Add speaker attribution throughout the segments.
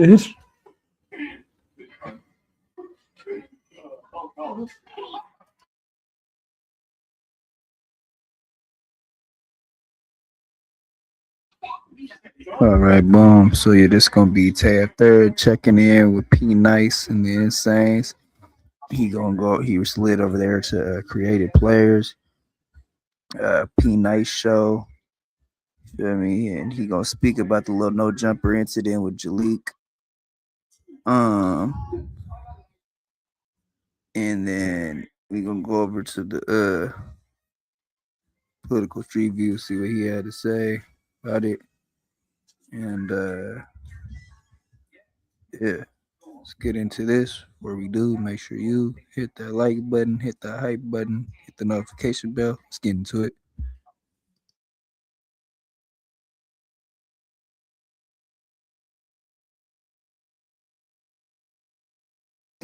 Speaker 1: It's all right, boom. So yeah, this gonna be TayF3RD checking in with PNice and the Insanes. He gonna go. He was slid over there to Creative Players, PNice show. Feel me? And he gonna speak about the little no jumper incident with Jalik. Um, and then we gonna go over to the political street view, see what he had to say about it, and yeah. Let's get into this. Where we do, make sure you hit that like button, hit the hype button, hit the notification bell. Let's get into it.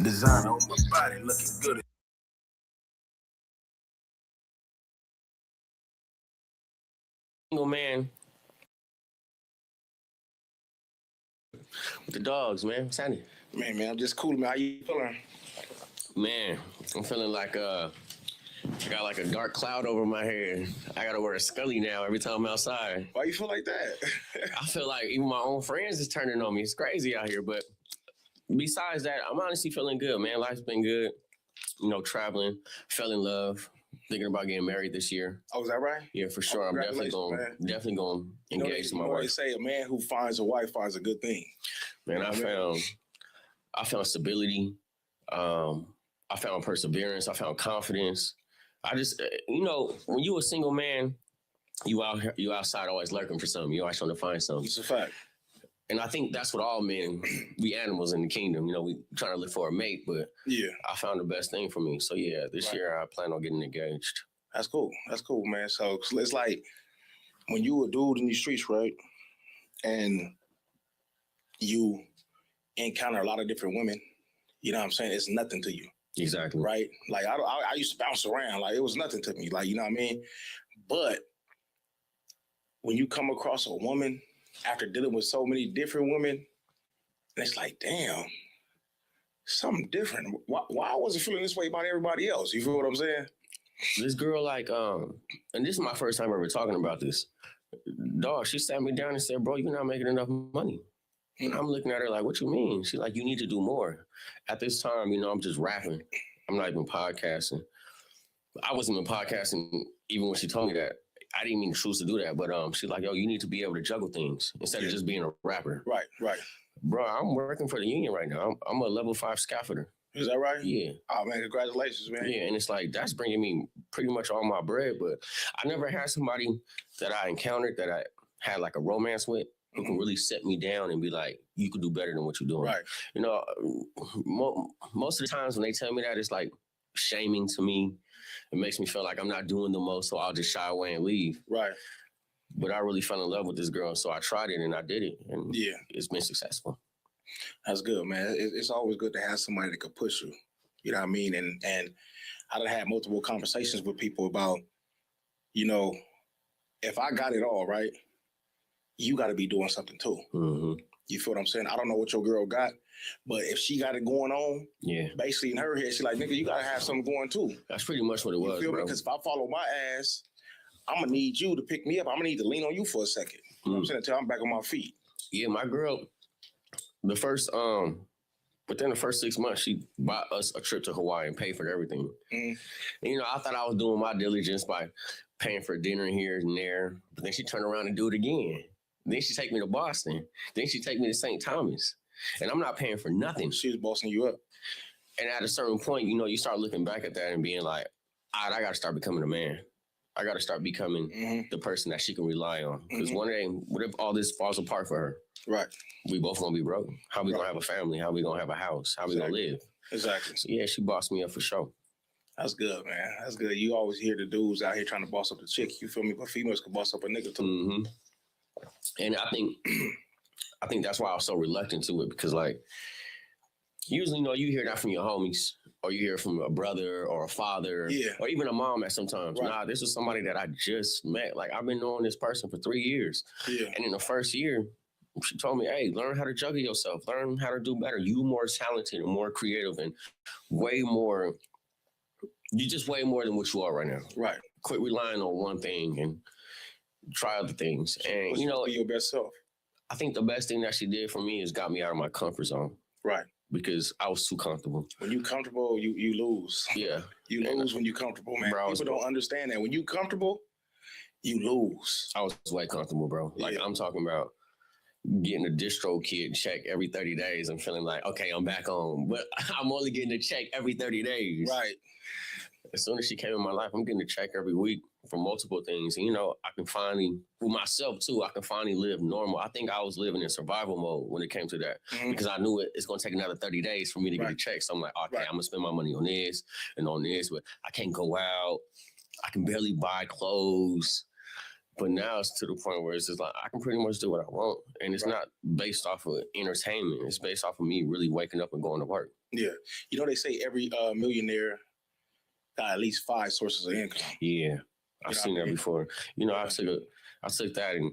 Speaker 2: Design on my body looking good.
Speaker 3: Single man with the dogs, man. What's happening?
Speaker 2: Man, I'm just cool, man. How you feeling?
Speaker 3: Man, I'm feeling like I got like a dark cloud over my head. I gotta wear a scully now every time I'm outside.
Speaker 2: Why you feel like that?
Speaker 3: I feel like even my own friends is turning on me. It's crazy out here, but besides that, I'm honestly feeling good, man. Life's been good. You know, traveling, fell in love, thinking about getting married this year.
Speaker 2: Oh, is that right?
Speaker 3: Yeah, for sure. I'm definitely going to engage to my wife.
Speaker 2: They say a man who finds a wife finds a good thing.
Speaker 3: Man, I found stability. I found perseverance. I found confidence. I just, when you a single man, you out here, you outside always lurking for something. You always trying to find something.
Speaker 2: It's a fact.
Speaker 3: And I think that's what all men, we animals in the kingdom, we trying to look for a mate, but
Speaker 2: yeah,
Speaker 3: I found the best thing for me. So yeah, this year I plan on getting engaged.
Speaker 2: That's cool. That's cool, man. So it's like when you a dude in these streets, right? And you encounter a lot of different women, you know what I'm saying? It's nothing to you.
Speaker 3: Exactly.
Speaker 2: Right? Like I used to bounce around. Like it was nothing to me. Like, you know what I mean? But when you come across a woman after dealing with so many different women, and it's like, damn, something different. Why I wasn't feeling this way about everybody else? You feel what I'm saying?
Speaker 3: This girl, and this is my first time ever talking about this. Dog, she sat me down and said, bro, you're not making enough money. And I'm looking at her like, what you mean? She's like, you need to do more. At this time, I'm just rapping. I'm not even podcasting. I wasn't even podcasting even when she told me that. I didn't mean to choose to do that, but she's like, yo, you need to be able to juggle things instead of just being a rapper.
Speaker 2: Right.
Speaker 3: Bro, I'm working for the union right now. I'm a level 5 scaffolder.
Speaker 2: Is that right?
Speaker 3: Yeah.
Speaker 2: Oh, man, congratulations, man.
Speaker 3: Yeah, and it's like, that's bringing me pretty much all my bread, but I never had somebody that I encountered that I had like a romance with who can really set me down and be like, you could do better than what you're doing.
Speaker 2: Right.
Speaker 3: Most of the times when they tell me that, it's like shaming to me. It makes me feel like I'm not doing the most, so I'll just shy away and leave.
Speaker 2: Right.
Speaker 3: But I really fell in love with this girl, so I tried it and I did it, and it's been successful.
Speaker 2: That's good, man. It's always good to have somebody that could push you. You know what I mean? And I done had multiple conversations with people about, if I got it all, right, you got to be doing something too.
Speaker 3: Mm-hmm.
Speaker 2: You feel what I'm saying? I don't know what your girl got, but if she got it going on,
Speaker 3: yeah,
Speaker 2: basically in her head, she's like, nigga, you got to have something going too.
Speaker 3: That's pretty much what it was,
Speaker 2: you feel
Speaker 3: bro.
Speaker 2: Because if I follow my ass, I'm going to need you to pick me up. I'm going to need to lean on you for a second. You know what I'm saying? Until I'm back on my feet.
Speaker 3: Yeah, my girl, within the first 6 months, she bought us a trip to Hawaii and paid for everything. And, I thought I was doing my diligence by paying for dinner here and there, but then she turned around and do it again. Then she take me to Boston. Then she take me to St. Thomas. And I'm not paying for nothing.
Speaker 2: She was bossing you up.
Speaker 3: And at a certain point, you start looking back at that and being like, all right, I got to start becoming a man. I got to start becoming the person that she can rely on. Because one day, what if all this falls apart for her?
Speaker 2: Right.
Speaker 3: We both going to be broke. How we going to have a family? How we going to have a house? How we going to live?
Speaker 2: Exactly.
Speaker 3: So, yeah, she bossed me up for sure.
Speaker 2: That's good, man. That's good. You always hear the dudes out here trying to boss up the chick. You feel me? But females can boss up a nigga too.
Speaker 3: Mm-hmm. And I think that's why I was so reluctant to it, because like usually, you hear that from your homies, or you hear from a brother or a father, or even a mom at sometimes. Right. Nah, this is somebody that I just met. Like I've been knowing this person for 3 years.
Speaker 2: Yeah.
Speaker 3: And in the first year, She told me, hey, learn how to juggle yourself. Learn how to do better. You more talented and more creative and way more. You're just way more than what you are right now.
Speaker 2: Right.
Speaker 3: Quit relying on one thing and try other things. And, you know,
Speaker 2: be your best self.
Speaker 3: I think the best thing that she did for me is got me out of my comfort zone.
Speaker 2: Right.
Speaker 3: Because I was too comfortable.
Speaker 2: When you comfortable, you lose.
Speaker 3: Yeah.
Speaker 2: You lose when you comfortable, man.
Speaker 3: Bro,
Speaker 2: People don't understand that. When you comfortable, you lose.
Speaker 3: I was way comfortable, bro. Like, I'm talking about getting a distro kit check every 30 days and feeling like, okay, I'm back home. But I'm only getting a check every 30 days.
Speaker 2: Right.
Speaker 3: As soon as she came in my life, I'm getting a check every week for multiple things. And, you know, I can finally, for myself too, I can finally live normal. I think I was living in survival mode when it came to that because I knew it's going to take another 30 days for me to get a check. So I'm like, okay, I'm going to spend my money on this and on this, but I can't go out. I can barely buy clothes. But now it's to the point where it's just like, I can pretty much do what I want. And it's not based off of entertainment. It's based off of me really waking up and going to work.
Speaker 2: Yeah. You know, they say every millionaire got at least 5 sources of income.
Speaker 3: Yeah. I've seen that before. You know, I took that and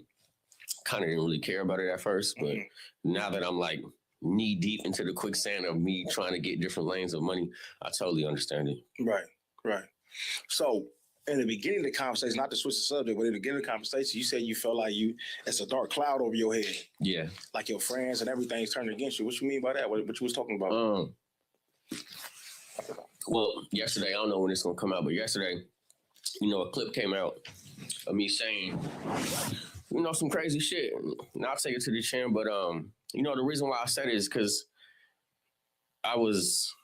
Speaker 3: kind of didn't really care about it at first. But now that I'm like knee deep into the quicksand of me trying to get different lanes of money, I totally understand it.
Speaker 2: Right. Right. So, in the beginning of the conversation, not to switch the subject, but in the beginning of the conversation, you said you felt like it's a dark cloud over your head.
Speaker 3: Yeah.
Speaker 2: Like your friends and everything's turning against you. What you mean by that? What you was talking about?
Speaker 3: Well, yesterday, I don't know when it's going to come out, but yesterday, you know, a clip came out of me saying, you know, some crazy shit. And I'll take it to the chin, but, you know, the reason why I said it is because I was,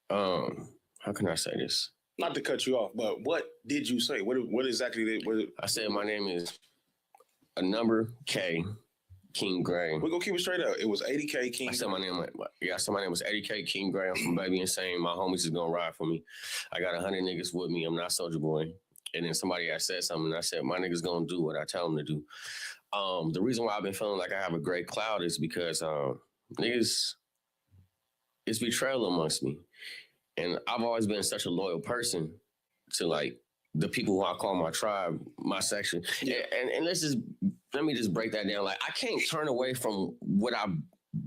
Speaker 3: how can I say this?
Speaker 2: Not to cut you off, but what did you say? What exactly did
Speaker 3: I said my name is a number K, King Gray.
Speaker 2: We're gonna keep it straight up. It was 80K King.
Speaker 3: I said my name was 80K King Gray. I'm from Baby Insane. My homies is gonna ride for me. I got 100 niggas with me. I'm not Soulja Boy. And then somebody had said something, and I said, my niggas gonna do what I tell them to do. The reason why I've been feeling like I have a great cloud is because niggas, it's betrayal amongst me. And I've always been such a loyal person to like the people who I call my tribe, my section. Yeah. And let me just break that down. Like, I can't turn away from what I've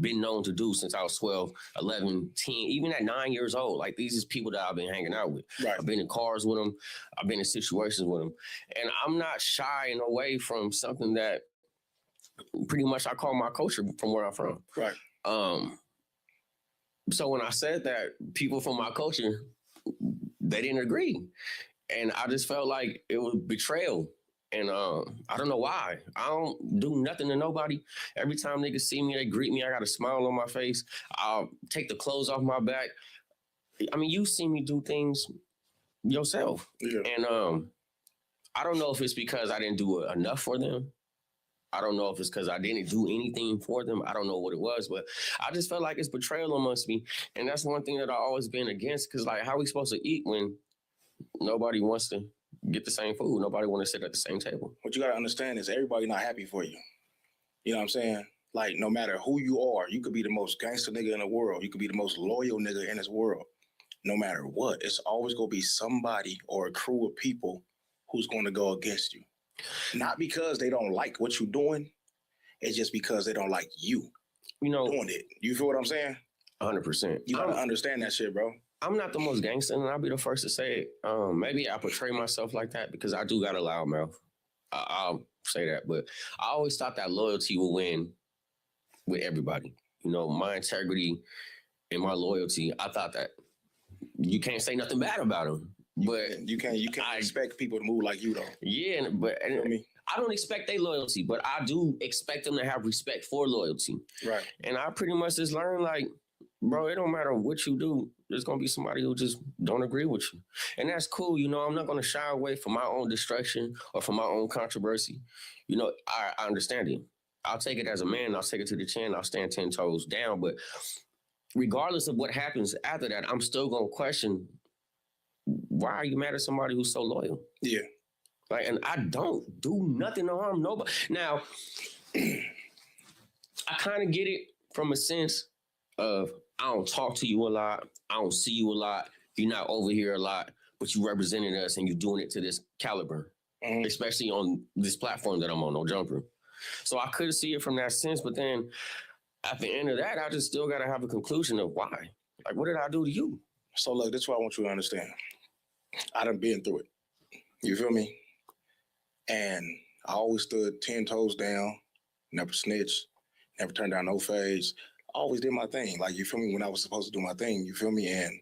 Speaker 3: been known to do since I was 12, 11, 10, even at 9 years old. Like, these is people that I've been hanging out with. Right. I've been in cars with them. I've been in situations with them. And I'm not shying away from something that pretty much I call my culture from where I'm from. Right. So when I said that, people from my culture, they didn't agree. And I just felt like it was betrayal. And I don't know why. I don't do nothing to nobody. Every time niggas see me, they greet me. I got a smile on my face. I'll take the clothes off my back. I mean, you see me do things yourself. Yeah. And I don't know if it's because I didn't do enough for them. I don't know if it's because I didn't do anything for them. I don't know what it was, but I just felt like it's betrayal amongst me. And that's one thing that I've always been against, because like, how are we supposed to eat when nobody wants to get the same food? Nobody want to sit at the same table. What you got to understand is everybody not happy for you. You know what I'm saying? Like, no matter who you are, you could be the most gangster nigga in the world. You could be the most loyal nigga in this world. No matter what, it's always going to be somebody or a crew of people who's going to go against you. Not because they don't like what you're doing. It's just because they don't like you, doing it. You feel what I'm saying? 100%. You got to understand that shit, bro. I'm not the most gangster, and I'll be the first to say it. Maybe I portray myself like that because I do got a loud mouth. I'll say that. But I always thought that loyalty will win with everybody. You know, my integrity and my loyalty, I thought that you can't say nothing bad about them. But you can't expect people to move like you, though. Yeah, but I don't expect their loyalty, but I do expect them to have respect for loyalty. Right. And I pretty much just learned, like, bro, it don't matter what you do. There's going to be somebody who just don't agree with you. And that's cool. You know, I'm not going to shy away from my own destruction or from my own controversy. You know, I understand it. I'll take it as a man. I'll take it to the chin. I'll stand 10 toes down. But regardless of what happens after that, I'm still going to question, why are you mad at somebody who's so loyal? Yeah. Like, and I don't do nothing to harm nobody. Now, I kind of get it from a sense of, I don't talk to you a lot. I don't see you a lot. You're not over here a lot, but you represented us and you're doing it to this caliber, especially on this platform that I'm on, No Jumper. So I could see it from that sense, but then at the end of that, I just still got to have a conclusion of why. Like, what did I do to you?
Speaker 2: So look, this is what I want you to understand. I done been through it. You feel me? And I always stood 10 toes down, never snitched, never turned down no fades. Always did my thing. Like, you feel me? When I was supposed to do my thing, you feel me? And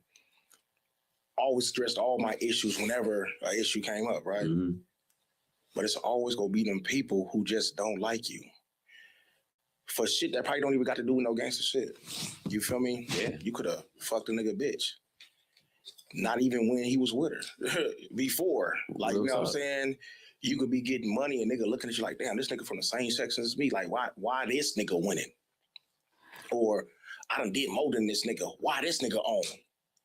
Speaker 2: always addressed all my issues whenever an issue came up, right?
Speaker 3: Mm-hmm.
Speaker 2: But it's always gonna be them people who just don't like you for shit that probably don't even got to do with no gangster shit. You feel me?
Speaker 3: Yeah.
Speaker 2: You could have fucked a nigga bitch. Not even when he was with her. Before. Like, you know what I'm saying? You could be getting money and nigga looking at you like, damn, this nigga from the same section as me. Like, why this nigga winning? Or I done did more than this nigga. Why this nigga on?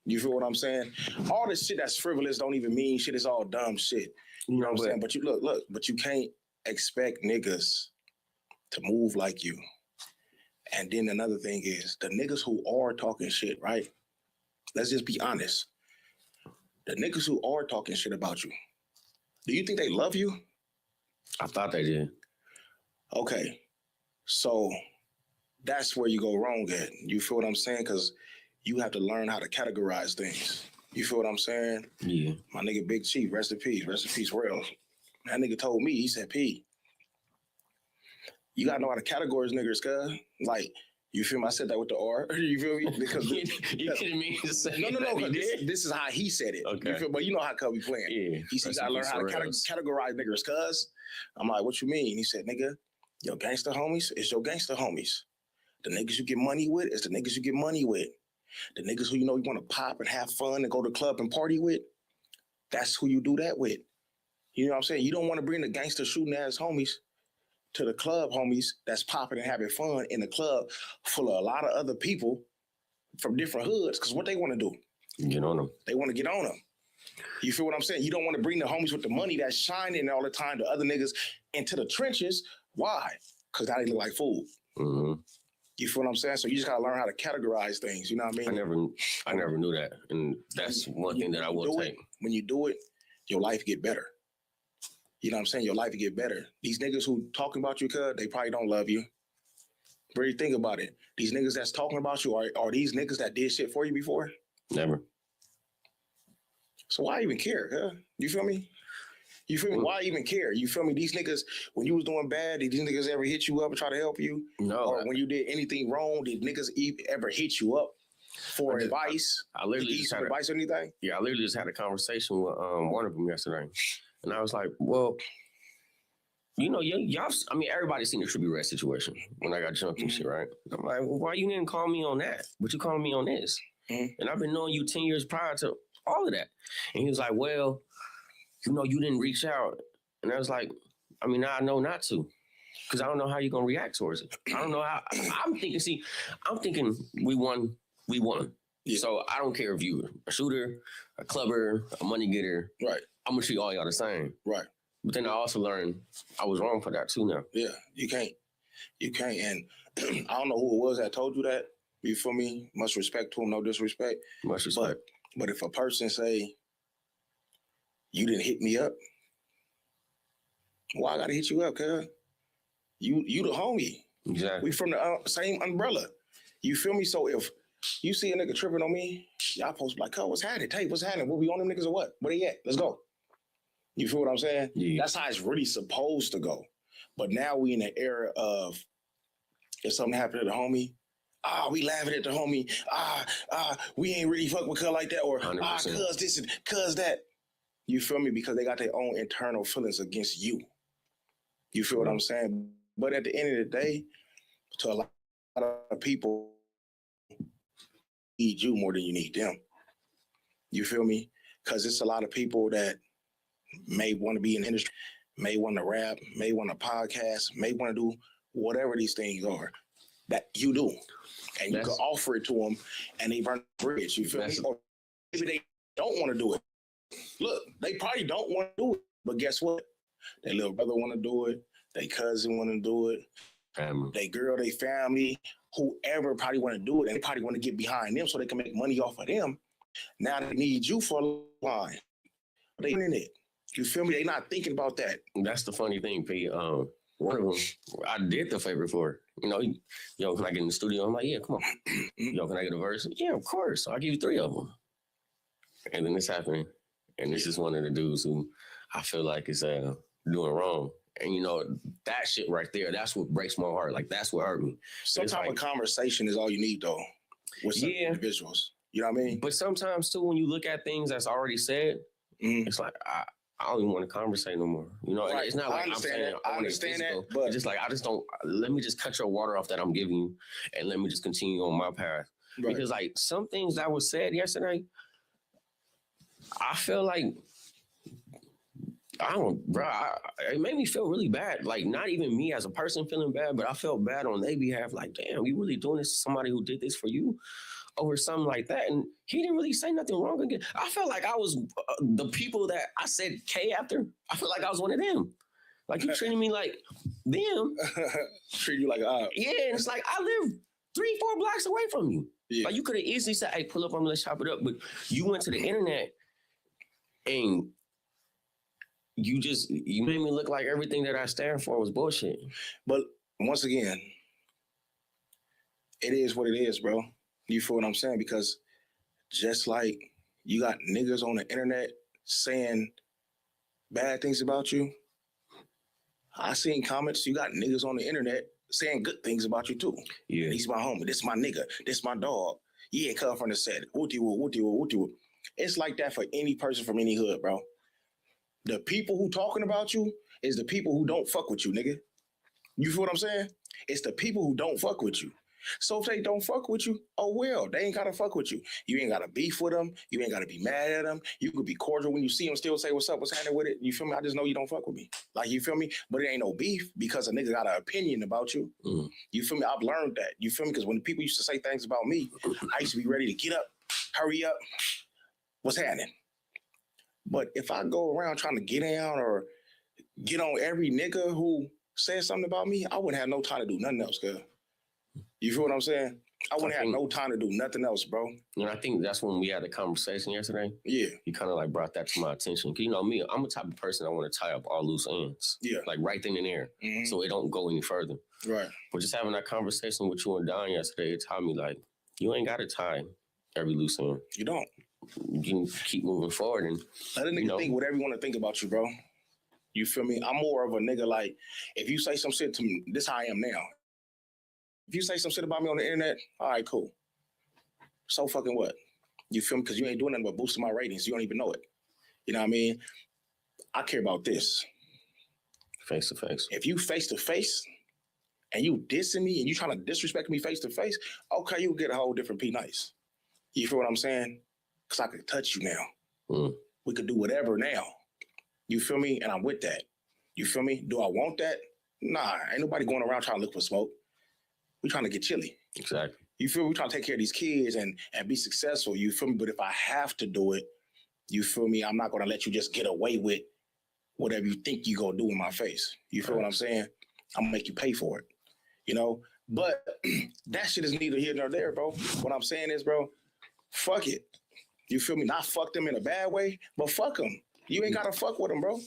Speaker 2: You feel what I'm saying? All this shit that's frivolous don't even mean shit. It's all dumb shit. You know what I'm saying? But you look, but you can't expect niggas to move like you. And then another thing is the niggas who are talking shit, right? Let's just be honest. The niggas who are talking shit about you, do you think they love you?
Speaker 3: I thought they did.
Speaker 2: Okay. So that's where you go wrong at. You feel what I'm saying? Because you have to learn how to categorize things. You feel what I'm saying?
Speaker 3: Yeah.
Speaker 2: My nigga Big Chief, rest in peace, real. That nigga told me, he said, P, you gotta know how to categorize niggas, cuz. Like, you feel me? I said that with the R. You feel me? Because
Speaker 3: you kidding me?
Speaker 2: No. This is how he said it.
Speaker 3: Okay.
Speaker 2: You feel, but you know how Cub be playing.
Speaker 3: Yeah.
Speaker 2: He said, you gotta learn how to categorize niggas, cuz. I'm like, what you mean? He said, nigga, your gangster homies is your gangster homies. The niggas you get money with is the niggas you get money with. The niggas who you know you want to pop and have fun and go to the club and party with, that's who you do that with. You know what I'm saying? You don't want to bring the gangster shooting ass homies to the club homies that's popping and having fun in the club full of a lot of other people from different hoods, because what they want to do?
Speaker 3: Get on them.
Speaker 2: They want to get on them. You feel what I'm saying? You don't want to bring the homies with the money that's shining all the time, the other niggas, into the trenches. Why? Because now they look like fools.
Speaker 3: Mm-hmm.
Speaker 2: You feel what I'm saying? So you just gotta learn how to categorize things. You know what I mean?
Speaker 3: I never knew that, and that's one thing that I will take.
Speaker 2: When you do it, your life get better. You know what I'm saying? Your life will get better. These niggas who talking about you, cuz, they probably don't love you. Really think about it. These niggas that's talking about you are these niggas that did shit for you before?
Speaker 3: Never.
Speaker 2: So why even care, huh? You feel me? You feel me? Why even care? You feel me? These niggas, when you was doing bad, did these niggas ever hit you up and try to help you?
Speaker 3: No.
Speaker 2: Or when you did anything wrong, did niggas ever hit you up for advice?
Speaker 3: I literally just had
Speaker 2: advice or anything?
Speaker 3: Yeah, I literally just had a conversation with one of them yesterday. And I was like, well, you know, y'all, I mean, everybody's seen the Trippie Red situation when I got jumped and shit, right? I'm like, well, why you didn't call me on that? But you calling me on this? Mm-hmm. And I've been knowing you 10 years prior to all of that. And he was like, well, you know, you didn't reach out. And I was like, I mean, I know not to. Because I don't know how you're going to react towards it. I don't know how. I'm thinking we won. Yeah. So I don't care if you're a shooter, a clubber, a money getter.
Speaker 2: Right.
Speaker 3: I'm going to treat all y'all the same.
Speaker 2: Right.
Speaker 3: But then I also learned I was wrong for that too now.
Speaker 2: Yeah, you can't. And I don't know who it was that told you that. You feel me? Much respect to him, no disrespect.
Speaker 3: Much respect.
Speaker 2: But if a person say, you didn't hit me up, why I gotta hit you up, cuz? You the homie.
Speaker 3: Exactly.
Speaker 2: We from the same umbrella. You feel me? So if you see a nigga tripping on me, y'all supposed to be like, cuz, what's happening? Tay, what's happening? Will we on them niggas or what? Where they at? Let's go. You feel what I'm saying?
Speaker 3: Yeah.
Speaker 2: That's how it's really supposed to go. But now we in the era of, if something happened to the homie, we laughing at the homie. We ain't really fuck with cuz like that. Or,
Speaker 3: 100%.
Speaker 2: Cuz this and cuz that. You feel me? Because they got their own internal feelings against you. You feel what I'm saying? But at the end of the day, to a lot of people, need you more than you need them. You feel me? Because it's a lot of people that may want to be in the industry, may want to rap, may want to podcast, may want to do whatever these things are that you do. And you can offer it to them and they burn the bridge. You feel me? Or maybe they don't want to do it. Look, they probably don't want to do it, but guess what? Their little brother want to do it. Their cousin want to do it. Their girl, their family, whoever probably want to do it, and they probably want to get behind them so they can make money off of them. Now they need you for a line. They in it. You feel me? They not thinking about that.
Speaker 3: That's the funny thing, P. one of them, I did the favor for her. You know, yo, can I get in the studio? I'm like, yeah, come on. Yo, can I get a verse? Yeah, of course. So I'll give you 3 of them. And then this happened. And this is one of the dudes who I feel like is doing wrong. And you know, that shit right there, that's what breaks my heart. Like, that's what hurt me.
Speaker 2: Some type of conversation is all you need, though, with some individuals. You know what I mean?
Speaker 3: But sometimes, too, when you look at things that's already said, it's like, I don't even want to conversate no more. You know, it's not like I'm saying I understand that, but it's just like, I just don't, let me just cut your water off that I'm giving you and let me just continue on my path. Right. Because, like, some things that was said yesterday, I feel like, it made me feel really bad. Like, not even me as a person feeling bad, but I felt bad on their behalf. Like, damn, you really doing this to somebody who did this for you over something like that? And he didn't really say nothing wrong again. I felt like I was the people that I said K after. I feel like I was one of them. Like, you treating me like them.
Speaker 2: Treat you like
Speaker 3: yeah, and it's like, I live 3-4 blocks away from you. Yeah. Like, you could have easily said, hey, pull up on me, let's chop it up. But you went to the internet and you made me look like everything that I stand for was bullshit.
Speaker 2: But once again, it is what it is, bro. You feel what I'm saying? Because just like you got niggas on the internet saying bad things about you, I seen comments, you got niggas on the internet saying good things about you too. Yeah. He's my homie. This my nigga. This my dog. Yeah, come from the set. Wooty. It's like that for any person from any hood, bro. The people who talking about you is the people who don't fuck with you, nigga. You feel what I'm saying? It's the people who don't fuck with you. So if they don't fuck with you, oh well, they ain't gotta fuck with you. You ain't gotta beef with them. You ain't gotta be mad at them. You could be cordial when you see them, still say, what's up, what's happening with it? You feel me? I just know you don't fuck with me. Like, you feel me? But it ain't no beef because a nigga got an opinion about you. You feel me? I've learned that. You feel me? Because when people used to say things about me, I used to be ready to get up, hurry up, what's happening? But if I go around trying to get down or get on every nigga who says something about me, I wouldn't have no time to do nothing else, cuz. You feel what I'm saying? I wouldn't have no time to do nothing else, bro.
Speaker 3: And I think that's when we had a conversation yesterday.
Speaker 2: Yeah.
Speaker 3: You kind of like brought that to my attention. Cause you know me, I'm the type of person I want to tie up all loose ends.
Speaker 2: Yeah.
Speaker 3: Like right then and there. So it don't go any further.
Speaker 2: Right.
Speaker 3: But just having that conversation with you and Don yesterday, it taught me like, you ain't got to tie every loose end.
Speaker 2: You don't.
Speaker 3: You can keep moving forward and
Speaker 2: let a nigga think whatever you want to think about you, bro. You feel me? I'm more of a nigga like, if you say some shit to me, this how I am now. If you say some shit about me on the internet, all right, cool. So fucking what? You feel me? Because you ain't doing nothing but boosting my ratings. You don't even know it. You know what I mean? I care about this.
Speaker 3: Face to face.
Speaker 2: If you face to face and you dissing me and you trying to disrespect me face to face, okay, you get a whole different PNice. You feel what I'm saying? Because I could touch you now. We could do whatever now. You feel me? And I'm with that. You feel me? Do I want that? Nah, ain't nobody going around trying to look for smoke. We trying to get chilly.
Speaker 3: Exactly.
Speaker 2: You feel me? We trying to take care of these kids and be successful. You feel me? But if I have to do it, you feel me? I'm not going to let you just get away with whatever you think you going to do in my face. You feel what I'm saying? I'm going to make you pay for it. You know? But that shit is neither here nor there, bro. What I'm saying is, bro, fuck it. You feel me? Not fuck them in a bad way, but fuck them. You ain't got to fuck with them, bro.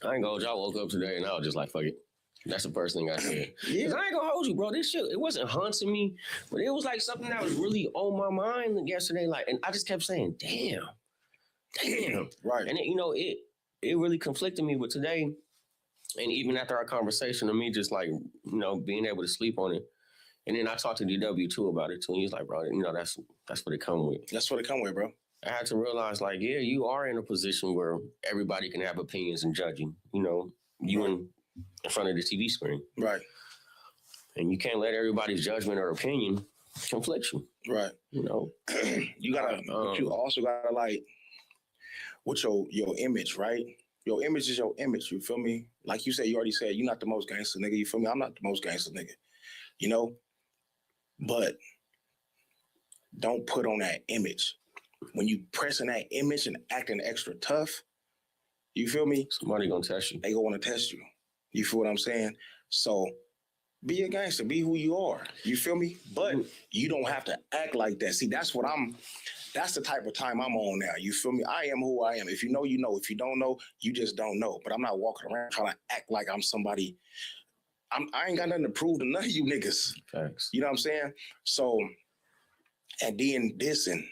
Speaker 3: I ain't gonna hold you. I woke up today and I was just like, fuck it. That's the first thing I said.
Speaker 2: Yeah.
Speaker 3: I ain't gonna hold you, bro. This shit, it wasn't haunting me, but it was like something that was really on my mind yesterday. Like, and I just kept saying, damn.
Speaker 2: Right.
Speaker 3: And it really conflicted me with today. And even after our conversation of me just like, being able to sleep on it. And then I talked to DW too about it too. And he's like, bro, that's what it come with.
Speaker 2: That's what it come with, bro.
Speaker 3: I had to realize, like, yeah, you are in a position where everybody can have opinions and judge you. You in front of the TV screen.
Speaker 2: Right.
Speaker 3: And you can't let everybody's judgment or opinion conflict you.
Speaker 2: Right.
Speaker 3: You
Speaker 2: gotta, but you also gotta like, with your image, right? Your image is your image, you feel me? Like you said, you already said, you're not the most gangster nigga, you feel me? I'm not the most gangster nigga, But don't put on that image. When you pressing that image and acting extra tough, you feel me?
Speaker 3: Somebody gonna test you.
Speaker 2: They gonna wanna test you. You feel what I'm saying? So be a gangster, be who you are. You feel me? But you don't have to act like that. See, that's the type of time I'm on now. You feel me? I am who I am. If you know, you know. If you don't know, you just don't know. But I'm not walking around trying to act like I'm somebody I ain't got nothing to prove to none of you niggas.
Speaker 3: Facts.
Speaker 2: You know what I'm saying? So, and then this and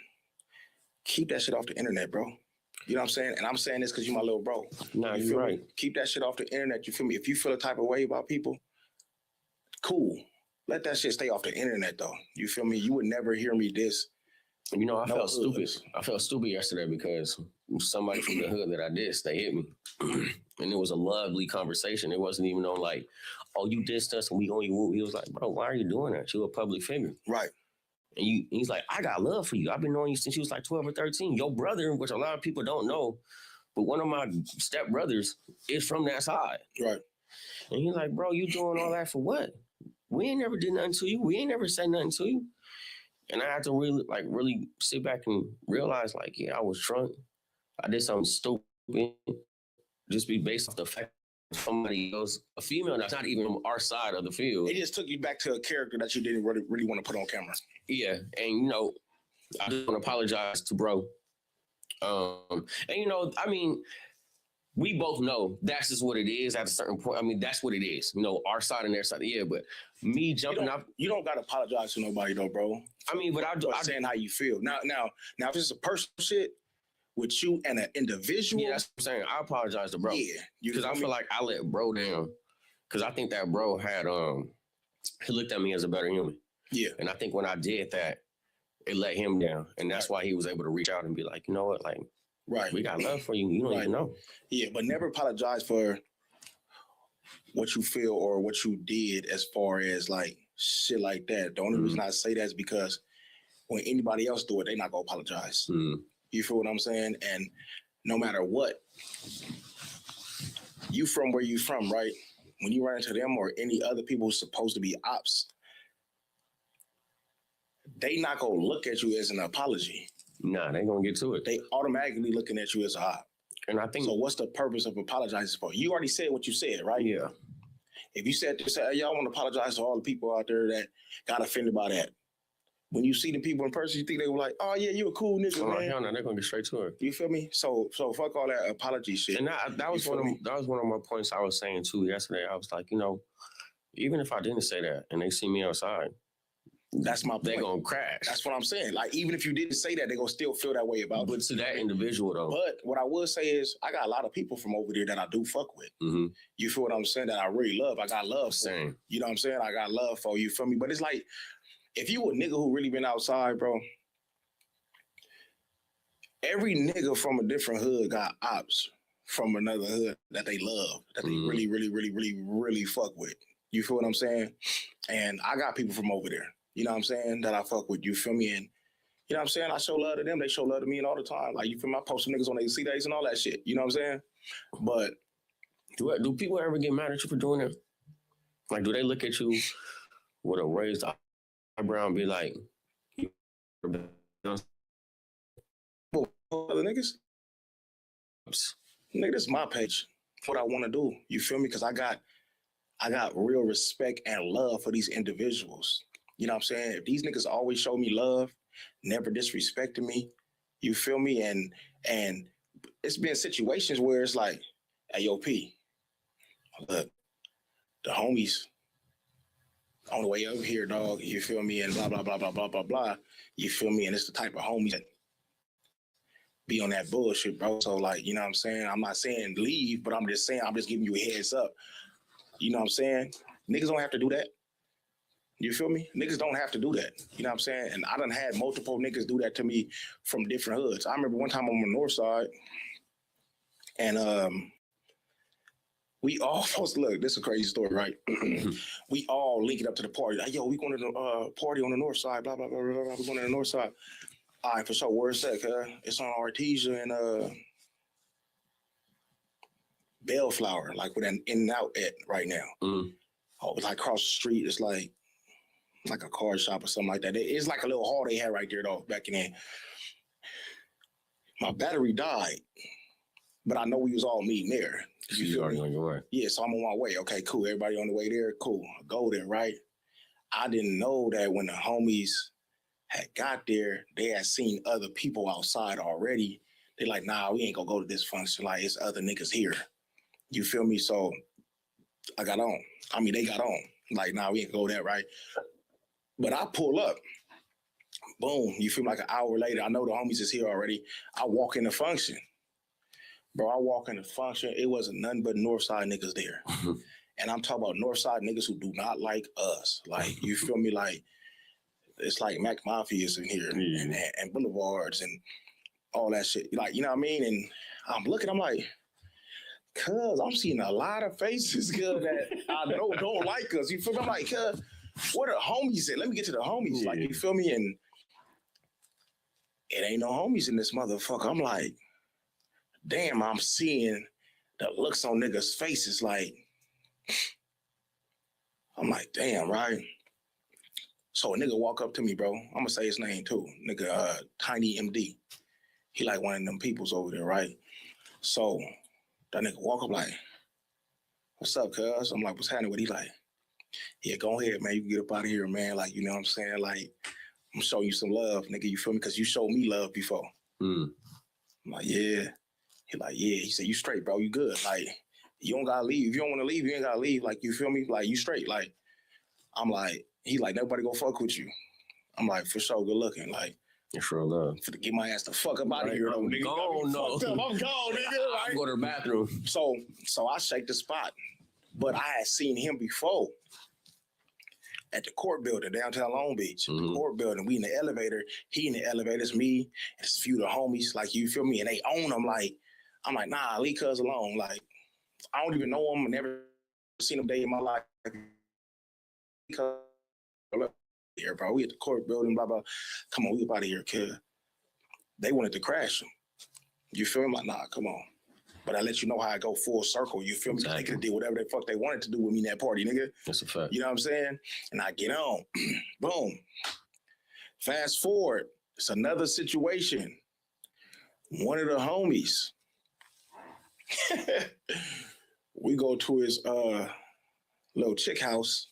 Speaker 2: keep that shit off the internet, bro. You know what I'm saying? And I'm saying this because you my little bro.
Speaker 3: Nah,
Speaker 2: you
Speaker 3: you're
Speaker 2: feel
Speaker 3: right.
Speaker 2: me? Keep that shit off the internet. You feel me? If you feel a type of way about people, cool. Let that shit stay off the internet, though. You feel me? You would never hear me diss.
Speaker 3: You know, I
Speaker 2: No
Speaker 3: felt stupid.
Speaker 2: hoods.
Speaker 3: I felt stupid yesterday because somebody from the hood that I dissed, they hit me. And it was a lovely conversation. It wasn't even on like, oh, you dissed us and we on you. Woo. He was like, bro, why are you doing that? You're a public figure.
Speaker 2: Right.
Speaker 3: And he's like, I got love for you. I've been knowing you since you was like 12 or 13. Your brother, which a lot of people don't know, but one of my stepbrothers is from that side.
Speaker 2: Right.
Speaker 3: And he's like, bro, you doing all that for what? We ain't never did nothing to you. We ain't never said nothing to you. And I had to really sit back and realize, like, yeah, I was drunk. I did something stupid. Just be based off the fact that somebody else, a female that's not even on our side of the field.
Speaker 2: It just took you back to a character that you didn't really want to put on camera.
Speaker 3: Yeah. And, you know, I just want to apologize to bro. And, you know, I mean, we both know that's just what it is at a certain point. I mean, that's what it is. You know, our side and their side. Yeah, but me jumping up.
Speaker 2: You don't got to apologize to nobody, though, bro.
Speaker 3: I mean, but I'm
Speaker 2: saying how you feel. Now, if it's a personal shit with you and an individual.
Speaker 3: Yeah, that's what I'm saying. I apologize to bro.
Speaker 2: Yeah.
Speaker 3: Because I feel like I let bro down. Because I think that bro had, he looked at me as a better human.
Speaker 2: Yeah.
Speaker 3: And I think when I did that, it let him down. And that's why he was able to reach out and be like, you know what, like,
Speaker 2: right.
Speaker 3: We got love for you. You don't even know.
Speaker 2: Yeah, but never apologize for what you feel or what you did as far as like shit like that. The only reason I say that is because when anybody else do it, they not gonna apologize. You feel what I'm saying? And no matter what, you from where you from, right? When you run into them or any other people who's supposed to be ops, they not gonna look at you as an apology.
Speaker 3: Nah, they gonna get to it.
Speaker 2: They automatically looking at you as a op.
Speaker 3: And I think
Speaker 2: so. What's the purpose of apologizing for? You already said what you said, right?
Speaker 3: Yeah.
Speaker 2: If you said, hey, y'all want to apologize to all the people out there that got offended by that. When you see the people in person, you think they were like, oh yeah, you a cool nigga, man.
Speaker 3: Hell no, they're gonna get straight to it.
Speaker 2: You feel me? So fuck all that apology shit.
Speaker 3: And that was one of my points I was saying too yesterday. I was like, you know, even if I didn't say that and they see me outside,
Speaker 2: that's my point.
Speaker 3: They're gonna crash.
Speaker 2: That's what I'm saying. Like, even if you didn't say that, they're gonna still feel that way about it.
Speaker 3: But to that individual though.
Speaker 2: But what I will say is I got a lot of people from over there that I do fuck with. You feel what I'm saying? That I really love. I got love for. You know what I'm saying? I got love for you. Feel me? But it's like, if you a nigga who really been outside, bro, every nigga from a different hood got ops from another hood that they love, that they really, really, really, really, really fuck with. You feel what I'm saying? And I got people from over there, you know what I'm saying, that I fuck with. You feel me? And you know what I'm saying? I show love to them. They show love to me and all the time. Like, you feel me? I post some niggas on their C days and all that shit. You know what I'm saying? But
Speaker 3: do people ever get mad at you for doing that? Like, do they look at you with a raised eyebrow and be like,
Speaker 2: other niggas? Nigga, this is my page. What I want to do. You feel me? Because I got real respect and love for these individuals. You know what I'm saying? If these niggas always show me love, never disrespected me, you feel me? And it's been situations where it's like, hey, yo, P, look, the homies on the way up here, dog, you feel me? And blah, blah, blah, blah, blah, blah, blah. You feel me? And it's the type of homies that be on that bullshit, bro. So, like, you know what I'm saying? I'm not saying leave, but I'm just saying, I'm just giving you a heads up. You know what I'm saying? Niggas don't have to do that. You feel me? Niggas don't have to do that. You know what I'm saying? And I done had multiple niggas do that to me from different hoods. I remember one time on the north side, and we all look, this is a crazy story, right? We all linked up to the party. Like, yo, we going to the party on the north side, blah, blah, blah, blah, blah. We're going to the north side. All right, for sure. Where's that? It's on Artesia and Bellflower, like with an In-N-Out at right now. Oh, it's like across the street. It's like a car shop or something like that. It's like a little hall they had right there though, back in there. My battery died, but I know we was all meeting there.
Speaker 3: You already on your way.
Speaker 2: Yeah, so I'm on my way. Okay, cool. Everybody on the way there, cool. I go there, right? I didn't know that when the homies had got there, they had seen other people outside already. They're like, nah, we ain't gonna go to this function. Like, it's other niggas here. You feel me? So I got on. I mean, they got on. Like, nah, we ain't go that right. But I pull up. Boom. You feel like an hour later. I know the homies is here already. I walk in the function. Bro, I walk in the function. It wasn't nothing but Northside niggas there. And I'm talking about Northside niggas who do not like us. Like, you feel me? Like, it's like Mac Mafia's in here and Boulevards and all that shit. Like, you know what I mean? And I'm looking, I'm like, cuz I'm seeing a lot of faces, cuz, that I know don't like us. You feel me? I'm like, cuz, what are homies at? Let me get to the homies. Like, you feel me? And it ain't no homies in this motherfucker. I'm like, damn, I'm seeing the looks on niggas' faces. Like, I'm like, damn, right? So a nigga walk up to me, bro. I'm gonna say his name too. Nigga, Tiny MD. He like one of them peoples over there, right? So that nigga walk up like, what's up, cuz? I'm like, what's happening with? He like, yeah, go ahead, man. You can get up out of here, man. Like, you know what I'm saying? Like, I'm showing you some love, nigga. You feel me? Because you showed me love before. I'm like, yeah. He like, yeah. He said, you straight, bro. You good. Like, you don't gotta leave. If you don't want to leave, you ain't gotta leave. Like, you feel me? Like, you straight. Like, I'm like, he like, nobody go fuck with you. I'm like, for sure, good looking. Like,
Speaker 3: for love.
Speaker 2: To get my ass the fuck up out of here,
Speaker 3: I'm
Speaker 2: nigga.
Speaker 3: gone, no.
Speaker 2: I'm gone, nigga. Right?
Speaker 3: Go to the bathroom.
Speaker 2: So I shake the spot. But I had seen him before at the court building downtown Long Beach. The court building. We in the elevator. He in the elevator. It's me and a few of the homies. Like, you feel me? And they own him. Like, I'm like, nah, leave cuz alone. Like, I don't even know him. I never seen him day in my life. Here, bro. We at the court building, blah, blah. Come on, we up out of here, kid. They wanted to crash him. You feel me? I'm like, nah, come on. But I let you know how I go full circle. You feel me? Exactly. They could have did whatever the fuck they wanted to do with me in that party, nigga.
Speaker 3: That's a fact.
Speaker 2: You know what I'm saying? And I get on. Boom. Fast forward. It's another situation. One of the homies. We go to his little chick house.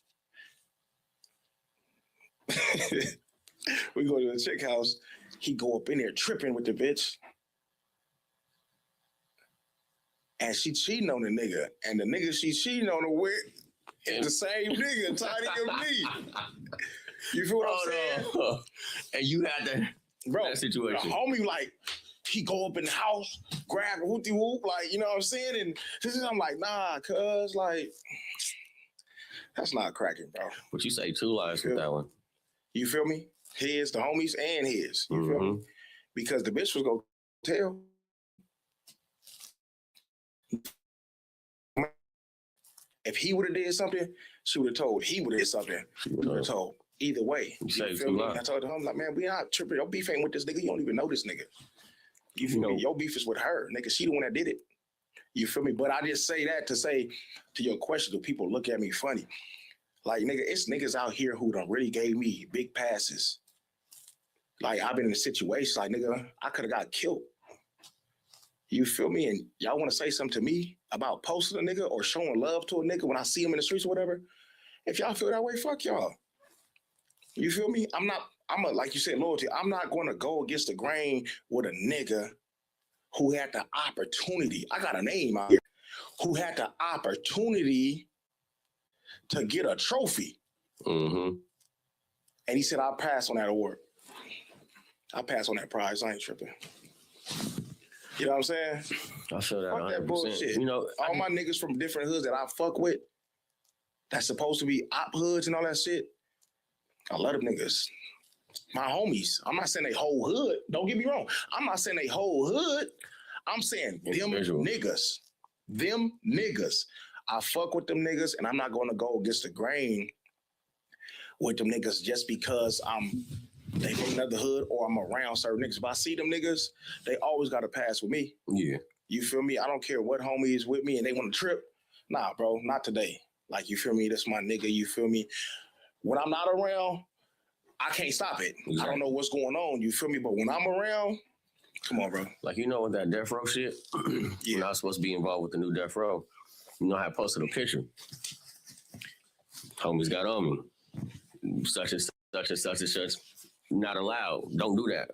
Speaker 2: We go to the chick house. He go up in there tripping with the bitch. And she cheating on the nigga. And the nigga she cheating on her with is the same nigga, Tiny MD. You feel what I'm saying?
Speaker 3: And you had that situation.
Speaker 2: The homie, like, he go up in the house, grab a whoopty whoop, like, you know what I'm saying? And I'm like, nah, cuz, like, that's not cracking, bro.
Speaker 3: But you say two lies with that one.
Speaker 2: You feel me? His, the homies, and his. You feel me? Because the bitch was gonna tell. If he would have did something, she would have told. He would have did something, she would have told. Either way. You feel me? I told him, like, man, we not tripping. Your beef ain't with this nigga. You don't even know this nigga. You feel me? Your beef is with her, nigga. She the one that did it. You feel me? But I just say that to say to your question, do people look at me funny? Like, nigga, it's niggas out here who done really gave me big passes. Like, I've been in a situation, like, nigga, I could have got killed. You feel me? And y'all want to say something to me about posting a nigga or showing love to a nigga when I see him in the streets or whatever? If y'all feel that way, fuck y'all. You feel me? Like you said, loyalty. I'm not going to go against the grain with a nigga who had the opportunity. I got a name out here. Who had the opportunity to get a trophy. And he said, I'll pass on that award. I'll pass on that prize. I ain't tripping. You know what I'm saying?
Speaker 3: I feel that.
Speaker 2: Fuck that
Speaker 3: 100%.
Speaker 2: bullshit. You know, all my niggas from different hoods that I fuck with, that's supposed to be op hoods and all that shit. I love them niggas. My homies. I'm not saying they whole hood. Don't get me wrong. I'm not saying they whole hood. I'm saying them niggas. Them niggas. I fuck with them niggas, and I'm not going to go against the grain with them niggas just because they from another hood or I'm around certain niggas. If I see them niggas, they always got to pass with me. Yeah. You feel me? I don't care what homie is with me and they want to trip. Nah, bro, not today. Like, you feel me? That's my nigga. You feel me? When I'm not around, I can't stop it. Exactly. I don't know what's going on. You feel me? But when I'm around, come on, bro.
Speaker 3: Like, you know, with that death row shit, you're not supposed to be involved with the new death row. You know, I posted a picture. Homies got on me. Such and such and such and such. Not allowed. Don't do that.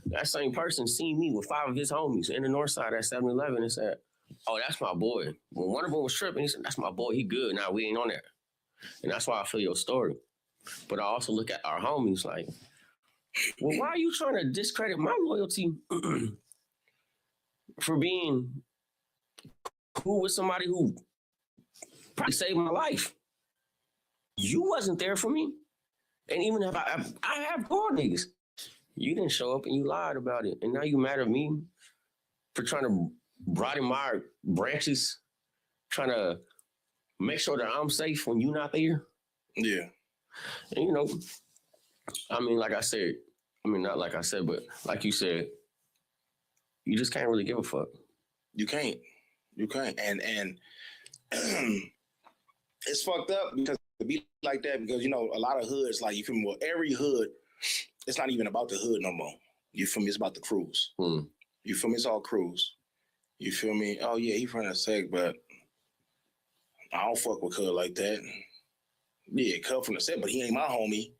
Speaker 3: That same person seen me with 5 of his homies in the north side at 7-Eleven and said, oh, that's my boy. When one of them was tripping, he said, that's my boy, he good. Now we ain't on there. And that's why I feel your story. But I also look at our homies like, well, why are you trying to discredit my loyalty for being cool with somebody who probably saved my life? You wasn't there for me. And even if I have poor niggas, you didn't show up and you lied about it. And now you mad at me for trying to broaden my branches, trying to make sure that I'm safe when you're not there.
Speaker 2: Yeah.
Speaker 3: And, you know, I mean, like I said, I mean, not like I said, but like you said, you just can't really give a fuck.
Speaker 2: You can't. You can't. And it's fucked up because to be like that, because, you know, a lot of hoods, like, you feel me? Well, every hood, it's not even about the hood no more. You feel me? It's about the crews. You feel me? It's all crews. You feel me? Oh, yeah, he from that sect, but I don't fuck with Cud like that. Yeah, Cud from the set, but he ain't my homie.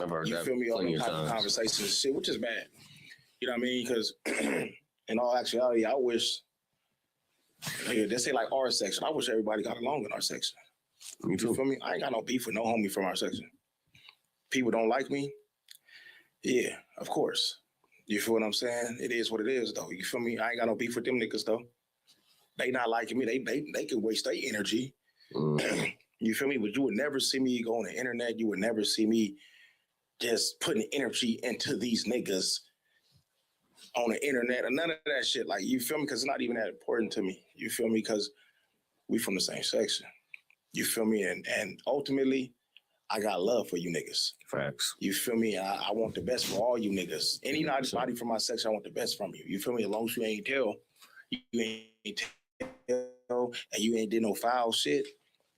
Speaker 3: I've heard
Speaker 2: you
Speaker 3: that.
Speaker 2: Feel me? All
Speaker 3: Plenty
Speaker 2: those
Speaker 3: of
Speaker 2: type of
Speaker 3: times.
Speaker 2: conversations and shit, which is bad. You know what I mean? Because in all actuality, I wish, they say like our section. I wish everybody got along in our section.
Speaker 3: Me too.
Speaker 2: You feel me? I ain't got no beef with no homie from our section. People don't like me. Yeah, of course. You feel what I'm saying? It is what it is, though. You feel me? I ain't got no beef with them niggas, though. They not liking me. They can waste their energy. You feel me? But you would never see me go on the internet. You would never see me just putting energy into these niggas on the internet or none of that shit. Like, you feel me? Because it's not even that important to me. You feel me? Because we from the same section. You feel me? And ultimately, I got love for you niggas.
Speaker 3: Facts.
Speaker 2: You feel me? I want the best for all you niggas. Anybody from my section, I want the best from you. You feel me? As long as you ain't tell, and you ain't did no foul shit.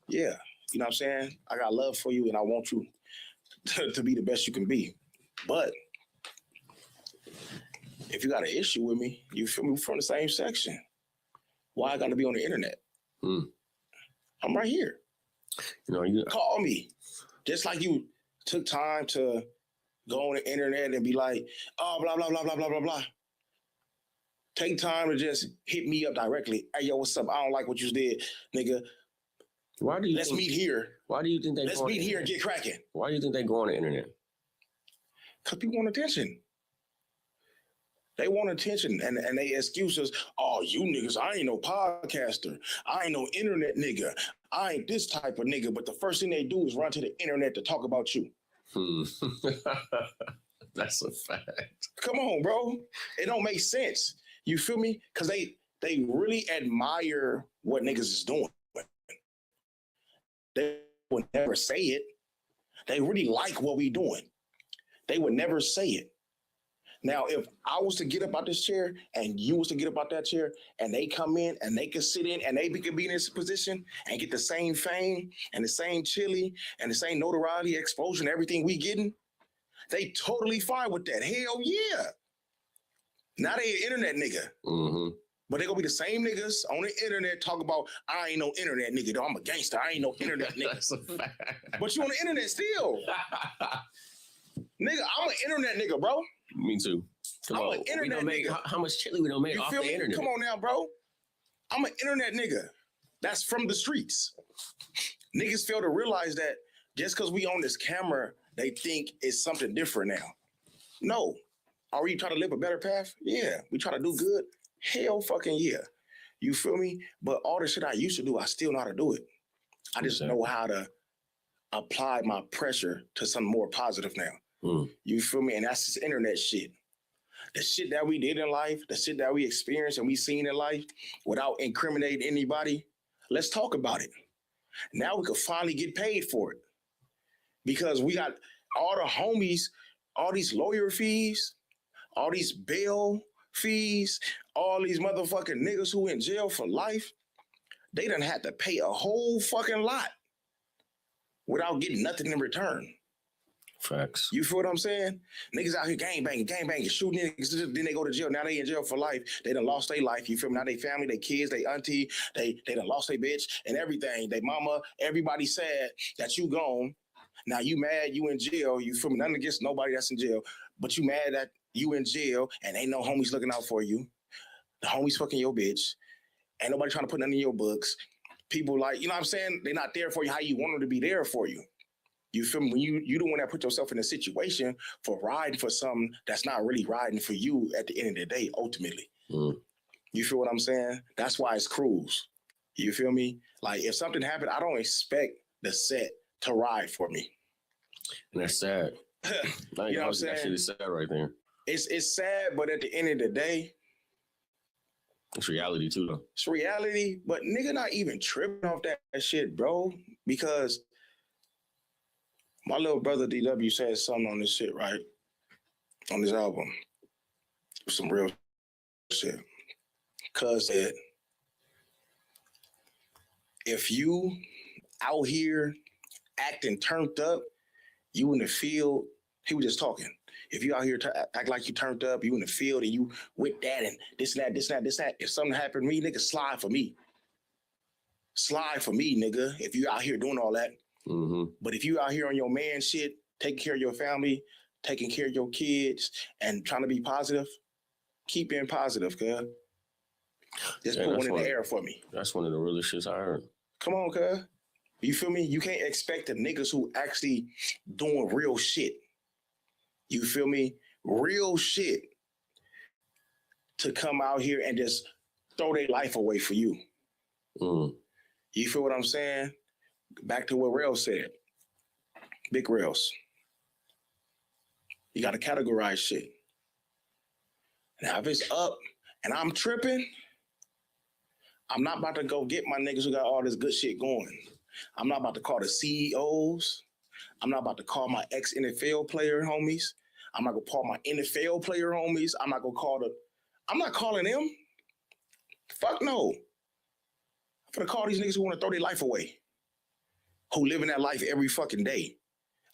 Speaker 2: Yeah. You know what I'm saying? I got love for you and I want you to be the best you can be. But if you got an issue with me, you feel me? We're from the same section. Why I got to be on the internet? I'm right here.
Speaker 3: You know, you
Speaker 2: call me. Just like you took time to go on the internet and be like, oh, blah, blah, blah, blah, blah, blah, blah. Take time to just hit me up directly. Hey, yo, what's up? I don't like what you did, nigga. Let's meet here.
Speaker 3: Why do you think they
Speaker 2: Let's meet here and get cracking.
Speaker 3: Why do you think they go on the internet?
Speaker 2: Because people want attention. They want attention and they excuses, oh, you niggas, I ain't no podcaster. I ain't no internet nigga. I ain't this type of nigga. But the first thing they do is run to the internet to talk about you.
Speaker 3: That's a fact.
Speaker 2: Come on, bro. It don't make sense. You feel me? Because they really admire what niggas is doing. They would never say it. They really like what we doing. They would never say it. Now, if I was to get up out this chair and you was to get up out that chair and they come in and they can sit in and they can be in this position and get the same fame and the same chili and the same notoriety, exposure, and everything we getting, they totally fine with that. Hell yeah. Now they an internet nigga. But they gonna be the same niggas on the internet talk about, I ain't no internet nigga, though. I'm a gangster. I ain't no internet nigga.
Speaker 3: That's a fact.
Speaker 2: But you on the internet still. Nigga, I'm an internet nigga, bro.
Speaker 3: Me too. Come on.
Speaker 2: An internet nigga.
Speaker 3: How much chili we don't make off the internet?
Speaker 2: Come on now, bro. I'm an internet nigga. That's from the streets. Niggas fail to realize that just because we on this camera, they think it's something different now. No. Are we trying to live a better path? Yeah. We try to do good? Hell fucking yeah. You feel me? But all the shit I used to do, I still know how to do it. I just know how to apply my pressure to something more positive now. You feel me? And that's this internet shit. The shit that we did in life, the shit that we experienced and we seen in life without incriminating anybody, let's talk about it. Now we can finally get paid for it. Because we got all the homies, all these lawyer fees, all these bail fees, all these motherfucking niggas who in jail for life, they done had to pay a whole fucking lot without getting nothing in return.
Speaker 3: Facts.
Speaker 2: You feel what I'm saying? Niggas out here gang banging, shooting niggas, then they go to jail. Now they in jail for life. They done lost their life. You feel me? Now they family, they kids, they auntie, they done lost their bitch and everything. They mama, everybody sad that you gone. Now you mad, you in jail. You feel me? Nothing against nobody that's in jail, but you mad that you in jail and ain't no homies looking out for you. The homies fucking your bitch. Ain't nobody trying to put nothing in your books. People like, you know what I'm saying? They're not there for you how you want them to be there for you. You feel me? When you the one that put yourself in a situation for riding for something that's not really riding for you at the end of the day, ultimately. You feel what I'm saying? That's why it's cruise. You feel me? Like if something happened, I don't expect the set to ride for me.
Speaker 3: And that's sad.
Speaker 2: You know what I'm saying?
Speaker 3: That shit is sad right there.
Speaker 2: It's sad, but at the end of the day,
Speaker 3: it's reality too, though.
Speaker 2: It's reality, but nigga not even tripping off that shit, bro. Because my little brother DW said something on this shit, right? On this album. Some real shit. Cuz said, if you out here acting turned up, you in the field, he was just talking. If you out here act like you turned up, you in the field and you with that and this and that, this and that, this and that. If something happened to me, nigga, slide for me. Slide for me, nigga, if you out here doing all that. But if you out here on your man shit, taking care of your family, taking care of your kids, and trying to be positive, keep being positive, cuz. Just put one in the air for me.
Speaker 3: That's one of the realest shits I heard.
Speaker 2: Come on, cuz. You feel me? You can't expect the niggas who actually doing real shit. You feel me? Real shit to come out here and just throw their life away for you. You feel what I'm saying? Back to what Rail said. Big Rails. You got to categorize shit. Now, if it's up and I'm tripping, I'm not about to go get my niggas who got all this good shit going. I'm not about to call the CEOs. I'm not about to call my ex-NFL player homies. I'm not going to call my NFL player homies. I'm not calling them. Fuck no. I'm going to call these niggas who want to throw their life away. Who living that life every fucking day.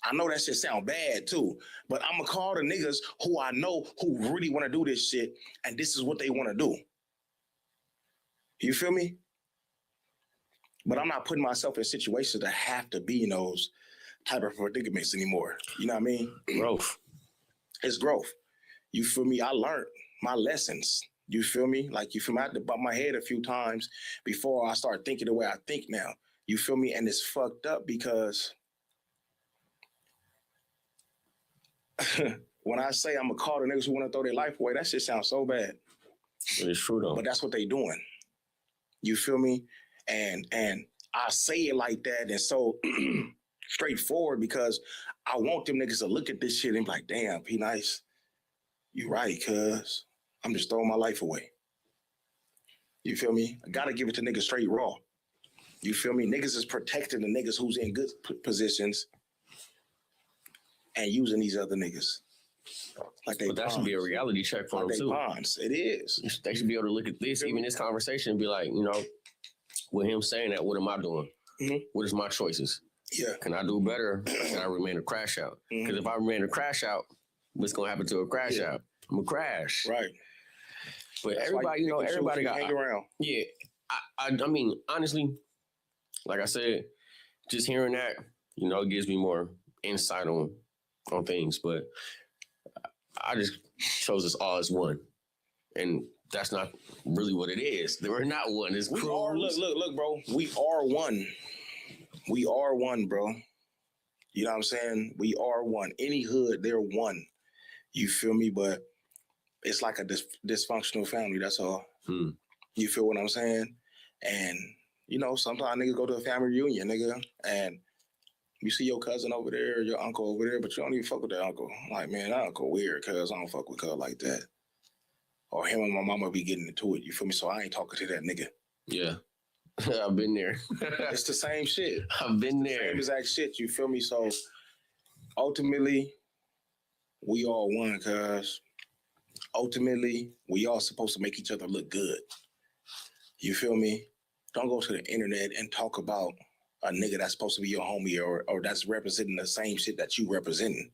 Speaker 2: I know that shit sound bad too, but I'm going to call the niggas who I know who really want to do this shit, and this is what they want to do. You feel me? But I'm not putting myself in situations that have to be in those type of predicaments anymore. You know what I mean?
Speaker 3: Growth.
Speaker 2: It's growth. You feel me? I learned my lessons. You feel me? Like, you feel me? I had to bump my head a few times before I start thinking the way I think now. You feel me? And it's fucked up because when I say I'm going to call the niggas who want to throw their life away, that shit sounds so bad.
Speaker 3: But it's true, though.
Speaker 2: But that's what they doing. You feel me? And I say it like that and so straightforward because I want them niggas to look at this shit and be like, damn, PNice, you right, cuz I'm just throwing my life away. You feel me? I gotta give it to niggas straight raw. You feel me? Niggas is protecting the niggas who's in good positions and using these other niggas. Like they
Speaker 3: but that should be a reality check for them too.
Speaker 2: Pawns. It is.
Speaker 3: They should be able to look at this, even this conversation, and be like, you know, with him saying that, what am I doing? What is my choices?
Speaker 2: Yeah.
Speaker 3: Can I do better? Can I remain a crash out? Because if I remain a crash out, what's gonna happen to a crash out? I'm gonna crash.
Speaker 2: Right.
Speaker 3: But that's everybody, you know, everybody got
Speaker 2: hang around.
Speaker 3: Yeah. I mean, honestly, like I said, just hearing that, you know, it gives me more insight on things. But I just chose us all as one. And that's not really what it is. We're not one. It's cruel.
Speaker 2: Look, bro. We are one. We are one, bro. You know what I'm saying? We are one. Any hood, they're one. You feel me? But it's like a dysfunctional family, that's all. You feel what I'm saying? And, you know, sometimes niggas go to a family reunion, nigga, and you see your cousin over there, your uncle over there, but you don't even fuck with that uncle. I'm like, man, that uncle weird, cuz I don't fuck with cuz like that. Or him and my mama be getting into it, you feel me? So I ain't talking to that nigga.
Speaker 3: Yeah. I've been there.
Speaker 2: It's the same shit.
Speaker 3: I've been there.
Speaker 2: Same exact shit, you feel me? So ultimately, we all one, cuz. Ultimately, we all supposed to make each other look good. You feel me? Don't go to the internet and talk about a nigga that's supposed to be your homie or that's representing the same shit that you representing.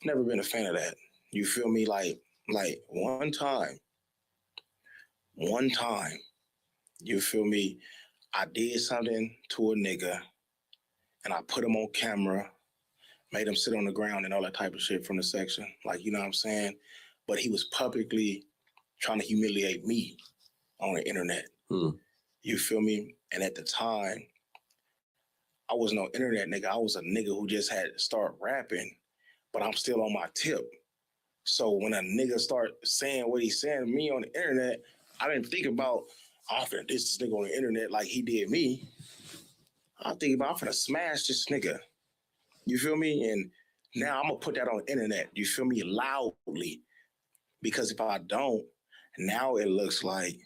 Speaker 2: I've never been a fan of that. You feel me? Like one time, you feel me? I did something to a nigga and I put him on camera, made him sit on the ground and all that type of shit from the section. Like, you know what I'm saying? But he was publicly trying to humiliate me on the internet. You feel me? And at the time, I was no internet nigga. I was a nigga who just had to start rapping, but I'm still on my tip. So when a nigga start saying what he's saying to me on the internet, I didn't think about, I'm finna diss this nigga on the internet like he did me. I'm thinking about, I'm finna smash this nigga. You feel me? And now I'm gonna put that on the internet. You feel me? Loudly. Because if I don't, now it looks like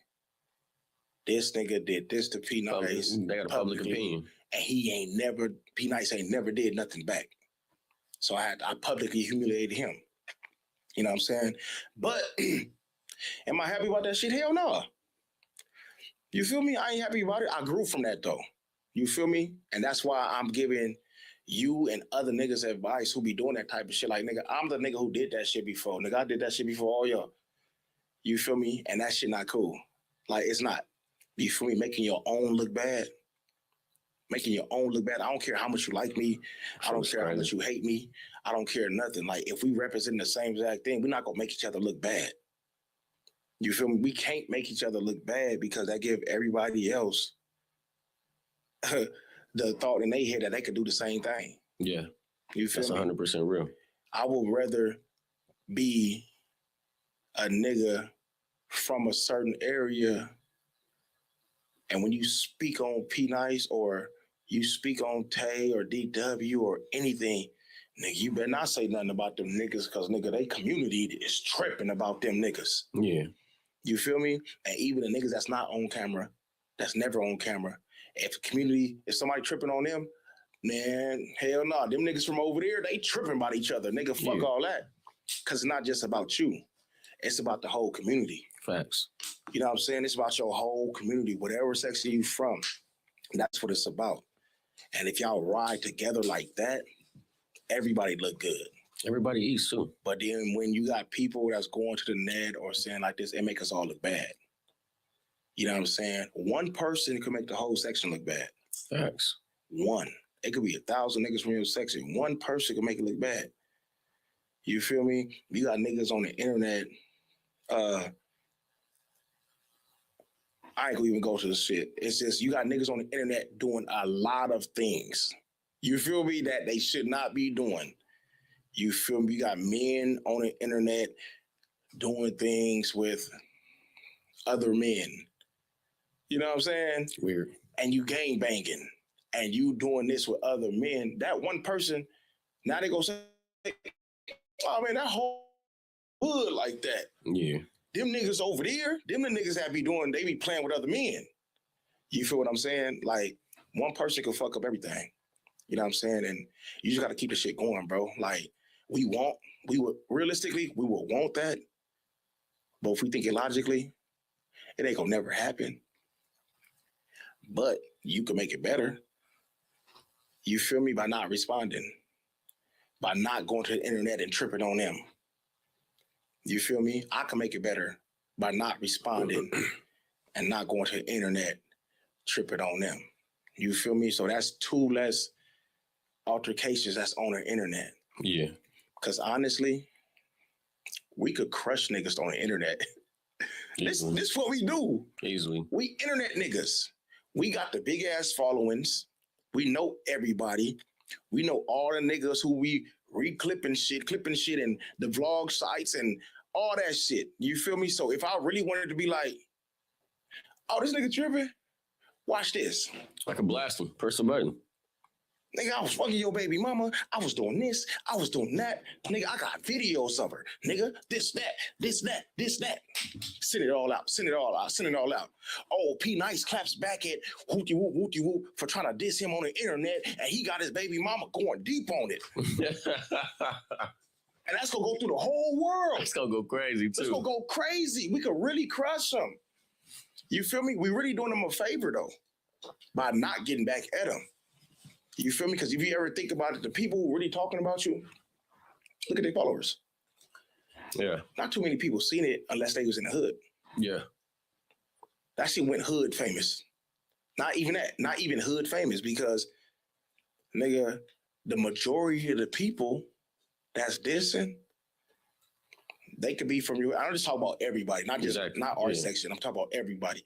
Speaker 2: this nigga did this to PNice.
Speaker 3: They got a public opinion.
Speaker 2: And PNice ain't never did nothing back. So I publicly humiliated him. You know what I'm saying? But am I happy about that shit? Hell no. You feel me? I ain't happy about it. I grew from that though. You feel me? And that's why I'm giving you and other niggas advice who be doing that type of shit. Like, nigga, I'm the nigga who did that shit before. Nigga, I did that shit before all y'all. You feel me? And that shit not cool. Like, it's not. You feel me? Making your own look bad. Making your own look bad. I don't care how much you like me. I don't care how much you hate me. I don't care nothing. Like, if we represent the same exact thing, we're not going to make each other look bad. You feel me? We can't make each other look bad because that give everybody else the thought in their head that they could do the same thing.
Speaker 3: Yeah.
Speaker 2: You feel me?
Speaker 3: That's 100% real.
Speaker 2: I would rather be a nigga from a certain area, and when you speak on PNice or you speak on Tay or DW or anything, nigga, you better not say nothing about them niggas because, nigga, they community is tripping about them niggas.
Speaker 3: Yeah.
Speaker 2: You feel me? And even the niggas that's not on camera, that's never on camera, if somebody tripping on them, man, hell no. Them niggas from over there, they tripping about each other. Nigga, fuck all that. Because it's not just about you. It's about the whole community.
Speaker 3: Facts.
Speaker 2: You know what I'm saying? It's about your whole community, whatever section you from. That's what it's about. And if y'all ride together like that, everybody look good.
Speaker 3: Everybody eats too.
Speaker 2: But then when you got people that's going to the net or saying like this, it make us all look bad. You know what I'm saying? One person can make the whole section look bad.
Speaker 3: Facts.
Speaker 2: One. It could be 1,000 niggas from your section. One person can make it look bad. You feel me? You got niggas on the internet. I ain't gonna even go to the shit. It's just you got niggas on the internet doing a lot of things. You feel me? That they should not be doing. You feel me? You got men on the internet doing things with other men. You know what I'm saying?
Speaker 3: Weird.
Speaker 2: And you gang banging and you doing this with other men. That one person, now they go say, oh man, that whole hood like that.
Speaker 3: Yeah.
Speaker 2: Them niggas over there, them the niggas that be doing, they be playing with other men. You feel what I'm saying? Like, one person can fuck up everything. You know what I'm saying? And you just got to keep the shit going, bro. Like, realistically, we would want that. But if we think it logically, it ain't gonna never happen. But you can make it better. You feel me? By not responding. By not going to the internet and tripping on them. You feel me? I can make it better by not responding and not going to the internet, tripping on them. You feel me? So that's 2 less altercations that's on the internet.
Speaker 3: Yeah. Because
Speaker 2: honestly, we could crush niggas on the internet. This is what we do.
Speaker 3: Easily.
Speaker 2: We internet niggas. We got the big ass followings. We know everybody. We know all the niggas who we clipping shit and the vlog sites and all that shit. You feel me? So if I really wanted to be like, oh, this nigga tripping, watch this.
Speaker 3: I can blast him. Press the button.
Speaker 2: Nigga, I was fucking your baby mama. I was doing this. I was doing that. Nigga, I got videos of her. Nigga, this, that. Send it all out. Send it all out. Oh, PNice claps back at hooty whoop for trying to diss him on the internet, and he got his baby mama going deep on it. And that's gonna go through the whole world.
Speaker 3: It's gonna go crazy too.
Speaker 2: It's gonna go crazy. We could really crush them. You feel me? We really doing them a favor though, by not getting back at them. You feel me? Because if you ever think about it, the people who really talking about you, look at their followers.
Speaker 3: Yeah.
Speaker 2: Not too many people seen it unless they was in the hood.
Speaker 3: Yeah.
Speaker 2: That shit went hood famous. Not even that. Not even hood famous because, nigga, the majority of the people that's dissing, they could be from you. I don't just talk about everybody, not just not our section. I'm talking about everybody.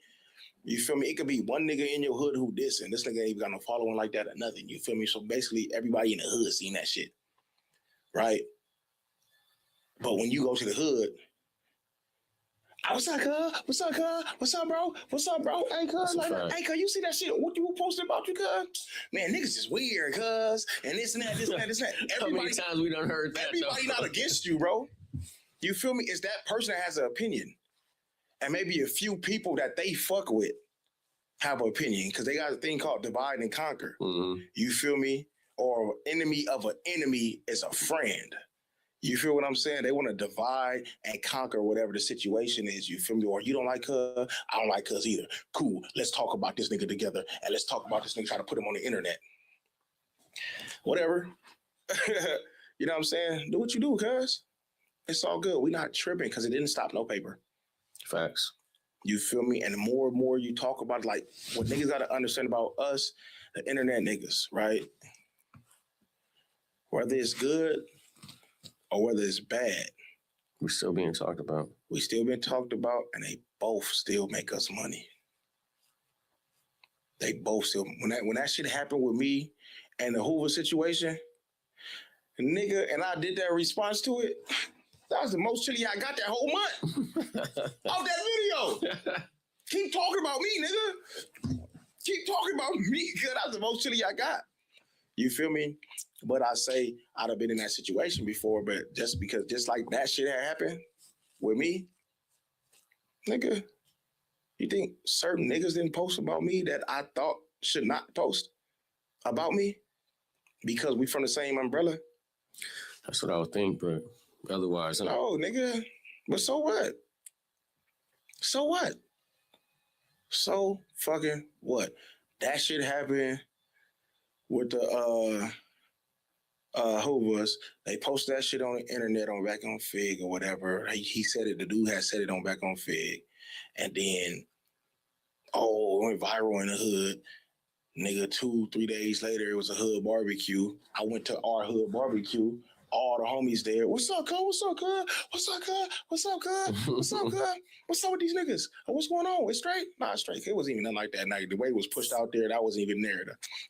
Speaker 2: You feel me? It could be one nigga in your hood who this, and this nigga ain't even got no following like that or nothing. You feel me? So basically, everybody in the hood seen that shit, right? But when you go to the hood, what's up, cuz? What's up, cuz? What's up, bro? What's up, bro? Hey, cuz, like, hey, cuz, you see that shit? What you posted about you, cuz? Man, niggas is weird, cuz. And this and that, this and that, this and that.
Speaker 3: How many times we done heard that?
Speaker 2: Everybody not against you, bro. You feel me? It's that person that has an opinion. And maybe a few people that they fuck with have an opinion because they got a thing called divide and conquer.
Speaker 3: Mm-hmm.
Speaker 2: You feel me? Or enemy of an enemy is a friend. You feel what I'm saying? They want to divide and conquer whatever the situation is. You feel me? Or you don't like her, I don't like us either. Cool. Let's talk about this nigga together. And let's talk about this nigga, try to put him on the internet. Whatever. You know what I'm saying? Do what you do, cuz. It's all good. We're not tripping because it didn't stop no paper.
Speaker 3: Facts.
Speaker 2: You feel me? And the more and more you talk about it, like what niggas got to understand about us, the internet niggas, right? Whether it's good or whether it's bad,
Speaker 3: We're still being talked about.
Speaker 2: we still been talked about, and they both still make us money. They both still, when that shit happened with me and the Hoover situation, nigga, and I did that response to it, that was the most chili I got that whole month off that video. Keep talking about me, nigga. Keep talking about me, because that was the most chili I got. You feel me? But I say I'd have been in that situation before, but just like that shit had happened with me, nigga, you think certain niggas didn't post about me that I thought should not post about me because we from the same umbrella?
Speaker 3: That's what I would think, but otherwise,
Speaker 2: no, nigga. But so what? So what? So fucking what? That shit happened with the who was they posted that shit on the internet on back on Fig or whatever. He said it. The dude had said it on back on Fig, and then it went viral in the hood. Nigga, 2-3 days later, it was a hood barbecue. I went to our hood barbecue. All the homies there. What's up, cuz? What's up, cuz? What's up, cuz? What's up, cuz? What's up, cuz? What's up with these niggas? What's going on? It's straight? Nah, it's straight. It wasn't even nothing like that night. The way it was pushed out there, that wasn't even there.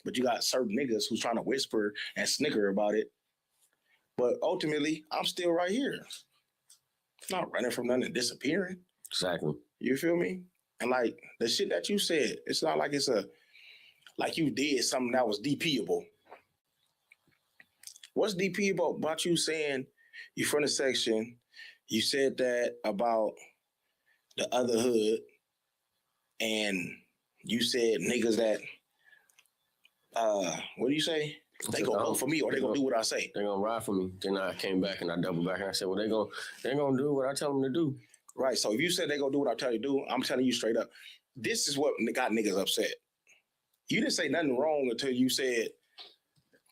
Speaker 2: But you got certain niggas who's trying to whisper and snicker about it. But ultimately, I'm still right here. Not running from nothing and disappearing.
Speaker 3: Exactly.
Speaker 2: You feel me? And like the shit that you said, it's not like like you did something that was DPable. What's DP about you saying you from the section? You said that about the other hood, and you said niggas that what do you say? They gonna vote for me or they gonna do what I say.
Speaker 3: They gonna ride for me. Then I came back and I doubled back and I said, well, they gonna do what I tell them to do.
Speaker 2: Right. So if you said they gonna do what I tell you to do, I'm telling you straight up. This is what got niggas upset. You didn't say nothing wrong until you said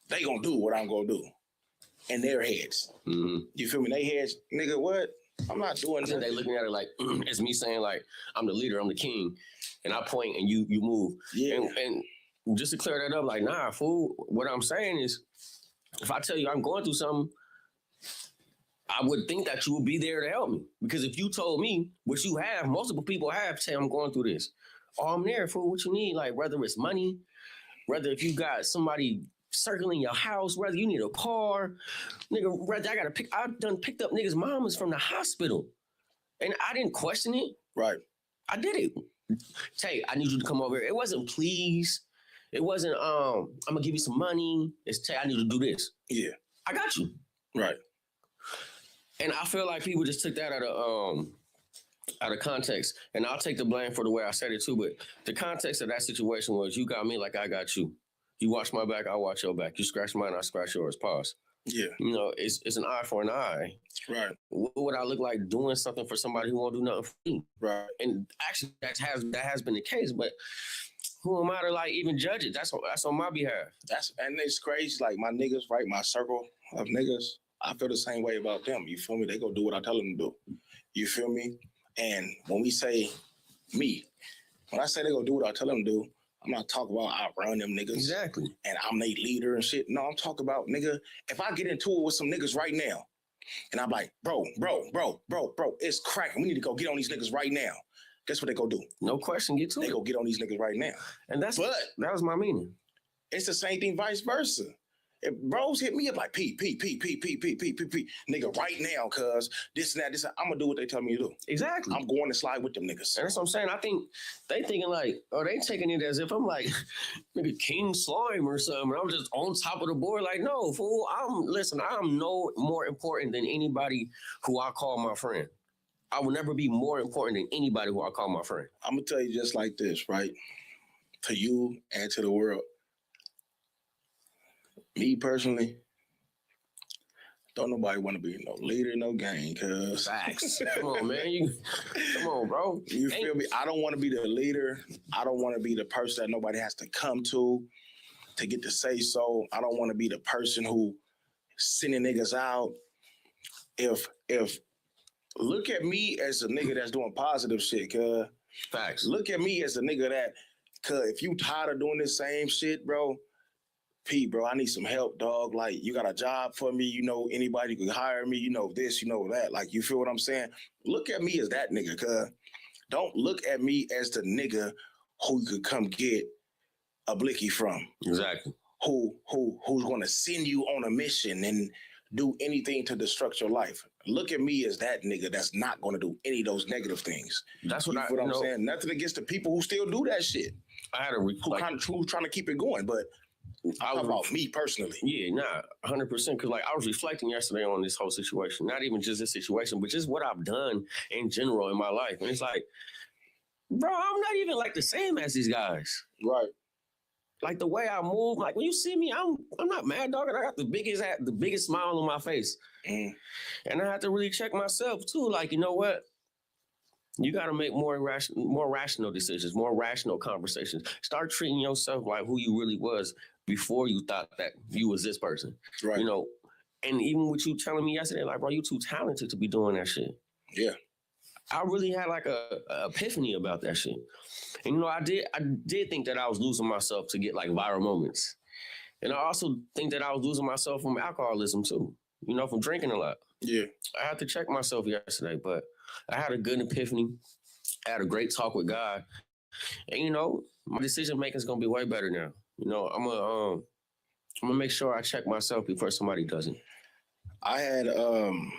Speaker 2: they gonna do what I'm gonna do. In their heads.
Speaker 3: Mm-hmm.
Speaker 2: You feel me? They heads, nigga, what? I'm not doing that.
Speaker 3: They looking at it like, it's me saying like, I'm the leader, I'm the king. And I point and you move.
Speaker 2: Yeah.
Speaker 3: And just to clear that up, like, nah, fool, what I'm saying is, if I tell you I'm going through something, I would think that you would be there to help me. Because if you told me, which you have, multiple people have, say I'm going through this. Oh, I'm there, fool, what you need? Like, whether it's money, whether if you got somebody circling your house, whether you need a car, nigga, whether I've done picked up niggas' mamas from the hospital. And I didn't question it.
Speaker 2: Right.
Speaker 3: I did it. Tay, I need you to come over here. It wasn't please. It wasn't, I'm gonna give you some money. It's Tay, I need you to do this.
Speaker 2: Yeah.
Speaker 3: I got you.
Speaker 2: Right.
Speaker 3: And I feel like people just took that out of context. And I'll take the blame for the way I said it too, but the context of that situation was you got me like I got you. You watch my back, I watch your back. You scratch mine, I scratch yours. Pause.
Speaker 2: Yeah.
Speaker 3: You know, it's an eye for an eye.
Speaker 2: Right.
Speaker 3: What would I look like doing something for somebody who won't do nothing for me?
Speaker 2: Right.
Speaker 3: And actually, that has been the case. But who am I to like even judge it? That's on my behalf.
Speaker 2: And it's crazy. Like my niggas, right? My circle of niggas, I feel the same way about them. You feel me? They go do what I tell them to do. You feel me? And when we say me, when I say they go do what I tell them to do, I'm not talking about I run them niggas.
Speaker 3: Exactly.
Speaker 2: And I'm their leader and shit. No, I'm talking about, nigga, if I get into it with some niggas right now, and I'm like, bro, it's cracking. We need to go get on these niggas right now. guess what they go do?
Speaker 3: No question, get to
Speaker 2: They
Speaker 3: it.
Speaker 2: go get on these niggas right now.
Speaker 3: And that was my meaning.
Speaker 2: It's the same thing, vice versa. If bros hit me up like P, nigga, right now, cuz this and that, I'm gonna do what they tell me to do.
Speaker 3: Exactly.
Speaker 2: I'm going to slide with them niggas.
Speaker 3: And that's what I'm saying. I think they thinking like, or they taking it as if I'm like, nigga, King Slime or something. I'm just on top of the board. Like, no, fool. I'm no more important than anybody who I call my friend. I will never be more important than anybody who I call my friend.
Speaker 2: I'm gonna tell you just like this, right? To you and to the world. Me personally, don't nobody want to be no leader, no gang, cuz.
Speaker 3: Facts. Come on, man. Come on, bro.
Speaker 2: You feel me? I don't want to be the leader. I don't want to be the person that nobody has to come to get to say so. I don't want to be the person who sending niggas out. If look at me as a nigga that's doing positive shit, cuz.
Speaker 3: Facts.
Speaker 2: Look at me as a nigga that, cuz if you tired of doing this same shit, bro, P, bro, I need some help, dog. Like, you got a job for me, you know, anybody could hire me, you know this, you know that. Like, you feel what I'm saying? Look at me as that nigga, cuz. Don't look at me as the nigga who you could come get a blicky from.
Speaker 3: Exactly.
Speaker 2: Who's gonna send you on a mission and do anything to destruct your life. Look at me as that nigga that's not gonna do any of those negative things.
Speaker 3: That's what
Speaker 2: I'm saying. Nothing against the people who still do that shit.
Speaker 3: I had a
Speaker 2: who's trying to keep it going, but I'm talking about me personally.
Speaker 3: Yeah, 100%. Because like I was reflecting yesterday on this whole situation, not even just this situation, but just what I've done in general in my life. And it's like, bro, I'm not even like the same as these guys.
Speaker 2: Right.
Speaker 3: Like the way I move, like when you see me, I'm not mad, dog. And I got the biggest smile on my face. And I have to really check myself too. Like, you know what? You got to make more rational decisions, more rational conversations. Start treating yourself like who you really was before you thought that you was this person.
Speaker 2: Right.
Speaker 3: You know, and even with you telling me yesterday, like, bro, you too talented to be doing that shit.
Speaker 2: Yeah.
Speaker 3: I really had like a epiphany about that shit. And, you know, I did think that I was losing myself to get like viral moments. And I also think that I was losing myself from alcoholism too, you know, from drinking a lot.
Speaker 2: Yeah.
Speaker 3: I had to check myself yesterday, but I had a good epiphany. I had a great talk with God. And, you know, my decision making is going to be way better now. You know, I'm gonna make sure I check myself before somebody doesn't.
Speaker 2: I had I'm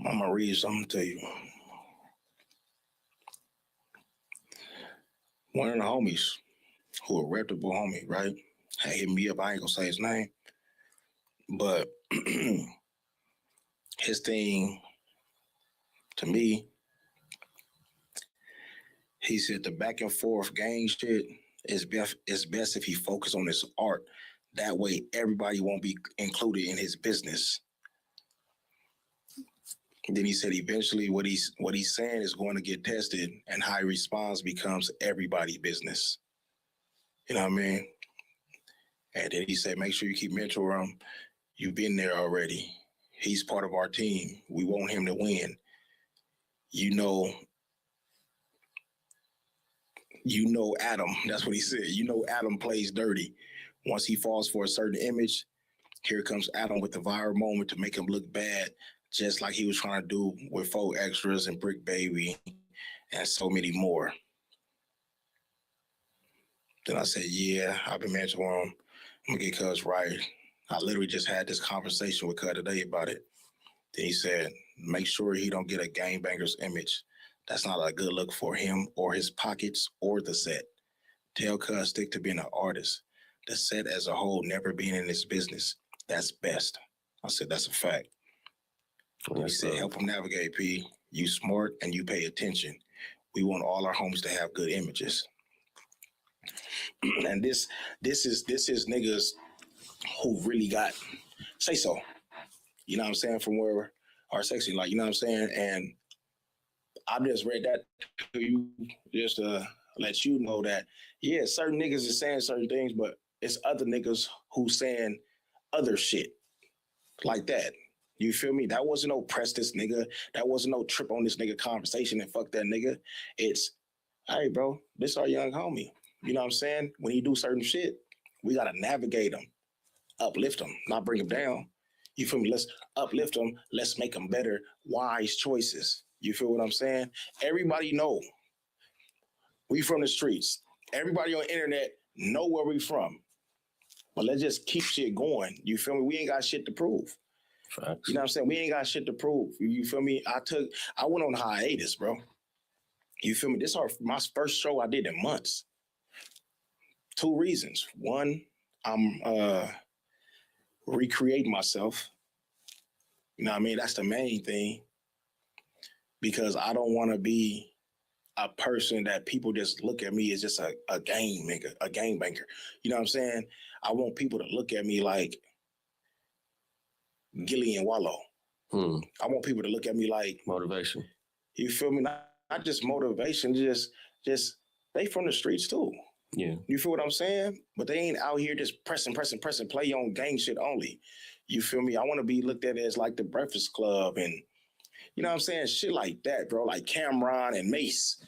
Speaker 2: gonna read something to you. One of the homies, who a reputable homie, right, had hit me up. I ain't gonna say his name, but his thing to me, he said the back and forth gang shit is best if he focus on his art. That way everybody won't be included in his business. And then he said eventually what he's saying is going to get tested, and how he responds becomes everybody's business. You know what I mean? And then he said, make sure you keep mentoring him. You've been there already. He's part of our team. We want him to win. You know Adam. That's what he said. You know Adam plays dirty. Once he falls for a certain image, here comes Adam with the viral moment to make him look bad, just like he was trying to do with 4 Extras and Brick Baby and so many more. Then I said, yeah, I've been mentoring him. I'm gonna get Cuz right. I literally just had this conversation with Cuz today about it. Then he said, make sure he don't get a gangbanger's image. That's not a good look for him or his pockets or the set. Tell Cuz stick to being an artist. The set as a whole never being in this business. That's best. I said, that's a fact. He said, help him navigate, P. You smart and you pay attention. We want all our homies to have good images. And this is niggas who really got say so. You know what I'm saying? From where are sexy, like, you know what I'm saying? And I just read that to you just to let you know that, yeah, certain niggas is saying certain things, but it's other niggas who saying other shit like that. You feel me? That wasn't no press this nigga. That wasn't no trip on this nigga conversation and fuck that nigga. It's, hey, bro, this our young homie. You know what I'm saying? When he do certain shit, we got to navigate him, uplift him, not bring him down. You feel me? Let's uplift them. Let's make them better, wise choices. You feel what I'm saying? Everybody know we from the streets. Everybody on the internet know where we from. But let's just keep shit going. You feel me? We ain't got shit to prove.
Speaker 3: Facts.
Speaker 2: You know what I'm saying? We ain't got shit to prove. You feel me? I went on hiatus, bro. You feel me? This is my first show I did in months. 2 reasons. One, I'm recreating myself. You know what I mean? That's the main thing. Because I don't want to be a person that people just look at me as just a game maker, a game banker. You know what I'm saying? I want people to look at me like Gillian Wallow. I want people to look at me like
Speaker 3: motivation. You
Speaker 2: feel me? Not just motivation, just they from the streets too.
Speaker 3: Yeah.
Speaker 2: You feel what I'm saying? But they ain't out here just pressing, play on gang shit only. You feel me? I want to be looked at as like the Breakfast Club and, you know what I'm saying? Shit like that, bro. Like Cameron and Mace.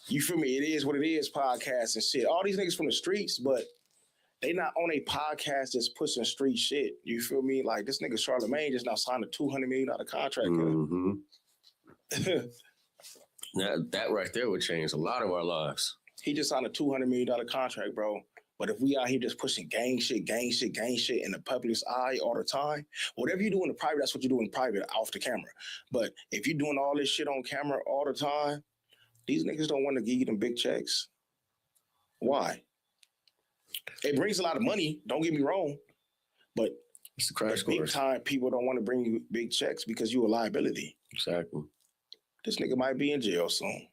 Speaker 2: You feel me? It is what it is podcast and shit. All these niggas from the streets, but they not on a podcast just pushing street shit. You feel me? Like this nigga Charlamagne just now signed a $200 million contract.
Speaker 3: Mm-hmm. that right there would change a lot of our lives. He
Speaker 2: just signed a $200 million contract, bro. But if we out here just pushing gang shit in the public's eye all the time, whatever you do in the private, that's what you do in private off the camera. But if you're doing all this shit on camera all the time, these niggas don't want to give you them big checks. Why? It brings a lot of money, don't get me wrong, but
Speaker 3: it's the crash
Speaker 2: big time people don't want to bring you big checks because you're a liability.
Speaker 3: Exactly.
Speaker 2: This nigga might be in jail soon.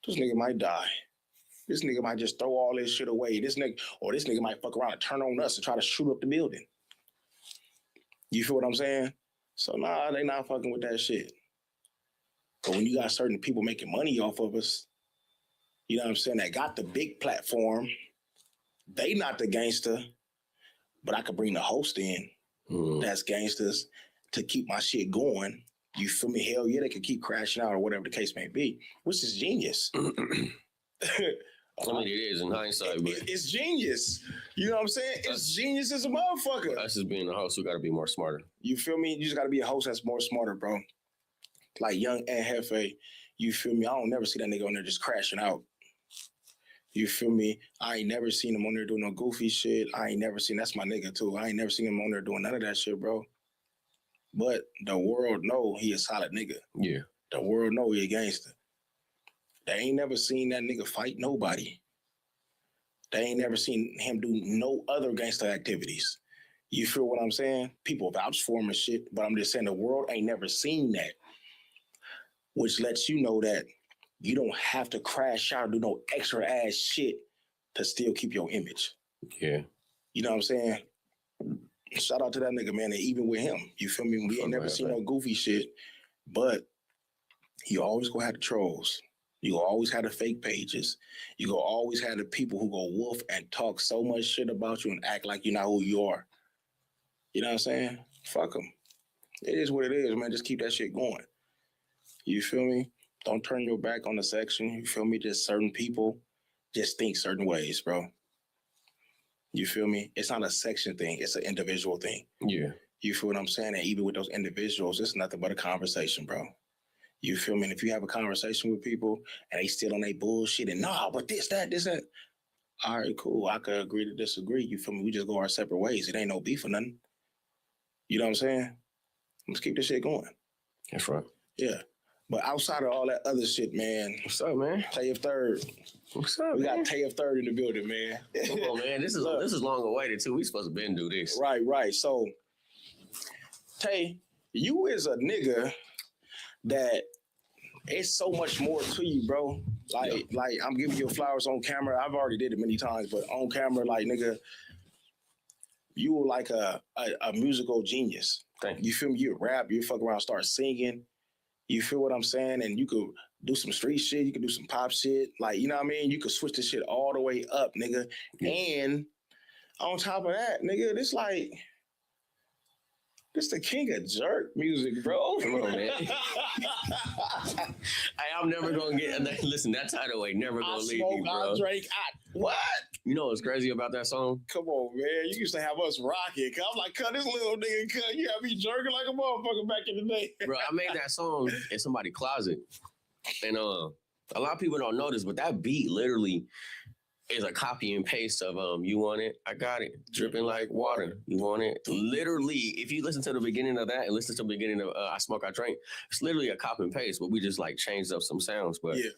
Speaker 2: This nigga might die. This nigga might just throw all this shit away. This nigga might fuck around and turn on us and try to shoot up the building. You feel what I'm saying? So nah, they not fucking with that shit. But when you got certain people making money off of us, you know what I'm saying, that got the big platform, they not the gangster, but I could bring the host in that's gangsters to keep my shit going. You feel me? Hell yeah, they could keep crashing out or whatever the case may be, which is genius.
Speaker 3: I mean, it is in hindsight, but
Speaker 2: it's genius. You know what I'm saying? It's genius as a motherfucker.
Speaker 3: That's just being a host. We got to be more smarter.
Speaker 2: You feel me? You just got to be a host that's more smarter, bro. Like Young and Hefe, you feel me? I don't never see that nigga on there just crashing out. You feel me? I ain't never seen him on there doing no goofy shit. That's my nigga too. I ain't never seen him on there doing none of that shit, bro. But the world know he a solid nigga.
Speaker 3: Yeah.
Speaker 2: The world know he a gangster. They ain't never seen that nigga fight nobody. They ain't never seen him do no other gangster activities. You feel what I'm saying? People vouch for him and shit, but I'm just saying the world ain't never seen that. Which lets you know that you don't have to crash out or do no extra ass shit to still keep your image.
Speaker 3: Yeah.
Speaker 2: You know what I'm saying? Shout out to that nigga, man, and even with him. You feel me? We ain't never seen no goofy shit, but you always gonna have the trolls. You always have the fake pages. You gonna always have the people who go wolf and talk so much shit about you and act like you know who you are. You know what I'm saying? Fuck them. It is what it is, man. Just keep that shit going. You feel me? Don't turn your back on the section. You feel me? Just certain people just think certain ways, bro. You feel me? It's not a section thing. It's an individual thing.
Speaker 3: Yeah.
Speaker 2: You feel what I'm saying? And even with those individuals, it's nothing but a conversation, bro. You feel me? And if you have a conversation with people and they still on their bullshit and nah, but this, that. All right, cool. I could agree to disagree. You feel me? We just go our separate ways. It ain't no beef or nothing. You know what I'm saying? Let's keep this shit going.
Speaker 3: That's right.
Speaker 2: Yeah. But outside of all that other shit, man.
Speaker 3: What's up, man?
Speaker 2: TayF3RD.
Speaker 3: What's up,
Speaker 2: We
Speaker 3: man?
Speaker 2: got TayF3RD in the building, man.
Speaker 3: Come on, man. This is long awaited, too. We supposed to been do this.
Speaker 2: Right. So, Tay, you is a nigga that it's so much more to you, bro. Like I'm giving you flowers on camera. I've already did it many times, but on camera, like, nigga, you were like a musical genius.
Speaker 3: Thank you.
Speaker 2: You feel me? You rap, you fuck around, start singing. You feel what I'm saying? And you could do some street shit. You could do some pop shit. Like, you know what I mean? You could switch this shit all the way up, nigga. Yeah. And on top of that, nigga, this the king of jerk music, bro.
Speaker 3: Come on, man. I'm never gonna get. Listen, that title ain't never gonna leave me, bro.
Speaker 2: I drink. What?
Speaker 3: You know what's crazy about that song?
Speaker 2: Come on, man. You used to have us rocking. Cause I'm like, cut this little nigga, cut. You have me jerking like a motherfucker back in the day.
Speaker 3: Bro, I made that song in somebody's closet. And a lot of people don't know this, but that beat literally is a copy and paste of You Want It? I Got It. Dripping like water. You want it? Literally, if you listen to the beginning of that and listen to the beginning of I Smoke, I Drink, it's literally a copy and paste, but we just like changed up some sounds. But
Speaker 2: Yeah.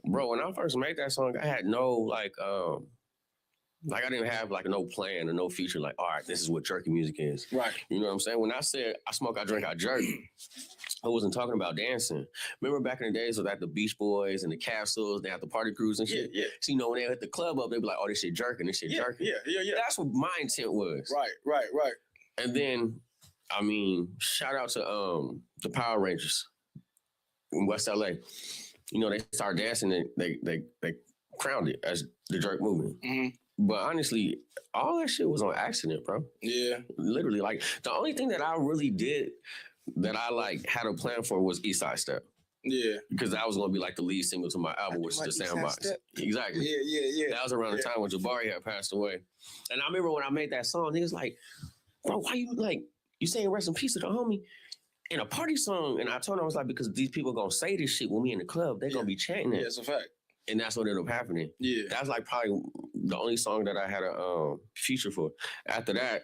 Speaker 3: bro, when I first made that song, I had no like I didn't have like no plan or no feature like, all right, this is what jerky music is.
Speaker 2: Right.
Speaker 3: You know what I'm saying? When I said I smoke, I drink, I jerk, I wasn't talking about dancing. Remember back in the days with like the Beach Boys and the Castles, they had the party crews and shit?
Speaker 2: Yeah.
Speaker 3: So, you know, when they hit the club up, they'd be like, oh, this shit jerking, this shit jerking.
Speaker 2: Yeah.
Speaker 3: That's what my intent was.
Speaker 2: Right.
Speaker 3: And then, I mean, shout out to the Power Rangers in West LA. You know, they started dancing and they crowned it as the jerk movement.
Speaker 2: Mm-hmm.
Speaker 3: But honestly, all that shit was on accident, bro.
Speaker 2: Yeah.
Speaker 3: Literally, like the only thing that I really did that I like had a plan for was East Side Step.
Speaker 2: Yeah.
Speaker 3: Because that was gonna be like the lead single to my album, which is the Sandbox. Exactly.
Speaker 2: Yeah.
Speaker 3: That was around the time when Jabari had passed away. And I remember when I made that song, niggas like, bro, why you saying rest in peace to the homie in a party song? And I told him, I was like, because these people gonna say this shit when we in the club, they gonna be chanting it.
Speaker 2: Yeah, it's a fact.
Speaker 3: And that's what ended up happening.
Speaker 2: Yeah.
Speaker 3: That's like probably the only song that I had a feature for. After that,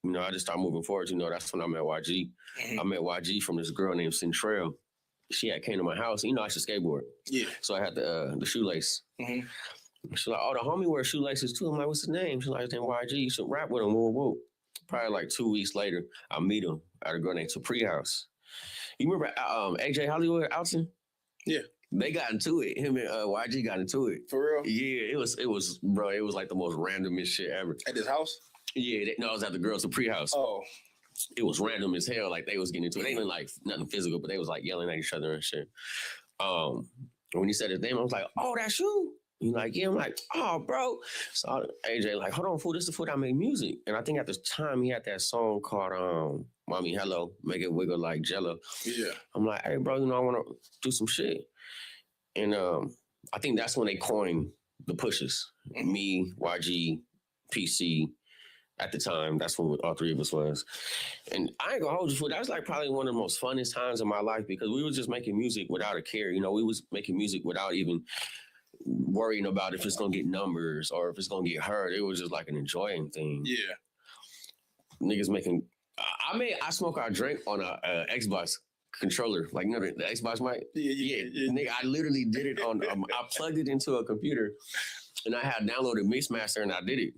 Speaker 3: you know, I just started moving forward. You know, that's when I met YG.
Speaker 2: Mm-hmm.
Speaker 3: I met YG from this girl named Centrell. She had came to my house. You know, I should skateboard.
Speaker 2: Yeah.
Speaker 3: So I had the shoelace.
Speaker 2: Mm-hmm.
Speaker 3: She's like, oh, the homie wears shoelaces too. I'm like, what's his name? She's like, his name YG. You should rap with him. Whoa. Probably like 2 weeks later, I meet him at a girl named TayF3RD house. You remember AJ Hollywood Alton? Yeah. They got into it. Him and YG got into it.
Speaker 2: For real?
Speaker 3: Yeah, it was, bro, it was like the most randomest shit ever.
Speaker 2: At his house?
Speaker 3: Yeah, no, it was at the girls' TayF3RD house.
Speaker 2: Oh.
Speaker 3: It was random as hell. Like, they was getting into it. They didn't like nothing physical, but they was like yelling at each other and shit. When he said his name, I was like, oh, that's you? He's like, yeah. I'm like, oh, bro. So AJ like, hold on, fool, this is the fool that made music. And I think at the time he had that song called Mommy Hello, Make It Wiggle Like Jello.
Speaker 2: Yeah.
Speaker 3: I'm like, hey, bro, you know, I want to do some shit. And I think that's when they coined the pushes. Me, YG, PC. At the time, that's when all three of us was. And I ain't gonna hold you for that was like probably one of the most funnest times of my life because we was just making music without a care. You know, we was making music without even worrying about if it's gonna get numbers or if it's gonna get heard. It was just like an enjoying thing.
Speaker 2: Yeah.
Speaker 3: Niggas making. I smoke our drink on a Xbox controller, like, you know, the Xbox mic. Yeah. Nigga, I literally did it on. I plugged it into a computer, and I had downloaded Mixmaster, and I did it.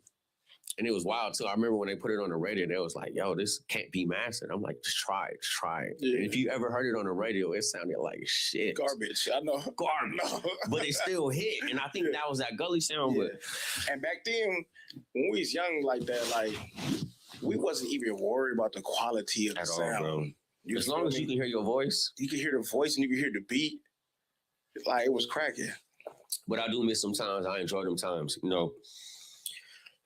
Speaker 3: And it was wild too. I remember when they put it on the radio, they was like, yo, this can't be mastered. I'm like, just try it. Yeah. And if you ever heard it on the radio, it sounded like shit.
Speaker 2: Garbage. I know.
Speaker 3: Garbage. But it still hit. And I think that was that gully sound.
Speaker 2: Yeah.
Speaker 3: But
Speaker 2: and back then, when we was young like that, like, we wasn't even worried about the quality of the sound.
Speaker 3: Bro. As long as you can hear your voice.
Speaker 2: You can hear the voice and you can hear the beat. Like, it was cracking.
Speaker 3: But I do miss some times. I enjoy them times. You know,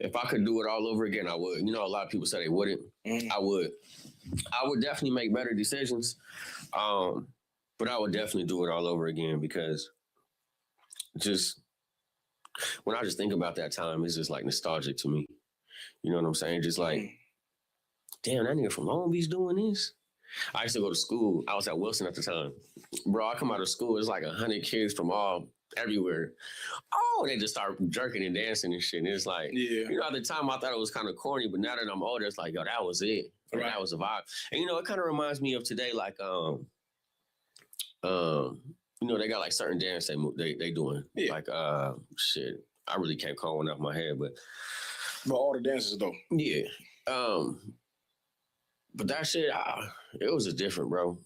Speaker 3: if I could do it all over again, I would. You know, a lot of people say they wouldn't. I would. I would definitely make better decisions. But I would definitely do it all over again because just when I just think about that time, it's just like nostalgic to me. You know what I'm saying? Just like, damn, that nigga from Long Beach doing this? I used to go to school. I was at Wilson at the time. Bro, I come out of school, it's like 100 kids from everywhere. Oh, they just start jerking and dancing and shit. And it's like, you know, at the time I thought it was kind of corny, but now that I'm older, it's like, yo, that was it. Right. That was a vibe. And, you know, it kind of reminds me of today, like, you know, they got like certain dance they doing. Yeah. Like, shit, I really can't call one off my head, but
Speaker 2: all the dances though. Yeah.
Speaker 3: But that shit, it was just different, bro.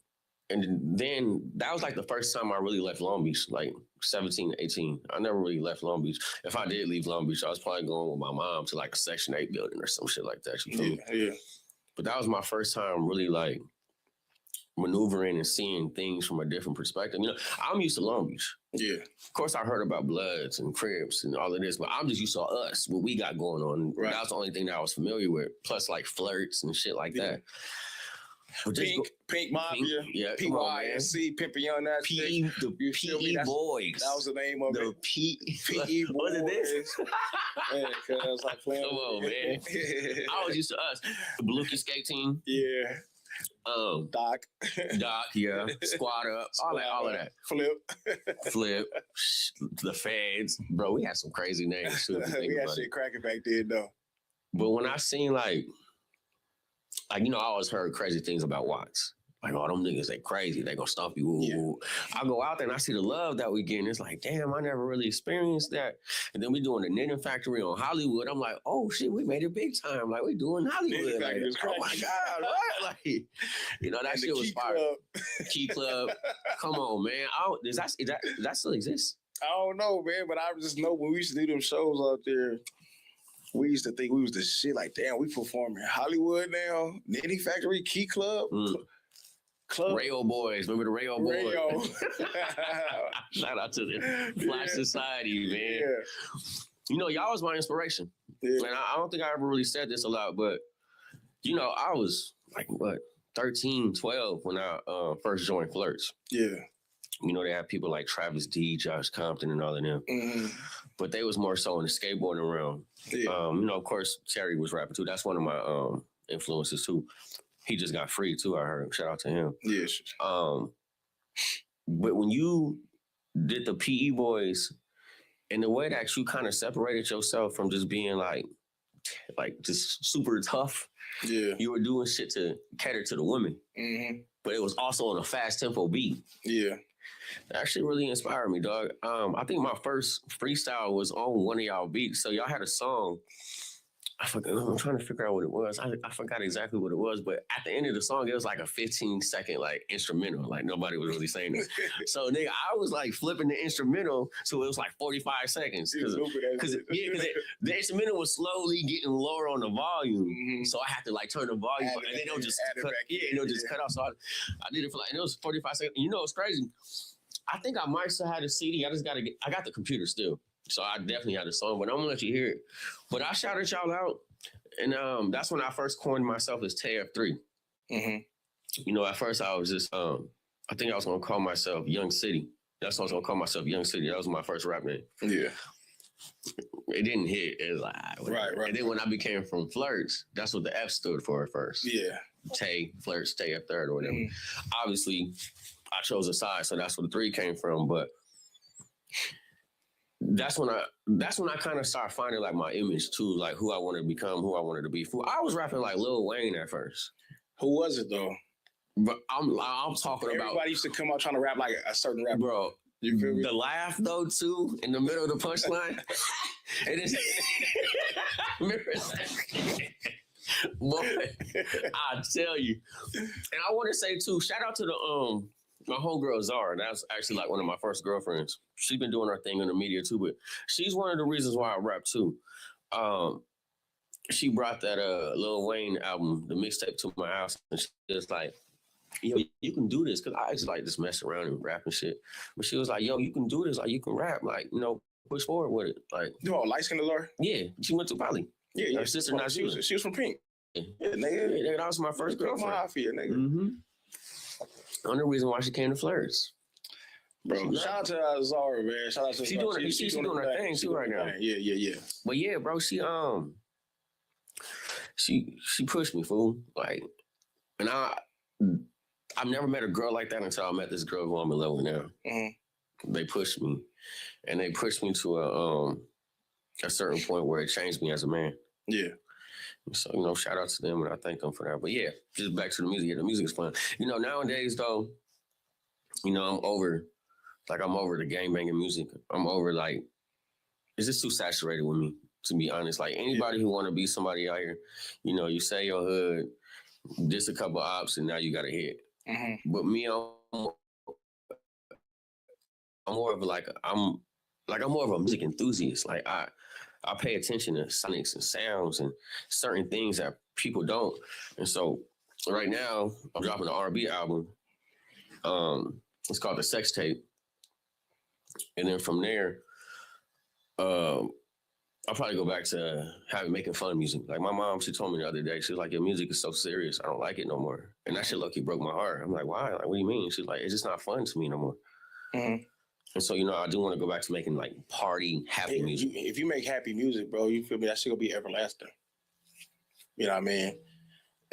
Speaker 3: And then that was like the first time I really left Long Beach, like 17, 18. I never really left Long Beach. If I did leave Long Beach, I was probably going with my mom to like a Section 8 building or some shit like that. You feel me?
Speaker 2: Yeah.
Speaker 3: But that was my first time really like maneuvering and seeing things from a different perspective. You know, I'm used to Long Beach.
Speaker 2: Yeah.
Speaker 3: Of course, I heard about Bloods and Crips and all of this, but I'm just used to us, what we got going on. Right. That was the only thing that I was familiar with, plus like flirts and shit like that.
Speaker 2: Pink Mafia,
Speaker 3: Yeah, come on, man.
Speaker 2: PYSC, Pimpin' Young Nasty.
Speaker 3: The PE Boys.
Speaker 2: That was the name of
Speaker 3: the
Speaker 2: it.
Speaker 3: PE
Speaker 2: Boys.
Speaker 3: Was it this?
Speaker 2: Man, cuz like playing.
Speaker 3: Come on, man. I was used to us. The Belushi skate team.
Speaker 2: Yeah. Doc,
Speaker 3: yeah. Squad up. All of that.
Speaker 2: Flip.
Speaker 3: The Feds. Bro, we had some crazy names too.
Speaker 2: We had shit cracking back then though.
Speaker 3: But when I seen like, I always heard crazy things about Watts. Like, oh, them niggas, they crazy. They gonna stomp you. Yeah. I go out there and I see the love that we getting. It's like, damn, I never really experienced that. And then we doing the knitting factory on Hollywood. I'm like, oh shit, we made it big time. Like, we doing Hollywood. Like, oh my God, what? Like, that shit was fire. Key Club. Come on, man. Does that still exist?
Speaker 2: I don't know, man, but I just know when we used to do them shows out there, we used to think we was the shit. Like, damn, we perform in Hollywood now. Knitting Factory, Key Club.
Speaker 3: Rayo Boys. Remember the Rayo Boys? Shout out to the Flash Society, man. Yeah. Y'all was my inspiration. Yeah. And I don't think I ever really said this a lot, but, I was like, 13, 12 when I first joined Flirts.
Speaker 2: Yeah.
Speaker 3: They had people like Travis D, Josh Compton, and all of them. Mm-hmm. But they was more so in the skateboarding realm. Yeah. Of course, Terry was rapping too. That's one of my influences too. He just got free too, I heard. Shout out to him.
Speaker 2: Yes.
Speaker 3: But when you did the PE Boys, in the way that you kind of separated yourself from just being like just super tough,
Speaker 2: yeah,
Speaker 3: you were doing shit to cater to the women.
Speaker 2: Mm-hmm.
Speaker 3: But it was also on a fast tempo beat.
Speaker 2: Yeah.
Speaker 3: That actually really inspired me, dog. I think my first freestyle was on one of y'all beats. So y'all had a song. I forgot. I'm trying to figure out what it was. I forgot exactly what it was, but at the end of the song, it was like a 15-second instrumental. Like nobody was really saying it. So nigga, I was like flipping the instrumental, so it was like 45 seconds because the instrumental was slowly getting lower on the volume. Mm-hmm. So I had to turn the volume, and then it'll just cut off. So I did it for and it was 45 seconds. It's crazy. I think I might still have the CD. I got the computer still. So I definitely had the song, but I'm gonna let you hear it. But I shouted y'all out, and that's when I first coined myself as TayF3.
Speaker 2: Mm-hmm.
Speaker 3: At first I was just, I think I was gonna call myself Young City. That's what I was gonna call myself, Young City. That was my first rap name.
Speaker 2: Yeah.
Speaker 3: It didn't hit. It was like,
Speaker 2: right.
Speaker 3: And then when I became from Flirts, that's what the F stood for at first.
Speaker 2: Yeah.
Speaker 3: Tay, Flirts, TayF3RD or whatever. Mm-hmm. Obviously, I chose a side, so that's where the 3 came from, but that's when I kind of started finding my image too, who I wanted to become, who I wanted to be. I was rapping like Lil Wayne at first.
Speaker 2: Who was it though?
Speaker 3: But I'm talking about.
Speaker 2: Everybody used to come out trying to rap like a certain rapper.
Speaker 3: Bro, you feel me? The laugh though too in the middle of the punchline. It is. Remember that? Boy, I tell you, and I want to say too, shout out to the my homegirl Zara. That's actually one of my first girlfriends. She's been doing her thing in the media too, but she's one of the reasons why I rap too. She brought that Lil Wayne album, the mixtape, to my house, and she was like, yo, you can do this. Cause I used to just mess around and rap and shit. But she was like, yo, you can do this. You can rap. Push forward with it.
Speaker 2: Light skin Laura?
Speaker 3: Yeah, she went to Poly.
Speaker 2: Yeah.
Speaker 3: Her sister,
Speaker 2: she was from Pink.
Speaker 3: Yeah, nigga. Yeah, that was my first girlfriend.
Speaker 2: Mafia, nigga.
Speaker 3: Mm-hmm. Only reason why she came to Flirts.
Speaker 2: Bro, shout out to Zara, man. Shout out to
Speaker 3: she's doing her thing too right now.
Speaker 2: Yeah.
Speaker 3: But yeah, bro, she pushed me, fool. And I've never met a girl like that until I met this girl who I'm in love with now. Mm-hmm. They pushed me, and they pushed me to a certain point where it changed me as a man.
Speaker 2: Yeah.
Speaker 3: So, shout out to them, and I thank them for that. But yeah, just back to the music. Yeah, the music is fun. Nowadays, though, I'm over the gangbanging music. I'm over, it's just too saturated with me, to be honest. Anybody who want to be somebody out here, you say your hood, diss a couple ops, and now you got a hit. Mm-hmm. But me, I'm more of I'm more of a music enthusiast. I pay attention to sonics and sounds and certain things that people don't. And so right now I'm dropping an R&B album. It's called The Sex Tape. And then from there, I'll probably go back to making fun music. Like my mom, she told me the other day, she's like, your music is so serious. I don't like it no more. And that shit lucky broke my heart. I'm like, why? Like, what do you mean? She's like, it's just not fun to me no more.
Speaker 2: Mm-hmm.
Speaker 3: And so, I do want to go back to making like party, happy music.
Speaker 2: If you make happy music, bro, you feel me? That shit gonna be everlasting. You know what I mean?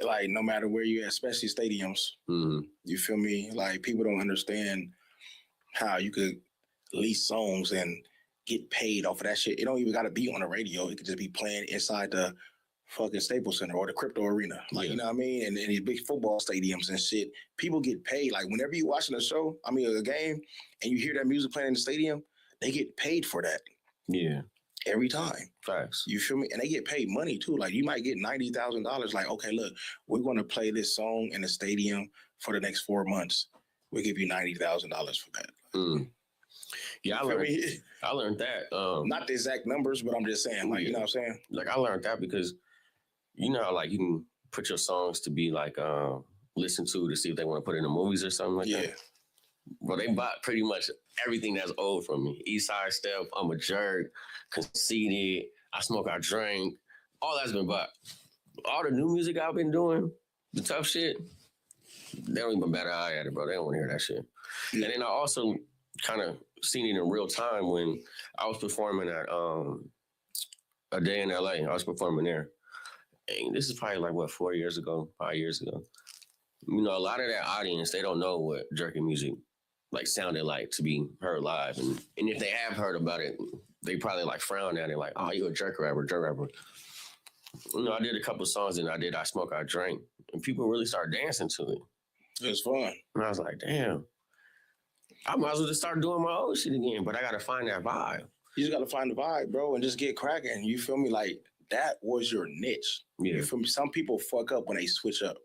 Speaker 2: Like no matter where you at, especially stadiums, you feel me? Like people don't understand how you could lease songs and get paid off of that shit. It don't even got to be on the radio. It could just be playing inside the fucking Staples Center or the Crypto Arena. Like, you know what I mean? And these big football stadiums and shit. People get paid. Like whenever you watching a game, and you hear that music playing in the stadium, they get paid for that.
Speaker 3: Yeah.
Speaker 2: Every time.
Speaker 3: Facts.
Speaker 2: You feel me? And they get paid money too. Like you might get $90,000. Like, okay, look, we're going to play this song in the stadium for the next 4 months. We'll give you $90,000 for that.
Speaker 3: Yeah, I learned that.
Speaker 2: Not the exact numbers, but I'm just saying, like, you know what I'm saying?
Speaker 3: Like I learned that because, like you can put your songs to be like listened to see if they want to put it in the movies or something like that. Well, they bought pretty much everything that's old from me. East Side Step, I'm a Jerk, Conceited, I Smoke, I Drink. All that's been bought. All the new music I've been doing, the tough shit, they don't even bat an eye at it, bro. They don't want to hear that shit. And then I also kind of seen it in real time when I was performing at A Day in LA. I was performing there. And this is probably like, 4 years ago, 5 years ago. A lot of that audience, they don't know what jerking music like sounded like to be heard live. And if they have heard about it, they probably like frown at it like, oh, you a jerk rapper. I did a couple songs and I Smoke, I Drink. And people really started dancing to it.
Speaker 2: It was fun.
Speaker 3: And I was like, damn, I might as well just start doing my old shit again, but I got to find that vibe.
Speaker 2: You just got to find the vibe, bro, and just get cracking. You feel me? Like, that was your niche.
Speaker 3: Yeah.
Speaker 2: You feel me? Some people fuck up when they switch up.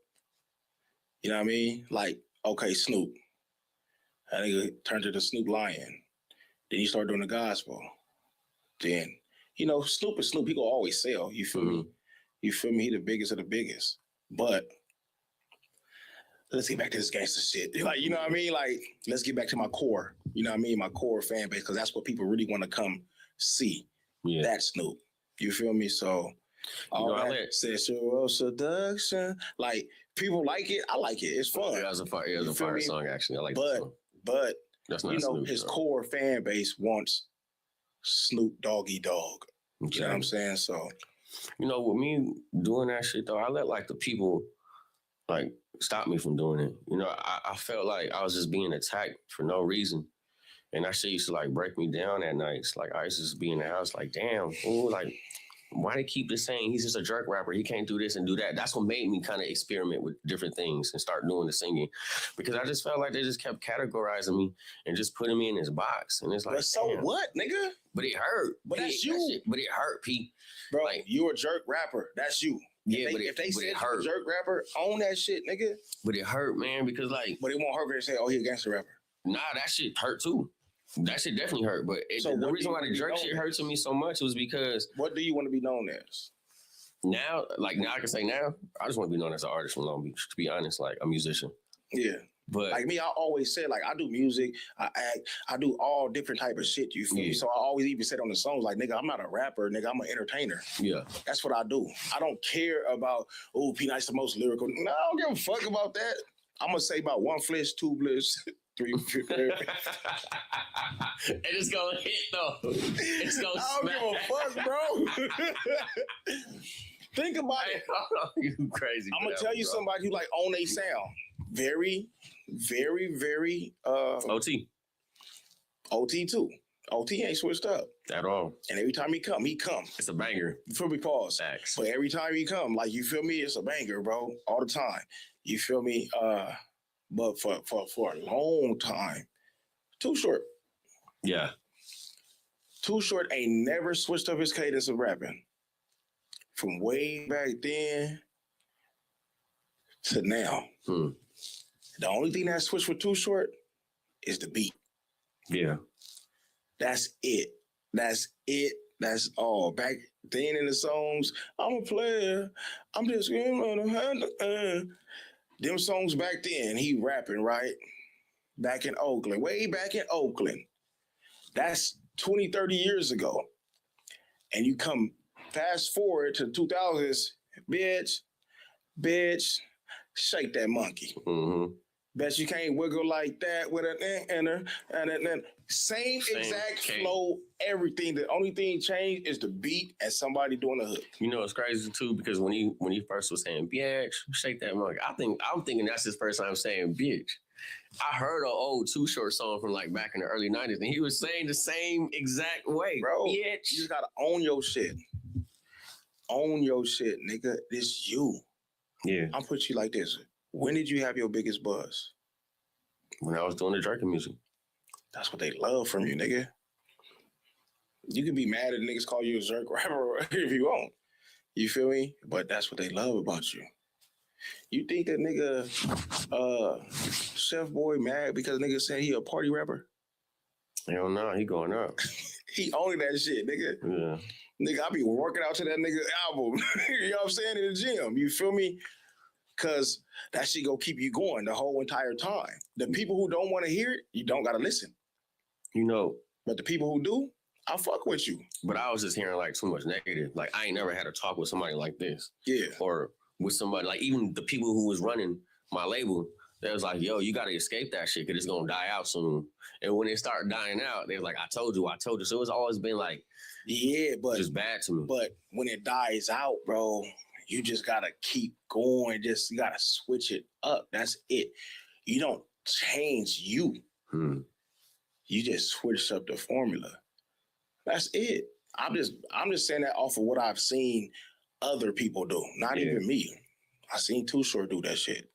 Speaker 2: You know what I mean? Like, okay, Snoop. I think turned to the Snoop Lion. Then you start doing the gospel. Then, Snoop is Snoop. He gonna always sell. You feel me? You feel me? He the biggest of the biggest. But let's get back to this gangster shit. Like, you know what I mean? Like, let's get back to my core. You know what I mean? My core fan base, because that's what people really want to come see. Yeah. That Snoop. You feel me? So, all that sexual seduction. Like, people like it. I like it. It's fun.
Speaker 3: Yeah, it was a fire song, actually. I like
Speaker 2: it. But
Speaker 3: that's not Snoop,
Speaker 2: his core fan base wants Snoop Doggy Dogg. Okay. You know what I'm saying? So,
Speaker 3: with me doing that shit, though, I let, like, the people, like, stop me from doing it. I felt like I was just being attacked for no reason. And that shit used to, like, break me down at nights. Like, I used to just be in the house like, damn, fool, like, why they keep just saying he's just a jerk rapper? He can't do this and do that. That's what made me kind of experiment with different things and start doing the singing. Because I just felt like they just kept categorizing me and just putting me in this box. And it's like,
Speaker 2: but so damn. What, nigga?
Speaker 3: But it hurt.
Speaker 2: But that's you.
Speaker 3: But it hurt, P.
Speaker 2: Bro, like, you a jerk rapper. That's you.
Speaker 3: Yeah,
Speaker 2: if they said you're a jerk rapper, own that shit, nigga.
Speaker 3: But it hurt, man, because like...
Speaker 2: But it won't hurt if they say, oh, he a gangster rapper.
Speaker 3: Nah, that shit hurt too. That shit definitely hurt. But the reason why the jerk shit hurt to me so much was because...
Speaker 2: What do you want to be known as?
Speaker 3: Now I can say now, I just want to be known as an artist from Long Beach, to be honest, like a musician.
Speaker 2: Yeah. But like me, I always said, like, I do music, I act, I do all different type of shit, you feel me? So I always even said on the songs, like, nigga, I'm not a rapper, nigga, I'm an entertainer.
Speaker 3: Yeah.
Speaker 2: That's what I do. I don't care about, oh, PNice the most lyrical. No, I don't give a fuck about that. I'm going to say about 1 flish, 2 bliss, 3 flish.
Speaker 3: And it's going to hit, though. It's going to smack.
Speaker 2: I don't give a fuck, bro. Think about it.
Speaker 3: You crazy.
Speaker 2: I'm going to tell you somebody who, like, own a sound. Very, very, very...
Speaker 3: OT.
Speaker 2: OT, too. OT ain't switched up.
Speaker 3: At all.
Speaker 2: And every time he come.
Speaker 3: It's a banger.
Speaker 2: You feel me? Pause.
Speaker 3: Facts.
Speaker 2: But every time he come, like, you feel me? It's a banger, bro. All the time. You feel me? But for a long time, Too Short.
Speaker 3: Yeah.
Speaker 2: Too Short ain't never switched up his cadence of rapping. From way back then to now. The only thing that switched with Too Short is the beat.
Speaker 3: Yeah.
Speaker 2: That's it. That's it. That's all. Back then in the songs, I'm a player. I'm just them songs back then, he rapping, right? Back in Oakland, way back in Oakland. That's 20, 30 years ago. And you come fast forward to 2000s, bitch, shake that monkey.
Speaker 3: Mm-hmm.
Speaker 2: Bet you can't wiggle like that with an and same exact flow, everything. The only thing changed is the beat and somebody doing the hook.
Speaker 3: You know, it's crazy too because when he first was saying bitch, shake that monkey, I'm thinking that's his first time saying bitch. I heard an old Too Short song from like back in the early 90s, and he was saying the same exact way.
Speaker 2: Bro,
Speaker 3: bitch.
Speaker 2: You just gotta own your shit. Own your shit, nigga. This you.
Speaker 3: Yeah.
Speaker 2: I'll put you like this. When did you have your biggest buzz?
Speaker 3: When I was doing the jerking music.
Speaker 2: That's what they love from you, nigga. You can be mad at niggas call you a jerk rapper if you want. You feel me? But that's what they love about you. You think that nigga Chef Boy mad because nigga said he a party rapper?
Speaker 3: Hell no, he going up.
Speaker 2: He owning that shit, nigga.
Speaker 3: Yeah.
Speaker 2: Nigga, I be working out to that nigga album. You know what I'm saying? In the gym. You feel me? Because that shit go keep you going the whole entire time. The people who don't want to hear it, you don't got to listen.
Speaker 3: You know.
Speaker 2: But the people who do, I fuck with you.
Speaker 3: But I was just hearing like too much negative. Like I ain't never had a talk with somebody like this.
Speaker 2: Yeah.
Speaker 3: Or with somebody, like even the people who was running my label, they was like, yo, you got to escape that shit because it's going to die out soon. And when it started dying out, they was like, I told you. So it's always been like,
Speaker 2: yeah, but
Speaker 3: just bad to me.
Speaker 2: But when it dies out, bro, you just got to keep going. You got to switch it up. That's it. You don't change you. You just switch up the formula. That's it. I'm just saying that off of what I've seen other people do. Not even me. I seen Too Short do that shit.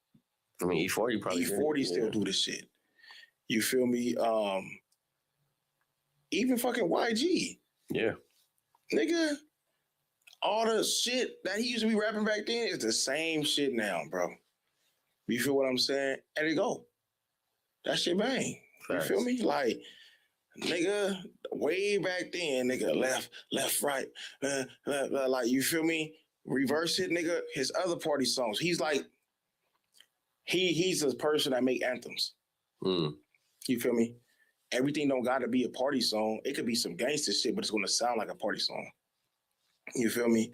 Speaker 3: I mean, E40 probably
Speaker 2: E40 still do this shit. You feel me? Even fucking YG.
Speaker 3: Yeah.
Speaker 2: Nigga, all the shit that he used to be rapping back then is the same shit now, bro. You feel what I'm saying? And it go. That shit bang.
Speaker 3: Facts.
Speaker 2: You feel me? Like, nigga, way back then, nigga, left, right. Like, you feel me? Reverse it, nigga. His other party songs. He's like, he's a person that make anthems. You feel me? Everything don't gotta be a party song. It could be some gangster shit, but it's gonna sound like a party song. You feel me?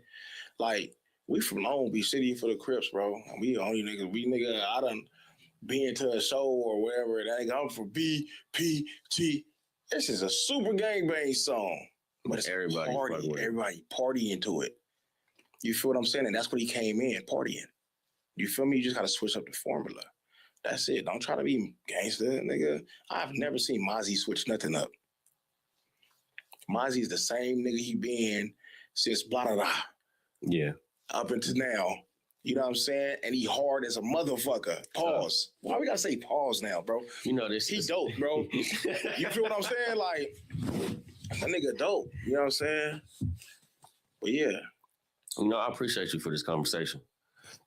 Speaker 2: Like, we from Long Beach City for the Crips, bro. We only nigga, I done been to a show or wherever. I'm from BPT. This is a super gangbang song. But it's everybody party into it. You feel what I'm saying? And that's what he came in, partying. You feel me? You just gotta switch up the formula. That's it. Don't try to be gangster, nigga. I've never seen Mozzie switch nothing up. Mozzie's the same nigga he been since blah, blah, blah.
Speaker 3: Yeah.
Speaker 2: Up until now. You know what I'm saying? And he hard as a motherfucker. Pause. Why we gotta say pause now, bro?
Speaker 3: You know this.
Speaker 2: He dope, bro. You feel what I'm saying? Like, that nigga dope. You know what I'm saying? But yeah.
Speaker 3: You know, I appreciate you for this conversation.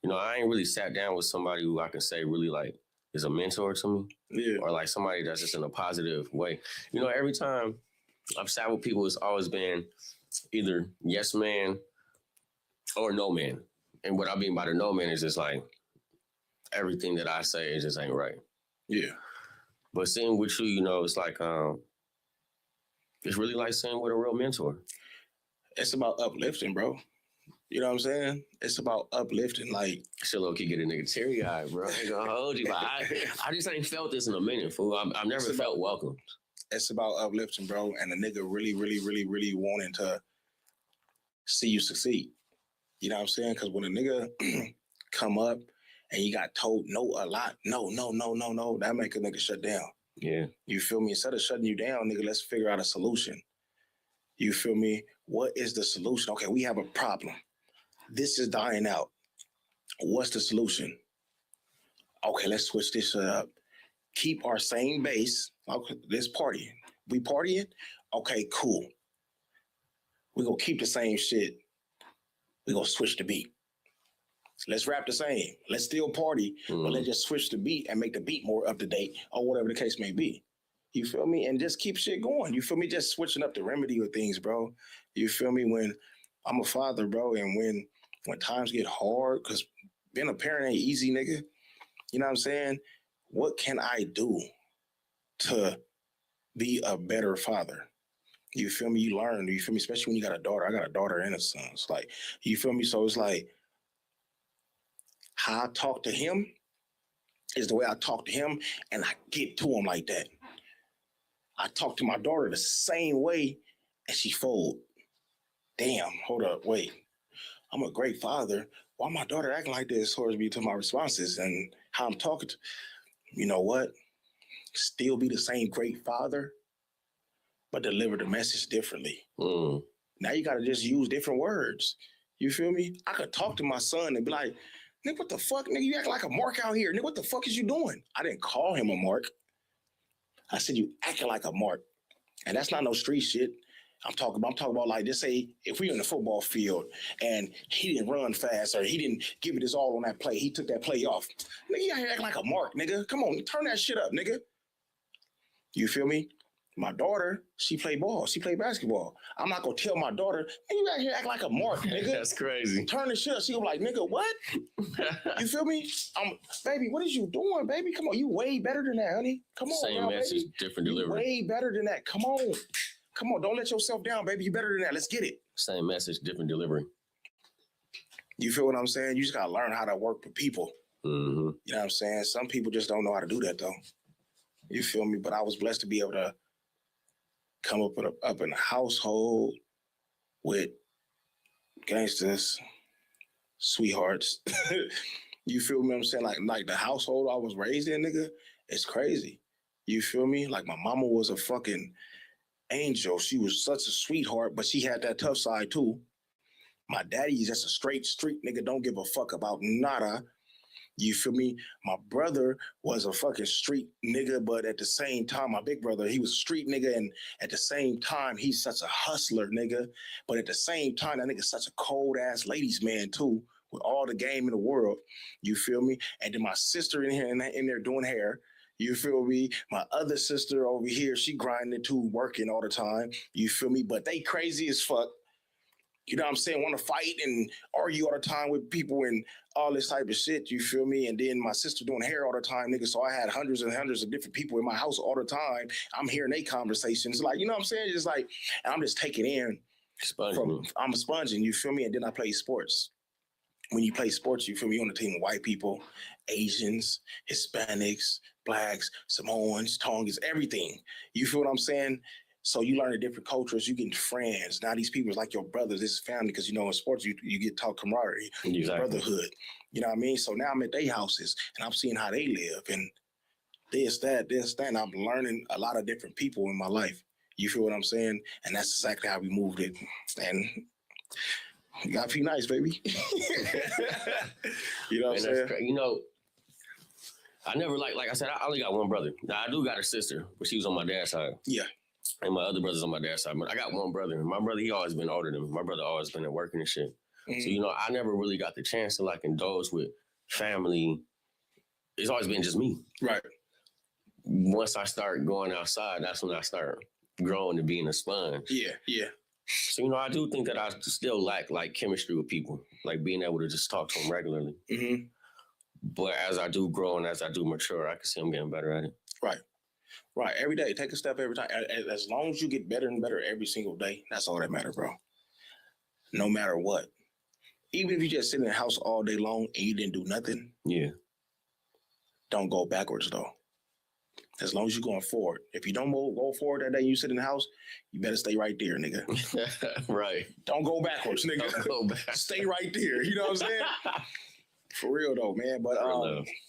Speaker 3: You know, I ain't really sat down with somebody who I can say really like is a mentor to me.
Speaker 2: Yeah.
Speaker 3: Or like somebody that's just in a positive way. You know, every time I've sat with people, it's always been either yes man or no man. And what I mean by the no man is just like everything that I say just ain't right.
Speaker 2: Yeah.
Speaker 3: But sitting with you, you know, it's like it's really like sitting with a real mentor.
Speaker 2: It's about uplifting, bro. You know what I'm saying? It's about uplifting. Like,
Speaker 3: shit low-key get a nigga teary-eyed, bro. I ain't gonna hold you. But I just ain't felt this in a minute, fool. I've never felt welcomed.
Speaker 2: It's about uplifting, bro. And the nigga really, really, really, really wanting to see you succeed. You know what I'm saying? Because when a nigga come up and you got told no a lot, no, that make a nigga shut down.
Speaker 3: Yeah.
Speaker 2: You feel me? Instead of shutting you down, nigga, let's figure out a solution. You feel me? What is the solution? Okay, we have a problem. This is dying out. What's the solution? Okay, let's switch this up. Keep our same base. Okay, let's party. We partying? Okay, cool. We're going to keep the same shit. We're going to switch the beat. Let's rap the same. Let's still party, but let's just switch the beat and make the beat more up to date or whatever the case may be. You feel me? And just keep shit going. You feel me? Just switching up the remedy with things, bro. You feel me? When I'm a father, bro, and when times get hard, because being a parent ain't easy, nigga. You know what I'm saying? What can I do to be a better father? You feel me? You learn. You feel me? Especially when you got a daughter. I got a daughter and a son. It's like, you feel me? So it's like, how I talk to him is the way I talk to him, and I get to him like that. I talk to my daughter the same way, and she fold. Damn, hold up, wait. I'm a great father. Why my daughter acting like this towards me to my responses and how I'm talking to? You know what? Still be the same great father, but deliver the message differently. Now you got to just use different words. You feel me? I could talk to my son and be like, nigga, what the fuck? Nigga, you act like a mark out here. Nigga, what the fuck is you doing? I didn't call him a mark. I said, you acting like a mark. And that's not no street shit. I'm talking about like, just say, if we in the football field and he didn't run fast or he didn't give it his all on that play, he took that play off. Nigga, you out here acting like a mark, nigga. Come on, turn that shit up, nigga. You feel me? My daughter, she play ball. She play basketball. I'm not going to tell my daughter, hey, you out here act like a mark, nigga.
Speaker 3: That's crazy.
Speaker 2: Turn the shit up. She gonna be like, nigga, what? You feel me? Baby, what is you doing, baby? Come on, you way better than that, honey. Come on,
Speaker 3: Same
Speaker 2: girl,
Speaker 3: message,
Speaker 2: baby.
Speaker 3: different
Speaker 2: You
Speaker 3: delivery.
Speaker 2: way better than that. Come on. Come on, don't let yourself down, baby. You better than that. Let's get it.
Speaker 3: Same message, different delivery.
Speaker 2: You feel what I'm saying? You just gotta learn how to work with people.
Speaker 3: Mm-hmm.
Speaker 2: You know what I'm saying? Some people just don't know how to do that, though. You feel me? But I was blessed to be able to come up in a household with gangsters, sweethearts. You feel me? What I'm saying? Like the household I was raised in, nigga, it's crazy. You feel me? Like my mama was a fucking angel. She was such a sweetheart, but she had that tough side too. My daddy is just a straight street nigga, don't give a fuck about nada. You feel me? My brother was a fucking street nigga, but at the same time, my big brother, he was a street nigga, and at the same time, he's such a hustler nigga. But at the same time, that nigga's such a cold ass ladies man too, with all the game in the world. You feel me? And then my sister in here in there doing hair. You feel me? My other sister over here, she grinding too, working all the time. You feel me? But they crazy as fuck. You know what I'm saying? Want to fight and argue all the time with people and all this type of shit. You feel me? And then my sister doing hair all the time, nigga. So I had hundreds and hundreds of different people in my house all the time. I'm hearing their conversations. Like, you know what I'm saying? Just like, and I'm just taking in. I'm a sponging, you feel me? And then I play sports. When you play sports, you feel me? You're on the team of white people, Asians, Hispanics, Blacks, Samoans, Tongans, everything. You feel what I'm saying? So you learn the different cultures, you get friends. Now these people is like your brothers, this is family, because, you know, in sports, you get taught camaraderie, brotherhood. You know what I mean? So now I'm at their houses, and I'm seeing how they live, and this, that. I'm learning a lot of different people in my life. You feel what I'm saying? And that's exactly how we moved it. And you got PNice, baby. You know what I'm saying?
Speaker 3: You know, I never like I said, I only got one brother. Now I do got a sister, but she was on my dad's side. Yeah. And my other brother's on my dad's side. But I got one brother. My brother, he always been older than me. My brother always been at working and shit. Mm-hmm. So, you know, I never really got the chance to like indulge with family. It's always been just me. Right. Once I start going outside, that's when I start growing to being a sponge. Yeah, yeah. So, you know, I do think that I still lack like chemistry with people, like being able to just talk to them regularly. Mm-hmm. But as I do grow and as I do mature, I can see I'm getting better at it. Right. Right. Every day, take a step every time. As long as you get better and better every single day, that's all that matters, bro. No matter what. Even if you just sit in the house all day long and you didn't do nothing. Yeah. Don't go backwards, though. As long as you're going forward. If you don't go forward that day and you sit in the house, you better stay right there, nigga. Right. Don't go backwards, nigga. Don't go back. Stay right there. You know what I'm saying? For real, though, man. But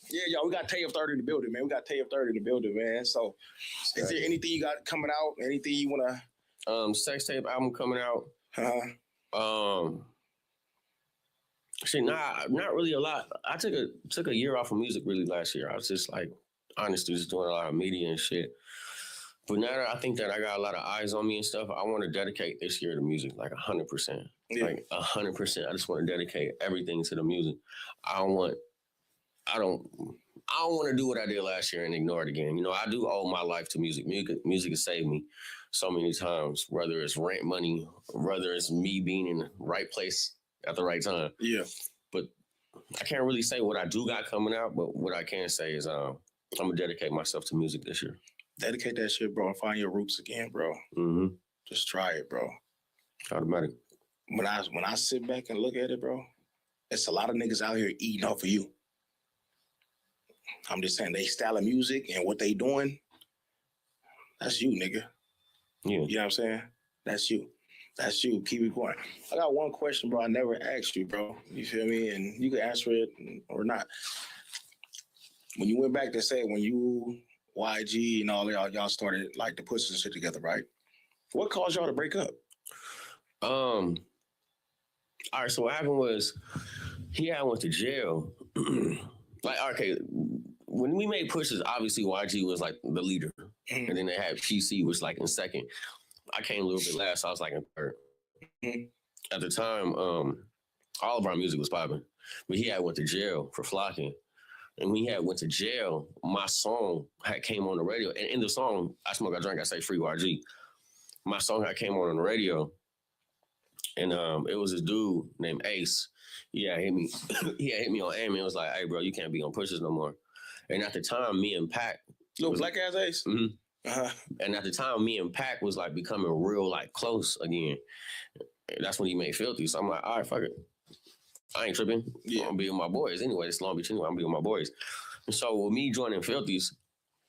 Speaker 3: yeah, y'all, we got TayF3RD in the building, man. We got TayF3RD in the building, man. So is there anything you got coming out? Anything you want to... sex tape album coming out. Shit, not really a lot. I took a year off of music really last year. I was just like, honestly, just doing a lot of media and shit. But now that I think that I got a lot of eyes on me and stuff, I want to dedicate this year to music, like 100%. Yeah. Like 100%. I just want to dedicate everything to the music. I don't want to do what I did last year and ignore it again. You know, I do owe my life to music. Music has saved me so many times, whether it's rent money, whether it's me being in the right place at the right time. Yeah. But I can't really say what I do got coming out, but what I can say is I'm going to dedicate myself to music this year. Dedicate that shit, bro, and find your roots again, bro. Mm-hmm.
Speaker 2: Just try it, bro.
Speaker 3: Automatic.
Speaker 2: When I sit back and look at it, bro, it's a lot of niggas out here eating off of you. I'm just saying, they style of music and what they doing, that's you, nigga.
Speaker 3: Yeah.
Speaker 2: You know what I'm saying? That's you. That's you. Keep it going. I got one question, bro. I never asked you, bro. You feel me? And you can answer it or not. When you went back to say when you, YG and all y'all started like to put some shit together, right? What caused y'all to break up?
Speaker 3: All right, so what happened was he had went to jail. Like, okay, when we made pushes, obviously YG was like the leader.
Speaker 2: Mhm.
Speaker 3: And then they had PC, which like in second. I came a little bit last, so I was like in third.
Speaker 2: Mhm.
Speaker 3: At the time, all of our music was popping. But he had went to jail for flocking. And when he had went to jail, my song had came on the radio. And in the song, I Smoke, I Drink, I Say Free YG. My song had came on the radio. And it was this dude named Ace. He had hit me. He had hit me on AIM and was like, "Hey, bro, you can't be on pushes no more." And at the time, me and Pac,
Speaker 2: Little black ass Ace.
Speaker 3: Mhm.
Speaker 2: Uh-huh.
Speaker 3: And at the time, me and Pac was like becoming real like close again. And that's when he made Filthy. So I'm like, all right, fuck it. I ain't tripping.
Speaker 2: Yeah.
Speaker 3: I'm gonna be with my boys anyway. It's Long Beach anyway. I'm gonna be with my boys. And so with me joining Filthies,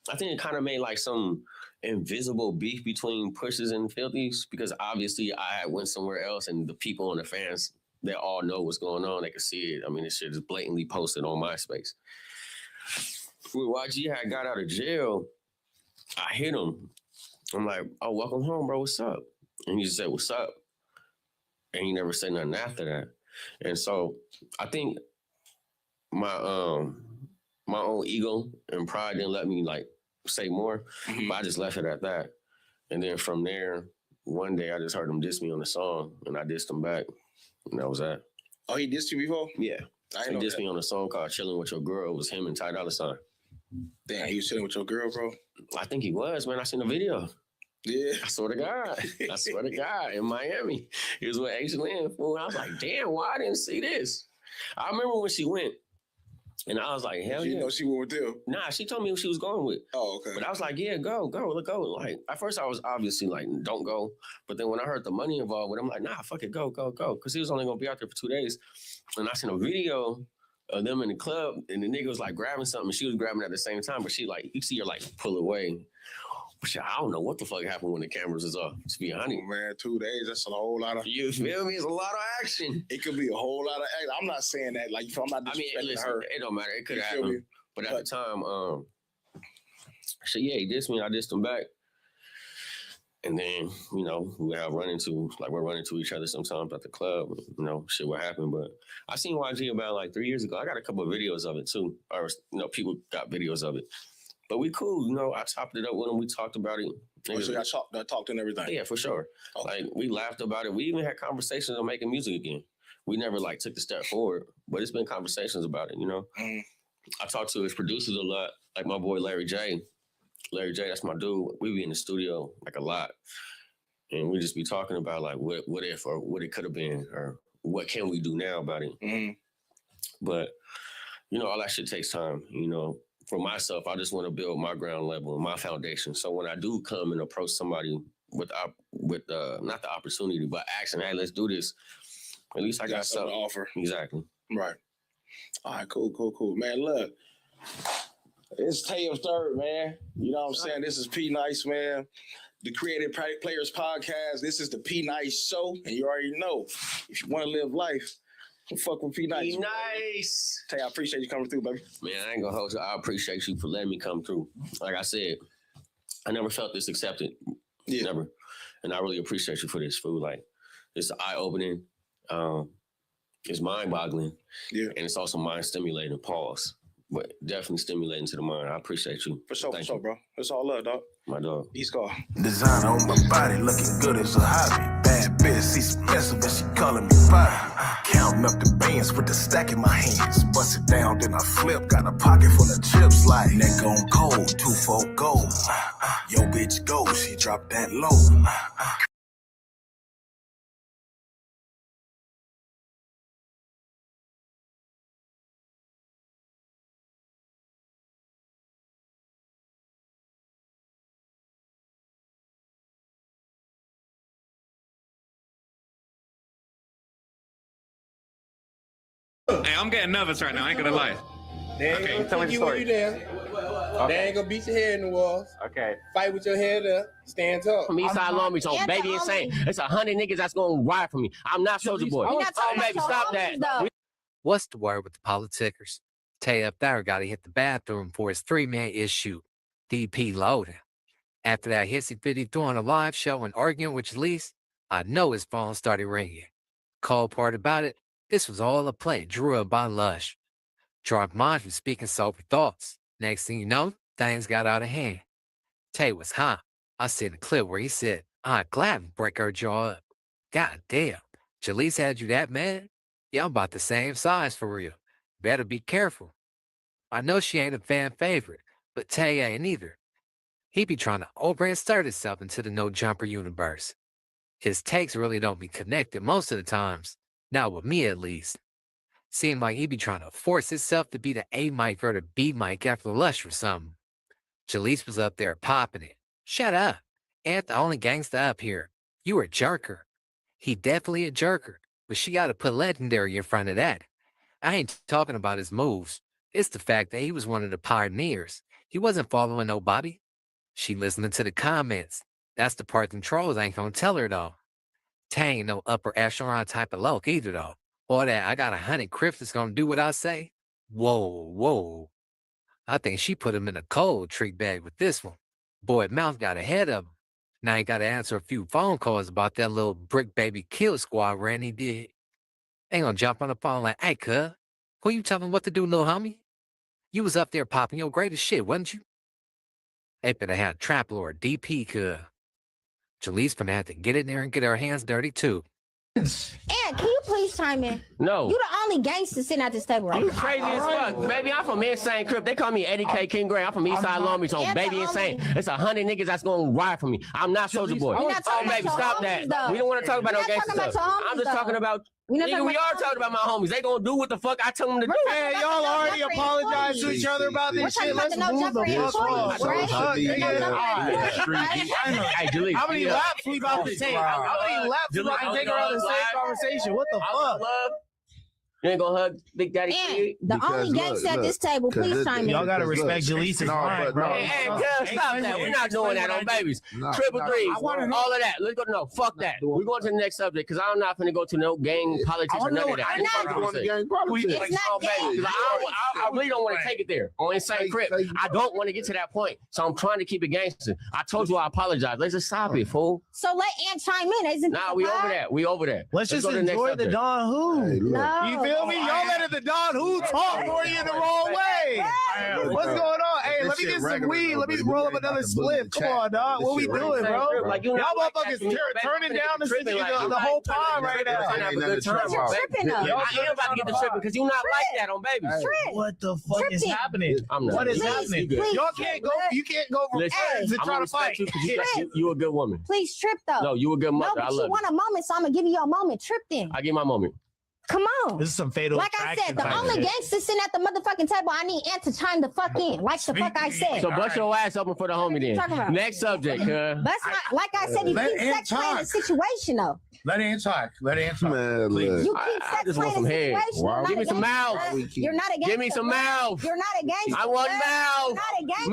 Speaker 3: I think it kind of made like some invisible beef between Pushes and Filthies because obviously I had went somewhere else and the people and the fans, they all know what's going on. They can see it. I mean, this shit is blatantly posted on MySpace. When YG had got out of jail, I hit him. I'm like, "Oh, welcome home, bro. What's up?" And he just said, "What's up?" And he never said nothing after that. And so I think my own ego and pride didn't let me like say more,
Speaker 2: Mhm.
Speaker 3: but I just left it at that. And then from there, one day I just heard him diss me on the song, and I dissed him back, and that was that.
Speaker 2: Oh, he dissed you before?
Speaker 3: Yeah,
Speaker 2: I
Speaker 3: he
Speaker 2: ain't know
Speaker 3: dissed
Speaker 2: that.
Speaker 3: me on a song called "Chilling with Your Girl." It was him and Ty Dolla $ign.
Speaker 2: Damn, he was chilling with your girl, bro?
Speaker 3: I think he was, man. I seen the video.
Speaker 2: Yeah.
Speaker 3: I swear to God. I swear to God. In Miami. He was with H-Lynn. Fool. I was like, damn, why I didn't see this? I remember when she went, and I was like, hell
Speaker 2: You
Speaker 3: yeah.
Speaker 2: know she went with them?
Speaker 3: Nah, she told me who she was going with.
Speaker 2: Oh, okay.
Speaker 3: But I was like, yeah, go. Let's go. Like, at first I was obviously like, don't go. But then when I heard the money involved with it, I'm like, nah, fuck it, go. Because he was only going to be out there for 2 days. And I seen a video of them in the club, and the nigga was like grabbing something, and she was grabbing at the same time. But she like, you see her like pull away. But shit, I don't know what the fuck happened when the cameras is off, to be honest.
Speaker 2: Oh, man, 2 days, that's a whole lot of...
Speaker 3: You feel me? It's a lot of action.
Speaker 2: It could be a whole lot of action. I'm not saying that, like, I'm not disrespecting
Speaker 3: listen,
Speaker 2: her.
Speaker 3: it don't matter. It could
Speaker 2: You
Speaker 3: have
Speaker 2: feel
Speaker 3: happened.
Speaker 2: me?
Speaker 3: But at the time, yeah, he dissed me, and I dissed him back. And then, you know, we're running into each other sometimes at the club, you know, shit what happened. But I seen YG about like 3 years ago. I got a couple of videos of it too. Or, you know, people got videos of it. But we cool, you know, I chopped it up with him. We talked about it.
Speaker 2: Oh, so y'all talked and everything?
Speaker 3: Yeah, for sure.
Speaker 2: Okay.
Speaker 3: Like, we laughed about it. We even had conversations on making music again. We never like took the step forward, but it's been conversations about it, you know?
Speaker 2: Mm.
Speaker 3: I talked to his producers a lot, like my boy Larry J. Larry J, that's my dude. We be in the studio like a lot. And we just be talking about like what if or what it could have been or what can we do now about it.
Speaker 2: Mm-hmm.
Speaker 3: But, you know, all that shit takes time. You know, for myself, I just want to build my ground level and my foundation. So when I do come and approach somebody with not the opportunity, but action, hey, let's do this. At least I got something
Speaker 2: to offer.
Speaker 3: Exactly.
Speaker 2: Right. All right, cool. Man, look. It's TayF3RD, man. You know what I'm saying? This is PNice, man. The Creative Players Podcast. This is the PNice show. And you already know, if you want to live life, fuck with PNice.
Speaker 3: PNice.
Speaker 2: Tay, I appreciate you coming through, baby.
Speaker 3: Man, I ain't gonna hold you. I appreciate you for letting me come through. Like I said, I never felt this accepted.
Speaker 2: Yeah.
Speaker 3: Never. And I really appreciate you for this, food. Like, it's eye-opening. It's mind-boggling.
Speaker 2: Yeah.
Speaker 3: And it's also mind-stimulating. Pause. But definitely stimulating to the mind. I appreciate you.
Speaker 2: For sure, bro. It's all love, dog.
Speaker 3: My dog.
Speaker 2: East Coast.
Speaker 4: Designer on my body, looking good as a hobby. Bad bitch, see some messing, but she calling me fire. Counting up the bands with the stack in my hands. Bust it down, then I flip. Got a pocket full of chips like neck on cold, 2-4 gold. Yo, bitch, go. She dropped that low.
Speaker 5: I'm getting nervous right now. I ain't gonna lie.
Speaker 6: They ain't
Speaker 5: Okay,
Speaker 6: gonna
Speaker 5: tell me
Speaker 6: kick
Speaker 5: the
Speaker 6: you when
Speaker 5: story.
Speaker 6: you down. They ain't gonna beat your head in the walls.
Speaker 5: Okay.
Speaker 6: Fight with your head up. Stand tall.
Speaker 3: From Eastside Long Beach on
Speaker 7: And
Speaker 3: Baby
Speaker 7: the
Speaker 3: Insane.
Speaker 7: only-
Speaker 3: It's 100 niggas that's gonna ride for me. I'm not Soldier Boy.
Speaker 7: We're not talking
Speaker 3: Baby,
Speaker 7: about
Speaker 3: stop
Speaker 7: your
Speaker 3: that.
Speaker 7: homies, though.
Speaker 8: What's the word with the politickers? TayF3RD hit the bathroom for his 3-man issue, DP loading. After that hissy fitty doing a live show and arguing with Jalise, I know his phone started ringing. Cold part about it, this was all a play drew up by Lush. Drunk minds was speaking sober thoughts. Next thing you know, things got out of hand. Tay was hot. I seen a clip where he said, I'd gladly break her jaw up. God damn, Jalise had you that mad? Yeah, I'm about the same size for real. Better be careful. I know she ain't a fan favorite, but Tay ain't either. He be trying to over-insert himself into the no-jumper universe. His takes really don't be connected most of the times. Not with me, at least. Seemed like he be trying to force himself to be the A mic or the B mic after Lush or something. Jalise was up there popping it. Shut up. Ain't the only gangsta up here. You a jerker. He definitely a jerker, but she gotta put legendary in front of that. I ain't talking about his moves. It's the fact that he was one of the pioneers. He wasn't following nobody. She listening to the comments. That's the part them trolls ain't gonna tell her though. Tay ain't no upper echelon type of loc either though. Or that I got 100 Crips that's gonna do what I say. Whoa. I think she put him in a cold trick bag with this one. Boy, Mouth got ahead of him. Now he gotta answer a few phone calls about that little brick baby kill squad rant he did. Ain't gonna jump on the phone like, hey, cuz, who you telling what to do, little homie? You was up there popping your greatest shit, wasn't you? They better have a trap lord, DP, cuz. Jalise gonna have to get in there and get her hands dirty, too.
Speaker 7: And can you please chime in?
Speaker 3: No.
Speaker 7: You the only gangster sitting at this table right
Speaker 3: You
Speaker 7: now.
Speaker 3: crazy as fuck. Baby, I'm from Insane Crip. They call me Eddie K. King Gray. I'm from Eastside Long Beach on
Speaker 7: And
Speaker 3: Baby
Speaker 7: the
Speaker 3: Insane.
Speaker 7: only-
Speaker 3: It's 100 niggas that's gonna ride for me. I'm not Soldier Boy.
Speaker 7: We're not talking
Speaker 3: Baby,
Speaker 7: about your
Speaker 3: stop
Speaker 7: homies,
Speaker 3: that.
Speaker 7: though.
Speaker 3: We don't want to talk about
Speaker 7: We're
Speaker 3: no
Speaker 7: not
Speaker 3: gangster
Speaker 7: talking about
Speaker 3: stuff.
Speaker 7: your homies,
Speaker 3: I'm just
Speaker 7: though.
Speaker 3: talking about.
Speaker 7: We're not
Speaker 3: Nigga,
Speaker 7: talking
Speaker 3: we
Speaker 7: about
Speaker 3: are
Speaker 7: your
Speaker 3: talking about my homies. They gonna do what the fuck I tell them to do.
Speaker 6: Man, y'all already apologized to each other about
Speaker 7: We're
Speaker 6: this
Speaker 7: talking
Speaker 6: shit.
Speaker 7: about
Speaker 6: Let's
Speaker 7: the no
Speaker 6: move
Speaker 7: jumper
Speaker 6: the fuck
Speaker 7: employees,
Speaker 6: on.
Speaker 7: right?
Speaker 6: Fuck,
Speaker 7: The no
Speaker 6: nigga.
Speaker 7: jumper employees, right?
Speaker 3: Hey, Jalise.
Speaker 6: How many laps we about to take? How many laps we about to take around the same conversation? What the fuck?
Speaker 3: You ain't gonna hug Big Daddy
Speaker 7: And
Speaker 3: Kid?
Speaker 7: the
Speaker 9: Because
Speaker 7: only gangster at this table, please chime in.
Speaker 6: Y'all gotta respect Jaleesa's mind, bro.
Speaker 3: Hey, cuz, stop that. We're not doing that on babies. Triple threes, all of that. Let's go. No, fuck that. We're going to the next subject because I'm not finna go to no gang politics or none of that.
Speaker 7: I'm not It's not gang.
Speaker 3: I really don't want to take it there on Insane Crip. I don't want to get to that point, so I'm trying to keep it gangster. I told you I apologize. Let's just stop it, fool.
Speaker 7: So let Ant chime in. Isn't
Speaker 3: Nah,
Speaker 7: this
Speaker 3: we
Speaker 7: a
Speaker 3: over
Speaker 7: pod?
Speaker 3: that. We over that.
Speaker 6: Let's just
Speaker 3: go to the next
Speaker 6: enjoy the
Speaker 3: subject.
Speaker 6: Don Who.
Speaker 7: No.
Speaker 6: You feel me? Y'all letting the Don Who talk for you the wrong way. What's going on? Hey, let me get some weed. Let me roll up another spliff. Come on, dog. What we doing, bro?
Speaker 3: Like, you
Speaker 6: Y'all
Speaker 3: know, like
Speaker 6: motherfuckers
Speaker 3: that to me,
Speaker 6: turning
Speaker 3: baby,
Speaker 6: down
Speaker 3: tripping like
Speaker 6: the whole pod right now.
Speaker 3: Trying to have a good time,
Speaker 7: But you're tripping, though.
Speaker 3: I am about to get the tripping because you not like that on babies.
Speaker 7: Trip.
Speaker 6: What the fuck is
Speaker 7: Tripping.
Speaker 6: happening?
Speaker 3: I'm not.
Speaker 6: What is
Speaker 7: Please,
Speaker 6: happening?
Speaker 7: please,
Speaker 6: Y'all can't go. You can't go from
Speaker 3: Listen,
Speaker 6: friends and
Speaker 3: I'm
Speaker 6: try
Speaker 3: gonna
Speaker 6: to fight.
Speaker 3: respect you because you a good woman.
Speaker 7: Please trip, though.
Speaker 3: No, you a good
Speaker 7: No,
Speaker 3: mother.
Speaker 7: but
Speaker 3: I
Speaker 7: you
Speaker 3: love
Speaker 7: want
Speaker 3: you.
Speaker 7: a moment, so I'm going to give you your moment. Trip then.
Speaker 3: I give my moment.
Speaker 7: Come on.
Speaker 6: This is some fatal
Speaker 7: Like I said,
Speaker 6: attraction
Speaker 7: the
Speaker 6: type
Speaker 7: only
Speaker 6: shit.
Speaker 7: gangster sitting at the motherfucking table, I need Ant to chime the fuck in. Like the fuck I said.
Speaker 3: So bust your ass open for the homie
Speaker 7: you talking
Speaker 3: then.
Speaker 7: about?
Speaker 3: Next subject, cuz.
Speaker 7: That's not, like I said, you
Speaker 10: Let
Speaker 7: keep
Speaker 10: Ant
Speaker 7: sex playing the
Speaker 10: talk.
Speaker 7: situation, though.
Speaker 10: Let Ant talk. Let Ant talk.
Speaker 9: Man,
Speaker 10: Please.
Speaker 9: look.
Speaker 7: You
Speaker 3: I
Speaker 7: keep sex
Speaker 3: just want
Speaker 7: playing
Speaker 3: some
Speaker 7: the
Speaker 3: head.
Speaker 7: situation.
Speaker 9: Wow.
Speaker 7: You're not
Speaker 3: Give me
Speaker 7: a
Speaker 3: some
Speaker 7: gangster.
Speaker 3: mouth.
Speaker 7: You're not a gangster.
Speaker 3: Give me some
Speaker 7: bro.
Speaker 3: mouth.
Speaker 7: You're not a gangster.
Speaker 3: I want
Speaker 7: bro.
Speaker 3: mouth.
Speaker 7: You're not a gangster.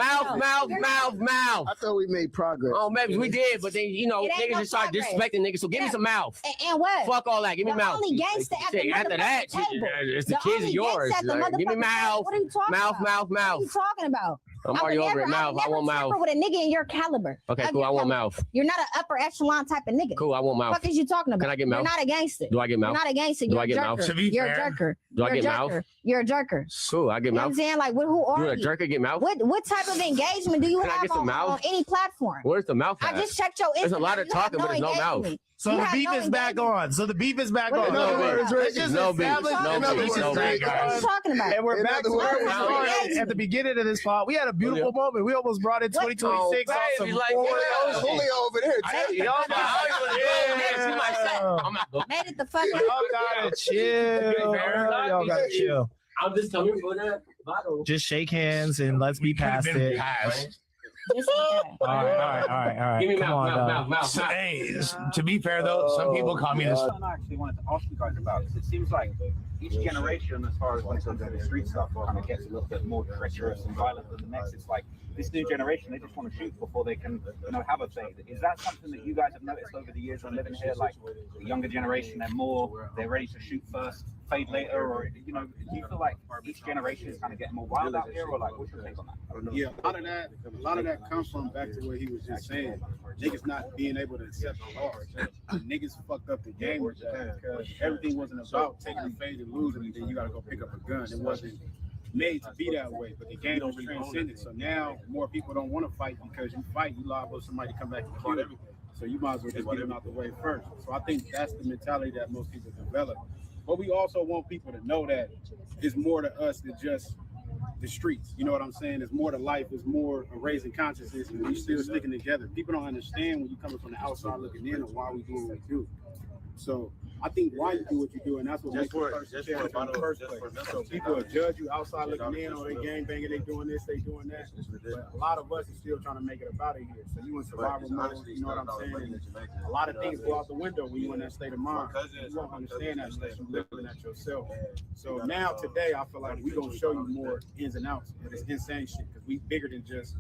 Speaker 3: Mouth.
Speaker 9: I thought we made progress.
Speaker 3: Oh, maybe we did, but then, you know,
Speaker 7: It ain't
Speaker 3: niggas
Speaker 7: no
Speaker 3: just start
Speaker 7: progress.
Speaker 3: disrespecting niggas. So give me
Speaker 7: Yeah.
Speaker 3: some mouth.
Speaker 7: And what?
Speaker 3: Fuck all that. Give me
Speaker 7: The
Speaker 3: mouth.
Speaker 7: only gangster at the
Speaker 3: Shit, after that,
Speaker 7: motherfucking table.
Speaker 3: it's the
Speaker 7: The
Speaker 3: kids
Speaker 7: only
Speaker 3: of yours.
Speaker 7: gangster at the
Speaker 3: Like, give me
Speaker 7: motherfucking
Speaker 3: mouth.
Speaker 7: table. What are you talking about? What are you talking about?
Speaker 3: I'm already over it. Mouth. I want mouth.
Speaker 7: Never with a nigga in your caliber.
Speaker 3: Okay,
Speaker 7: Of
Speaker 3: cool.
Speaker 7: your
Speaker 3: I want
Speaker 7: caliber.
Speaker 3: mouth.
Speaker 7: You're not an upper echelon type of nigga.
Speaker 3: Cool. I want mouth.
Speaker 7: What is you talking about?
Speaker 3: Can I get mouth?
Speaker 7: You're not a gangster.
Speaker 3: Do I get
Speaker 7: You're
Speaker 3: mouth?
Speaker 7: not a gangster.
Speaker 3: Do
Speaker 7: You're
Speaker 3: I get
Speaker 7: a
Speaker 3: mouth?
Speaker 7: jerker.
Speaker 10: To be
Speaker 7: You're a
Speaker 10: fair,
Speaker 7: jerker.
Speaker 3: Do I
Speaker 7: You're a
Speaker 3: get mouth?
Speaker 7: jerker. You're a jerker.
Speaker 3: Cool. I get
Speaker 7: You know what
Speaker 3: mouth.
Speaker 7: I'm saying? Like, who are
Speaker 3: You a
Speaker 7: you?
Speaker 3: jerker get mouth?
Speaker 7: What type of engagement do you
Speaker 3: Can I
Speaker 7: have
Speaker 3: get some
Speaker 7: on
Speaker 3: mouth?
Speaker 7: any platform?
Speaker 3: Where's the mouth
Speaker 7: I
Speaker 3: at?
Speaker 7: just checked your Instagram.
Speaker 3: There's a lot of
Speaker 7: You have
Speaker 3: talking, but there's no mouth.
Speaker 7: engagement.
Speaker 6: So
Speaker 7: You
Speaker 6: the
Speaker 7: have
Speaker 6: beef
Speaker 7: no
Speaker 6: is back
Speaker 7: engagement.
Speaker 6: on. So the beef is back
Speaker 7: What
Speaker 6: on.
Speaker 7: are you
Speaker 3: No,
Speaker 7: talking
Speaker 3: baby.
Speaker 7: about?
Speaker 6: Let's just
Speaker 3: No beef.
Speaker 6: establish
Speaker 3: No
Speaker 6: that
Speaker 3: beef.
Speaker 6: this is
Speaker 3: No
Speaker 6: back
Speaker 3: beef.
Speaker 7: What are you
Speaker 6: on.
Speaker 7: talking about?
Speaker 6: And we're
Speaker 9: In
Speaker 6: back
Speaker 9: other
Speaker 6: to where we
Speaker 9: words,
Speaker 6: started at the beginning of this pod. We had a beautiful moment. We almost brought in 2026 on some
Speaker 3: baby, like,
Speaker 6: forward
Speaker 3: yeah.
Speaker 6: motion.
Speaker 9: Fully over there.
Speaker 6: Y'all
Speaker 7: Made it the fuck
Speaker 6: Y'all gotta chill. Y'all gotta chill.
Speaker 3: I'm just coming for that bottle.
Speaker 6: Just shake hands and let's be past it. All right.
Speaker 3: Give me
Speaker 6: Come on, dog.
Speaker 3: mouth.
Speaker 10: Hey, to be fair though, some people call me this.
Speaker 11: I actually wanted to ask you guys about because it seems like
Speaker 9: each generation, as far as when it comes to the street stuff, kind of gets a little bit more treacherous and violent than the next. It's like this new generation, they just want to shoot before they can, have a fade. Is that something that you guys have noticed over the years when living here? Like the younger generation, they're ready to shoot first, fade later, or do you feel like each generation is kind of getting more wild out here, or like what's your take on that?
Speaker 11: Yeah, a lot of that comes from back to what he was just saying. Niggas not being able to accept the loss. Niggas fucked up the game with that because everything wasn't about taking a fade and losing, and then you got to go pick up a gun. It wasn't made to be that way, but the game was transcended. So now more people don't want to fight because you fight, you liable for somebody to come back and kill you. So you might as well just get them out the way first. So I think that's the mentality that most people develop. But we also want people to know that it's more to us than just the streets. You know what I'm saying? It's more to life. It's more a raising consciousness, and we still sticking together. People don't understand when you're coming from the outside looking in, or why we do what we do. So I think why you do what you do, and that's what makes you first in the first place. So people will judge you outside looking in, or they gang banging, they doing this, they doing that. But a lot of us are still trying to make it up out of here. So you in survival mode, you know what I'm saying? And a lot of things go out the window when you're in that state of mind. You won't understand that unless you're living that yourself. So now today, I feel like we're gonna show you more ins and outs of this insane shit, because we bigger than just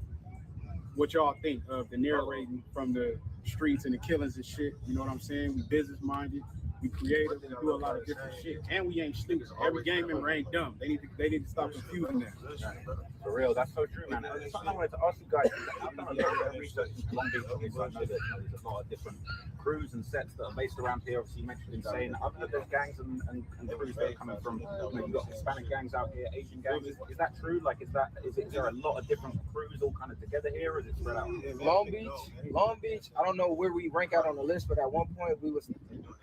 Speaker 11: what y'all think of the narrating from the streets and the killings and shit. You know what I'm saying? We business minded. We creative, we do a lot of different shit, and we ain't stupid. Every gang member ain't dumb. They need to stop confusing that.
Speaker 9: For real, that's so true, man. It's something I wanted to ask you guys. I've done a lot of research into Long Beach, so I know that there's a lot of different crews and sets that are based around here. Obviously, you mentioned Insane. I've heard there's gangs and crews that are coming from. You've got Hispanic gangs out here, Asian gangs. Is that true? Like, is there a lot of different crews all kind of together here, or is it spread out?
Speaker 12: Long Beach. I don't know where we rank out on the list, but at one point we was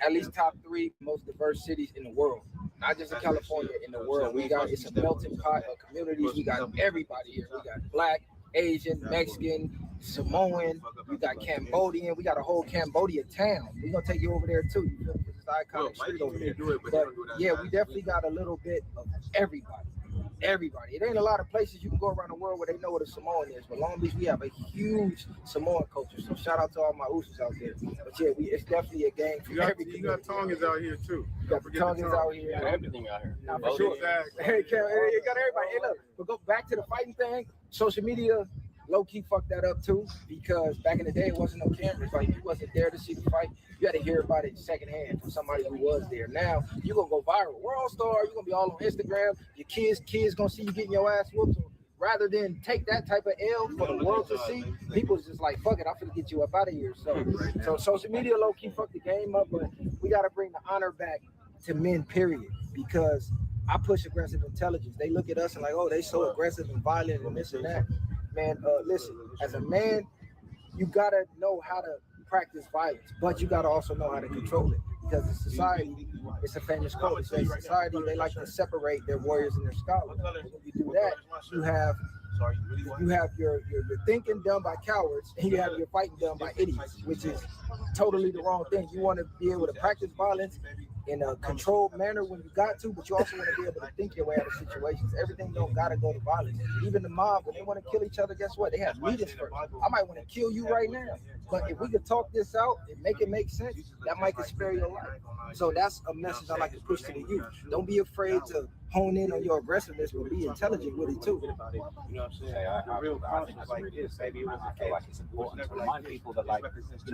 Speaker 12: at least top 3 most diverse cities in the world. Not just in California, in the world. It's a melting pot of communities. We got everybody here. We got Black, Asian, Mexican, Samoan. We got Cambodian. We got a whole Cambodia town. We're gonna take you over there too. You feel me? It's iconic street over there. But yeah, we definitely got a little bit of everybody. Everybody. It ain't a lot of places you can go around the world where they know what a Samoan is. But Long Beach, we have a huge Samoan culture. So shout out to all my Usos out there. But yeah, it's definitely a gang for everything.
Speaker 11: You got Tongans out here too.
Speaker 12: You got the Tongans out here.
Speaker 3: Got everything out here.
Speaker 12: Nah, for sure. Hey, you got everybody. Hey, look, but go back to the fighting thing. Social media low-key fucked that up too, because back in the day it wasn't no cameras. Like, you wasn't there to see the fight. You had to hear about it secondhand from somebody who was there. Now you're gonna go viral, world star. You're gonna be all on Instagram. Your kids gonna see you getting your ass whooped. So rather than take that type of L for the world to see, people's just like, fuck it, I'm gonna get you up out of here. So social media low-key fucked the game up, but we gotta bring the honor back to men, period, because I push aggressive intelligence. They look at us and like, oh, they so aggressive and violent and this and that. Man, listen, as a man, you gotta know how to practice violence, but you gotta also know how to control it. Because in society, it's a famous quote. It says society, they like to separate their warriors and their scholars. When you do that, you have your thinking done by cowards, and you have your fighting done by idiots, which is totally the wrong thing. You want to be able to practice violence in a controlled manner when you got to, but you also want to be able to think your way out of situations. Everything don't gotta go to violence. Even the mob, when they want to kill each other, guess what? They have meetings first. I might want to kill you right now, but if we could talk this out and make it make sense, that might could spare your life. So that's a message I like to push to the youth. Don't be afraid to hone in on your aggressiveness, but be intelligent with it too.
Speaker 9: You know what I'm saying? I think it's like this, baby. I feel like it's important to remind people that, like,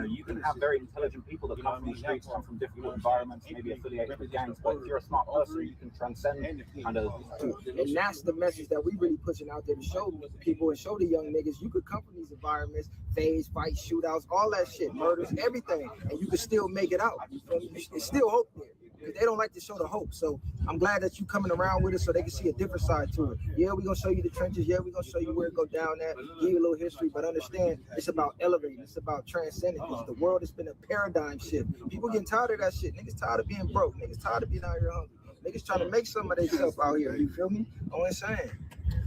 Speaker 9: you can have very intelligent people that come from the streets, come from difficult environments, maybe affiliated with gangs, but if you're a smart person, you can transcend kind of.
Speaker 12: And that's the message that we really pushing out there to show people and show the young niggas you could come from these environments, phase, fights, shootouts, all that shit, murders, everything, and you can still make it out. You feel me? There's still hope there. They don't like to show the hope. So I'm glad that you coming around with it so they can see a different side to it. Yeah, we're going to show you the trenches. Yeah, we're going to show you where it go down at, give you a little history, but understand it's about elevating. It's about transcending. The world has been a paradigm shift. People getting tired of that shit. Niggas tired of being broke. Niggas tired of being out here hungry. Niggas trying to make some of themselves out here. You feel me? I'm saying.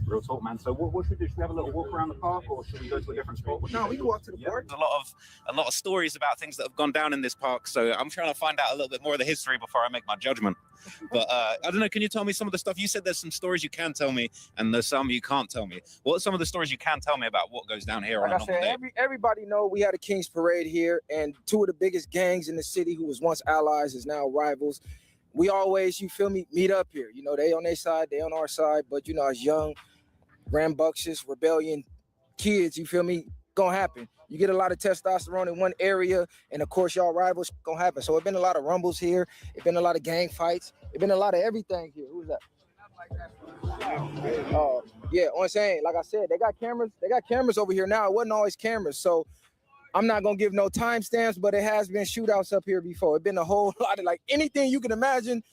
Speaker 9: Real talk, man. So what should we do? Should we have a little walk around the park, or should we go to a different spot?
Speaker 12: No, we can walk to the park.
Speaker 13: There's a lot of stories about things that have gone down in this park, so I'm trying to find out a little bit more of the history before I make my judgment. But I don't know, can you tell me some of the stuff? You said there's some stories you can tell me, and there's some you can't tell me. What are some of the stories you can tell me about what goes down here on a normal day?
Speaker 12: Everybody know we had a King's Parade here, and two of the biggest gangs in the city who was once allies is now rivals. we always, you feel me, meet up here. You know, they on their side, they on our side, but you know, as young, rambunctious, rebellion kids, you feel me, gonna happen. You get a lot of testosterone in one area, and of course, y'all rivals gonna happen. So it been a lot of rumbles here. It been a lot of gang fights. It been a lot of everything here. Who's that? Yeah, on saying, like I said, they got cameras. They got cameras over here now. It wasn't always cameras, so I'm not gonna give no timestamps, but it has been shootouts up here before. It been a whole lot of like anything you can imagine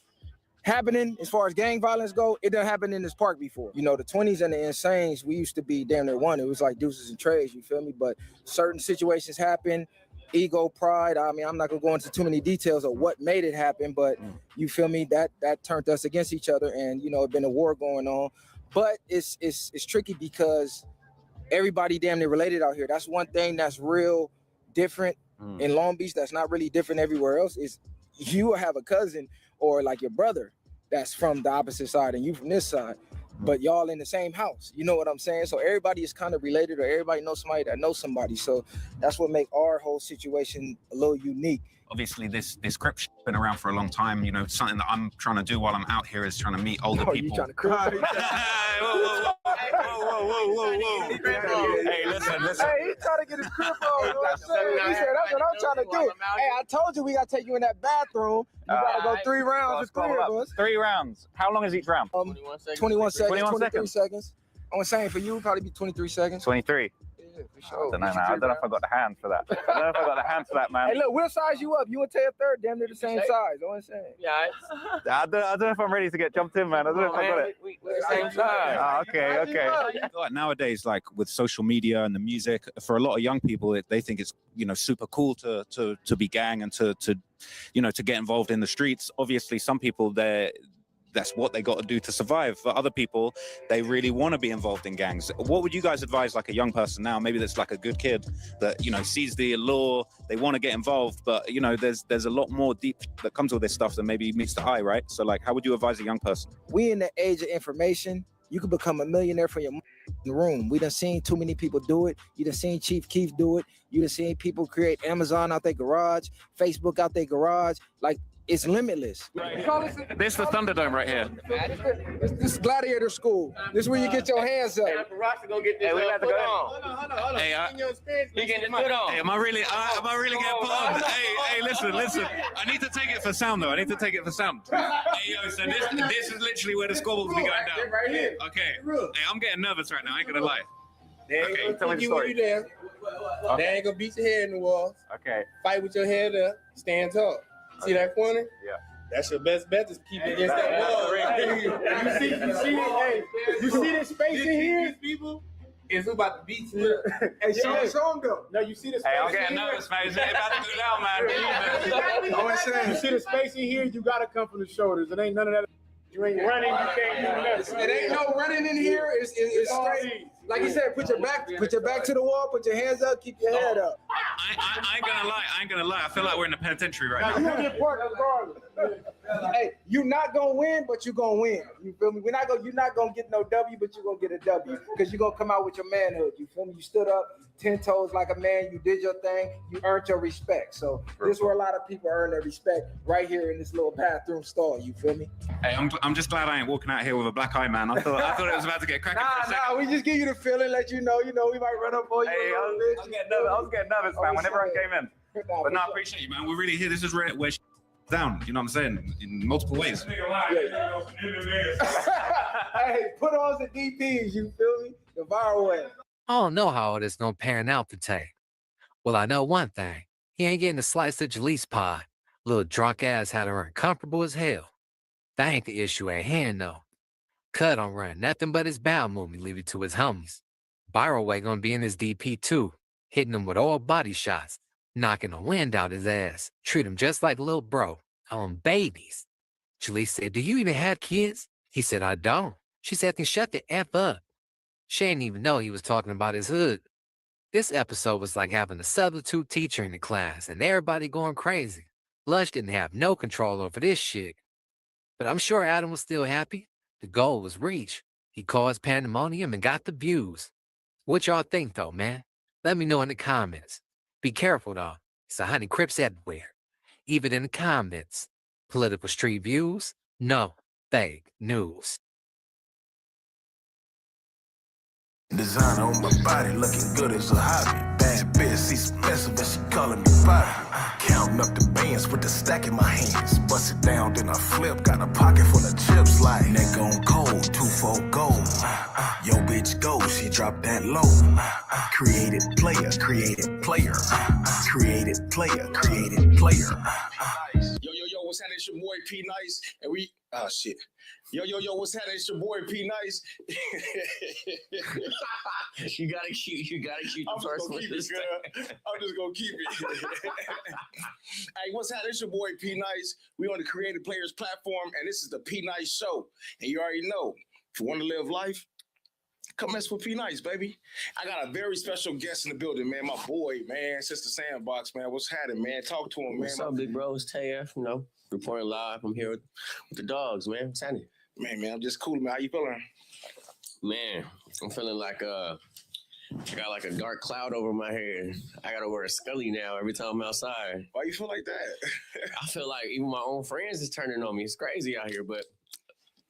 Speaker 12: happening as far as gang violence go. It done happened in this park before. You know, the 20s and the Insanes, we used to be damn near one. It was like deuces and trades, you feel me? But certain situations happen, ego, pride. I mean, I'm not gonna go into too many details of what made it happen, but you feel me? That turned us against each other, and you know, it's been a war going on. But it's tricky because everybody damn near related out here. That's one thing that's real different in Long Beach. That's not really different everywhere else. Is you will have a cousin or like your brother that's from the opposite side and you from this side, but y'all in the same house. You know what I'm saying? So everybody is kind of related, or everybody knows somebody that knows somebody. So that's what make our whole situation a little unique.
Speaker 13: Obviously, this Crips has been around for a long time. You know, something that I'm trying to do while I'm out here is trying to meet older people.
Speaker 12: You trying to Crips?
Speaker 13: Whoa. Hey, listen.
Speaker 12: Hey, he's trying to get his Crip on. You know what I'm saying? He said, that's what I'm trying to do. Hey, I told you we got to take you in that bathroom. You got to go 3 rounds with 3 of us.
Speaker 9: 3 rounds. How long is each round?
Speaker 12: 21 seconds, 23 seconds. I'm saying for you, probably be 23 seconds.
Speaker 9: 23.
Speaker 12: Yeah, for sure.
Speaker 9: I don't know, man. I don't know if I got the hand for that. I don't know if I got the hand for that, man.
Speaker 12: Hey, look, we'll size you up. You and TayF3RD, damn near the same size. You know what I'm saying?
Speaker 3: Yeah.
Speaker 9: I don't know if I'm ready to get jumped in, man. I don't know if I got it.
Speaker 3: We're the same size.
Speaker 9: Oh, okay.
Speaker 13: Like nowadays, like with social media and the music, for a lot of young people, they think it's, you know, super cool to be gang and to you know, to get involved in the streets. Obviously, some people that's what they got to do to survive. For other people, they really want to be involved in gangs. What would you guys advise, like a young person now, maybe that's like a good kid that, you know, sees the allure, they want to get involved, but you know, there's a lot more deep that comes with this stuff than maybe meets the eye, right? So like, how would you advise a young person?
Speaker 12: We in the age of information. You can become a millionaire from your room. We done seen too many people do it. You done seen Chief Keef do it. You done seen people create Amazon out their garage, Facebook out their garage. Like, it's limitless.
Speaker 9: This is the Thunderdome right here.
Speaker 12: This is Gladiator School. This is where you get your hands up.
Speaker 3: Hey, we have to go on.
Speaker 13: Hey,
Speaker 3: He getting his foot on.
Speaker 13: Hey, am I really getting pumped? Hey, listen. I need to take it for sound, though. Hey, yo, so this is literally where the scoreboard's be going down.
Speaker 11: Right here.
Speaker 13: Okay. Hey, I'm getting nervous right now. I ain't gonna lie.
Speaker 11: They ain't
Speaker 13: Okay,
Speaker 11: gonna
Speaker 9: tell me
Speaker 11: put
Speaker 9: the
Speaker 11: you
Speaker 9: story.
Speaker 11: when you there. They ain't gonna beat your head in the walls.
Speaker 9: Okay.
Speaker 11: Fight with your head up. Stand tall. See that corner?
Speaker 9: Yeah.
Speaker 11: That's your best bet to keep it against that wall. You see this space in here? People is who about to beat you. Hey, show him though. No, you see the space.
Speaker 9: Hey, I'm getting nervous, man. It's about to go down, man.
Speaker 11: I'm saying, you see the space in here? You gotta come from the shoulders. It ain't none of that. You ain't running. You can't do nothing.
Speaker 12: It ain't no running in here. It's straight. Like you said, put your back to the wall, put your hands up, keep your head up.
Speaker 13: I ain't gonna lie. I feel like we're in the penitentiary right
Speaker 11: Now,
Speaker 13: now.
Speaker 11: you gonna get parked regardless.
Speaker 12: Hey, you not gonna win, but you gonna win. You feel me? You're not gonna get no W, but you gonna get a W because you're gonna come out with your manhood. You feel me? You stood up 10 toes like a man. You did your thing. You earned your respect. So this is where a lot of people earn their respect, right here in this little bathroom stall. You feel me?
Speaker 13: Hey, I'm just glad I ain't walking out here with a black eye, man. I thought it was about to get cracking.
Speaker 12: Nah. We just give you the feeling, let you know. We might run up on you.
Speaker 9: Hey, I was getting nervous, man, whenever I came in.
Speaker 13: But no, I appreciate you, man. We're really here. This is where down. You know what I'm saying? In multiple ways.
Speaker 12: Hey, put on the DPs. You feel me? The viral way.
Speaker 8: I don't know how all this gonna pan out for Tay. Well, I know one thing. He ain't getting a slice of Jaleese pie. Little drunk ass had her uncomfortable as hell. That ain't the issue at hand, though. Cut don't run nothing but his bowel movement, leave it to his homies. Viral way gonna be in his DP too, hitting him with all body shots, knocking the wind out his ass, treat him just like a little bro, on babies. Jaleese said, "Do you even have kids?" He said, "I don't." She said, "Then shut the F up." She didn't even know he was talking about his hood. This episode was like having a substitute teacher in the class and everybody going crazy. Lush didn't have no control over this shit. But I'm sure Adam was still happy. The goal was reached. He caused pandemonium and got the views. What y'all think though, man? Let me know in the comments. Be careful though. It's a honey Crips everywhere. Even in the comments. Political street views? No, fake news.
Speaker 4: Designer on my body, looking good as a hobby. Bad bitch, see some mess but she calling me Bobby. Counting up the bands with the stack in my hands. Bust it down, then I flip. Got a pocket full of chips like neck on cold, 2-4 gold. Yo, bitch, go, she dropped that low. Created player, created player. Created player, created player.
Speaker 2: Yo, what's happening? It's your boy PNice, and we shit. Yo, what's happening? It's your boy PNice.
Speaker 3: You gotta keep the first one.
Speaker 2: I'm just gonna keep it. Hey, what's happening? It's your boy PNice. We on the Creative Players platform, and this is the PNice Show. And you already know, if you want to live life, come mess with PNice, baby. I got a very special guest in the building, man. My boy, man, Sister Sandbox, man. What's happening, man? Talk to him, man.
Speaker 3: What's up, big bro? It's TayF, reporting live. I'm here with the dogs, man. What's happening?
Speaker 2: Man, I'm just cool, man. How you feeling?
Speaker 3: Man, I'm feeling like I got like a dark cloud over my head. I gotta wear a scully now every time I'm outside.
Speaker 2: Why you feel like that?
Speaker 3: I feel like even my own friends is turning on me. It's crazy out here, but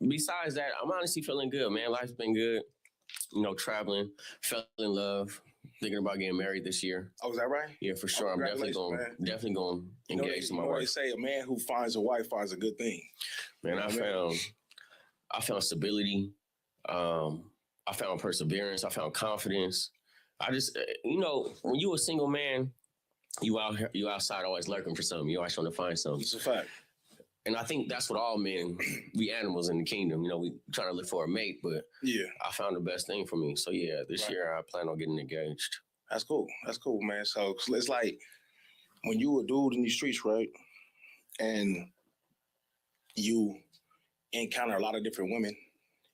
Speaker 3: besides that, I'm honestly feeling good, man. Life's been good. Traveling, fell in love, thinking about getting married this year.
Speaker 2: Oh, is that right?
Speaker 3: Yeah, for sure. I'm definitely going to engage to my wife.
Speaker 2: They say a man who finds a wife finds a good thing.
Speaker 3: Man, I found stability. I found perseverance. I found confidence. I just, when you a single man, you outside always lurking for something. You always trying to find something.
Speaker 2: It's a fact.
Speaker 3: And I think that's what all men, we animals in the kingdom, we trying to look for a mate, but
Speaker 2: yeah, I
Speaker 3: found the best thing for me. So yeah, this year I plan on getting engaged.
Speaker 2: That's cool, man. So it's like when you a dude in these streets, right? And you encounter a lot of different women,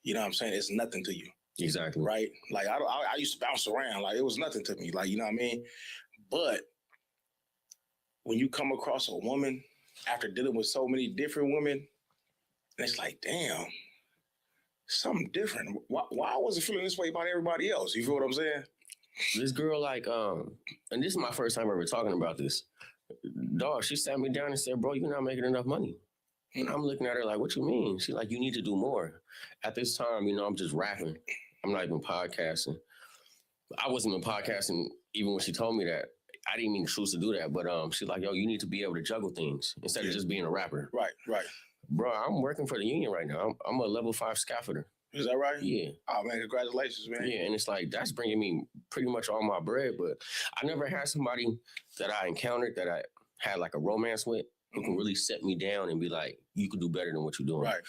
Speaker 2: you know what I'm saying? It's nothing to you.
Speaker 3: Exactly.
Speaker 2: Right? Like I used to bounce around, like it was nothing to me, like, you know what I mean? But when you come across a woman after dealing with so many different women, and it's like, damn, something different. Why wasn't feeling this way about everybody else? You feel what I'm saying?
Speaker 3: This girl, and this is my first time ever talking about this. Dog, she sat me down and said, bro, you're not making enough money. And I'm looking at her like, what you mean? She like, you need to do more. At this time, I'm just rapping. I'm not even podcasting. I wasn't even podcasting even when she told me that. I didn't mean to choose to do that, but she's like, yo, you need to be able to juggle things instead of just being a rapper.
Speaker 2: Right.
Speaker 3: Bro, I'm working for the union right now. I'm a level 5 scaffolder.
Speaker 2: Is that right?
Speaker 3: Yeah.
Speaker 2: Oh, man, congratulations, man.
Speaker 3: Yeah, and it's like, that's bringing me pretty much all my bread, but I never had somebody that I encountered that I had like a romance with who can really set me down and be like, you could do better than what you're doing.
Speaker 2: Right.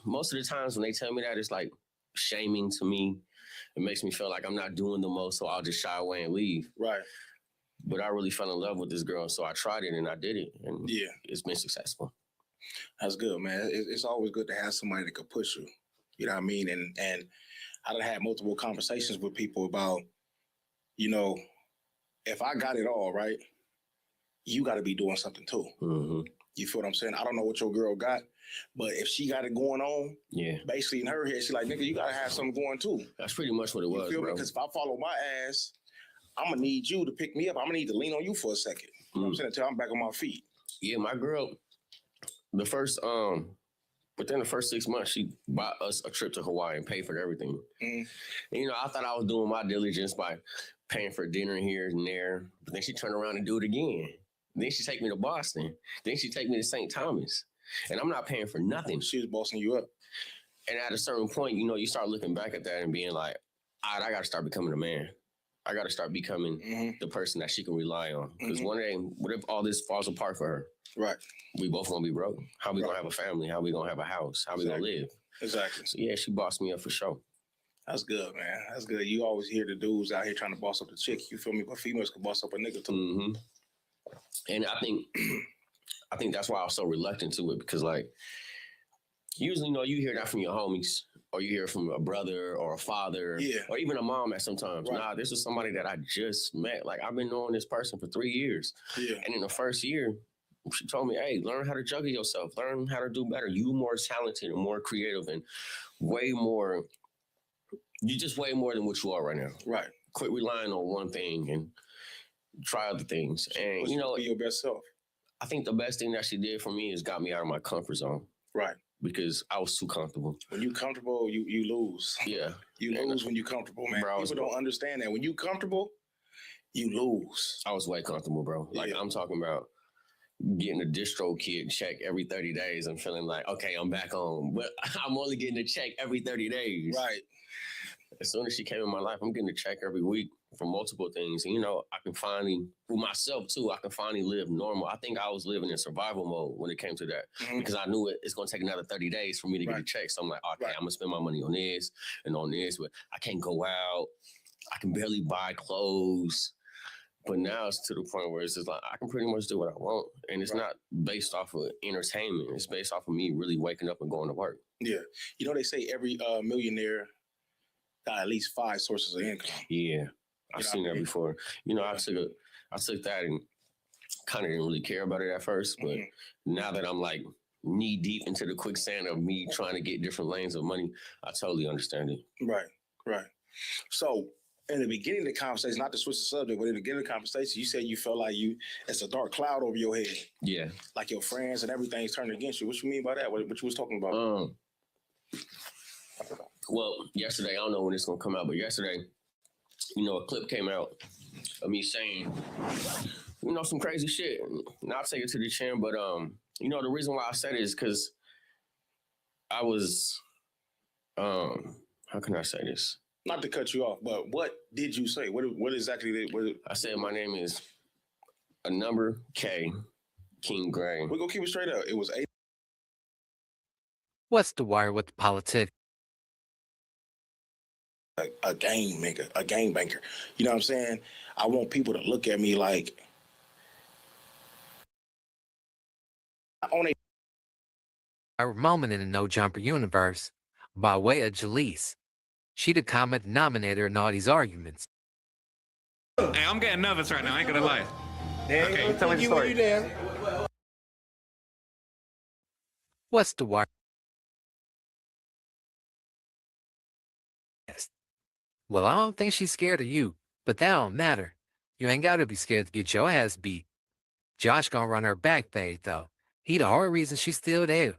Speaker 3: Most of the times when they tell me that, it's like shaming to me. It makes me feel like I'm not doing the most, so I'll just shy away and leave.
Speaker 2: Right.
Speaker 3: But I really fell in love with this girl, so I tried it and I did it, and it's been successful.
Speaker 2: That's good, man. It's always good to have somebody that can push you. You know what I mean? And I done had multiple conversations with people about, if I got it all, right, you got to be doing something too.
Speaker 3: Mm-hmm.
Speaker 2: You feel what I'm saying? I don't know what your girl got, but if she got it going on, basically in her head, she's like, nigga, you got to have something going too.
Speaker 3: That's pretty much what it was, bro.
Speaker 2: Because if I follow my ass, I'm going to need you to pick me up. I'm going to need to lean on you for a second. You know what I'm saying? Until I'm back on my feet.
Speaker 3: Yeah, my girl, within the first 6 months, she bought us a trip to Hawaii and paid for everything.
Speaker 2: Mm-hmm.
Speaker 3: And, I thought I was doing my diligence by paying for dinner here and there, but then she turned around and do it again. Then she take me to Boston. Then she take me to St. Thomas. And I'm not paying for nothing.
Speaker 2: She was bossing you up.
Speaker 3: And at a certain point, you start looking back at that and being like, all right, I got to start becoming a man. I got to start becoming the person that she can rely on. Because one day, what if all this falls apart for her?
Speaker 2: Right.
Speaker 3: We both going to be broke. How we going to have a family? How we going to have a house? How we going to live?
Speaker 2: Exactly.
Speaker 3: So yeah, she bossed me up for sure.
Speaker 2: That's good, man. That's good. You always hear the dudes out here trying to boss up the chick. You feel me? But females can boss up a nigga too.
Speaker 3: Mm-hmm. And I think that's why I was so reluctant to it, because like usually, you hear that from your homies, or you hear from a brother or a father, or even a mom at sometimes. Right. Nah, this is somebody that I just met. Like I've been knowing this person for 3 years. Yeah. And in the first year, she told me, hey, learn how to juggle yourself, learn how to do better. You more talented and more creative and you're just way more than what you are right now.
Speaker 2: Right.
Speaker 3: Quit relying on one thing and try other things. And
Speaker 2: be your best self.
Speaker 3: I think the best thing that she did for me is got me out of my comfort zone.
Speaker 2: Right.
Speaker 3: Because I was too comfortable.
Speaker 2: When you comfortable, you lose.
Speaker 3: Yeah.
Speaker 2: You lose when you comfortable, man.
Speaker 3: Bro,
Speaker 2: People don't understand that. When you comfortable, you lose.
Speaker 3: I was way comfortable, bro. Like I'm talking about getting a distro kit check every 30 days and feeling like, okay, I'm back home. But I'm only getting a check every 30 days.
Speaker 2: Right.
Speaker 3: As soon as she came in my life, I'm getting a check every week for multiple things. And, you know, I can finally, for myself too, I can finally live normal. I think I was living in survival mode when it came to that because I knew it's going to take another 30 days for me to get a check. So I'm like, okay, I'm going to spend my money on this and on this, but I can't go out. I can barely buy clothes. But now it's to the point where it's just like, I can pretty much do what I want. And it's not based off of entertainment. It's based off of me really waking up and going to work.
Speaker 2: Yeah. You know, they say every millionaire got at least 5 sources of income.
Speaker 3: Yeah. I've seen that before. You know, I took that and kind of didn't really care about it at first. But now that I'm like knee deep into the quicksand of me trying to get different lanes of money, I totally understand it.
Speaker 2: Right, right. So in the beginning of the conversation, not to switch the subject, but in the beginning of the conversation, you said you felt like it's a dark cloud over your head.
Speaker 3: Yeah.
Speaker 2: Like your friends and everything's turning against you. What you mean by that? What you was talking about?
Speaker 3: Well, yesterday, I don't know when it's going to come out, but yesterday, you know, a clip came out of me saying, you know, some crazy shit. Not take it to the chin, but, you know, the reason why I said it is because I was, how can I say this?
Speaker 2: Not to cut you off, but what did you say? What exactly did
Speaker 3: I said my name is a number K, King Gray.
Speaker 2: We're going to keep it straight up. It was 8.
Speaker 8: What's the wire with the politics?
Speaker 2: A game maker, a game banker. You know what I'm saying? I want people to look at me like
Speaker 8: Our moment in the No Jumper universe by way of Jalise. She the common denominator in all these arguments.
Speaker 5: Hey, I'm getting nervous right now. I ain't gonna lie.
Speaker 6: Okay, tell me the story.
Speaker 8: What's the wire? Well, I don't think she's scared of you, but that don't matter. You ain't gotta be scared to get your ass beat. Josh gonna run her back fade, though. He the whole reason she's still there.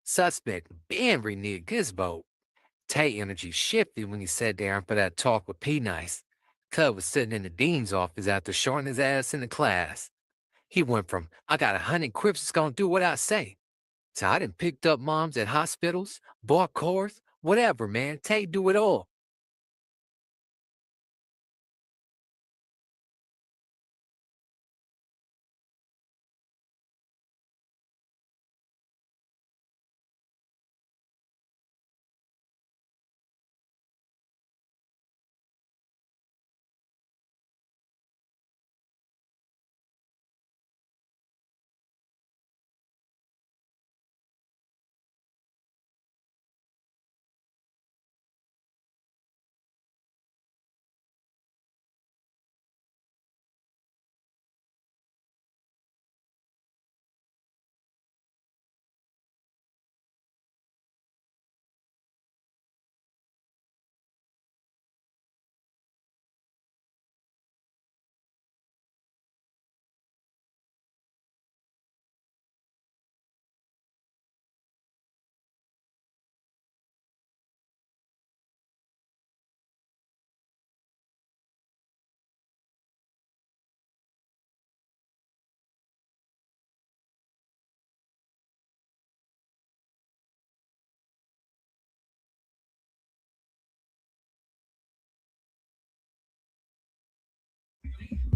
Speaker 8: Suspect been reneged his vote. Tay energy shifted when he sat down for that talk with PNice. Cub was sitting in the dean's office after shorting his ass in the class. He went from, I got 100 Crips that's gonna do what I say, to I done picked up moms at hospitals, bought cars, whatever, man. Tay do it all.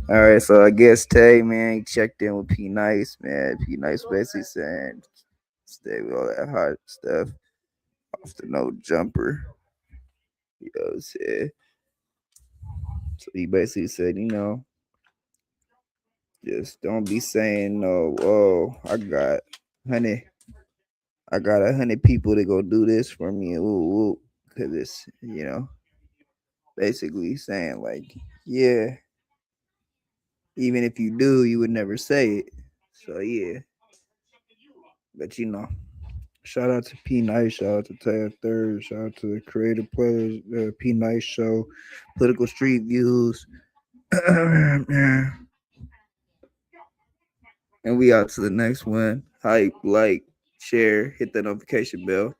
Speaker 1: All right, so I guess Tay, man, he checked in with PNice, man. PNice basically saying stay with all that hot stuff off the No Jumper. You know what I'm saying? So he basically said, you know, just don't be saying no, whoa, I got 100 people to go do this for me, because it's, you know, basically saying like, yeah, even if you do, you would never say it. So yeah. But you know, shout out to PNice, shout out to TayF3RD, shout out to the creative players, PNice Show, Political Street Views. And we out to the next one. Hype, like, share, hit the notification bell.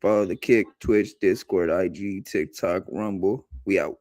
Speaker 1: Follow the Kick, Twitch, Discord, IG, TikTok, Rumble. We out.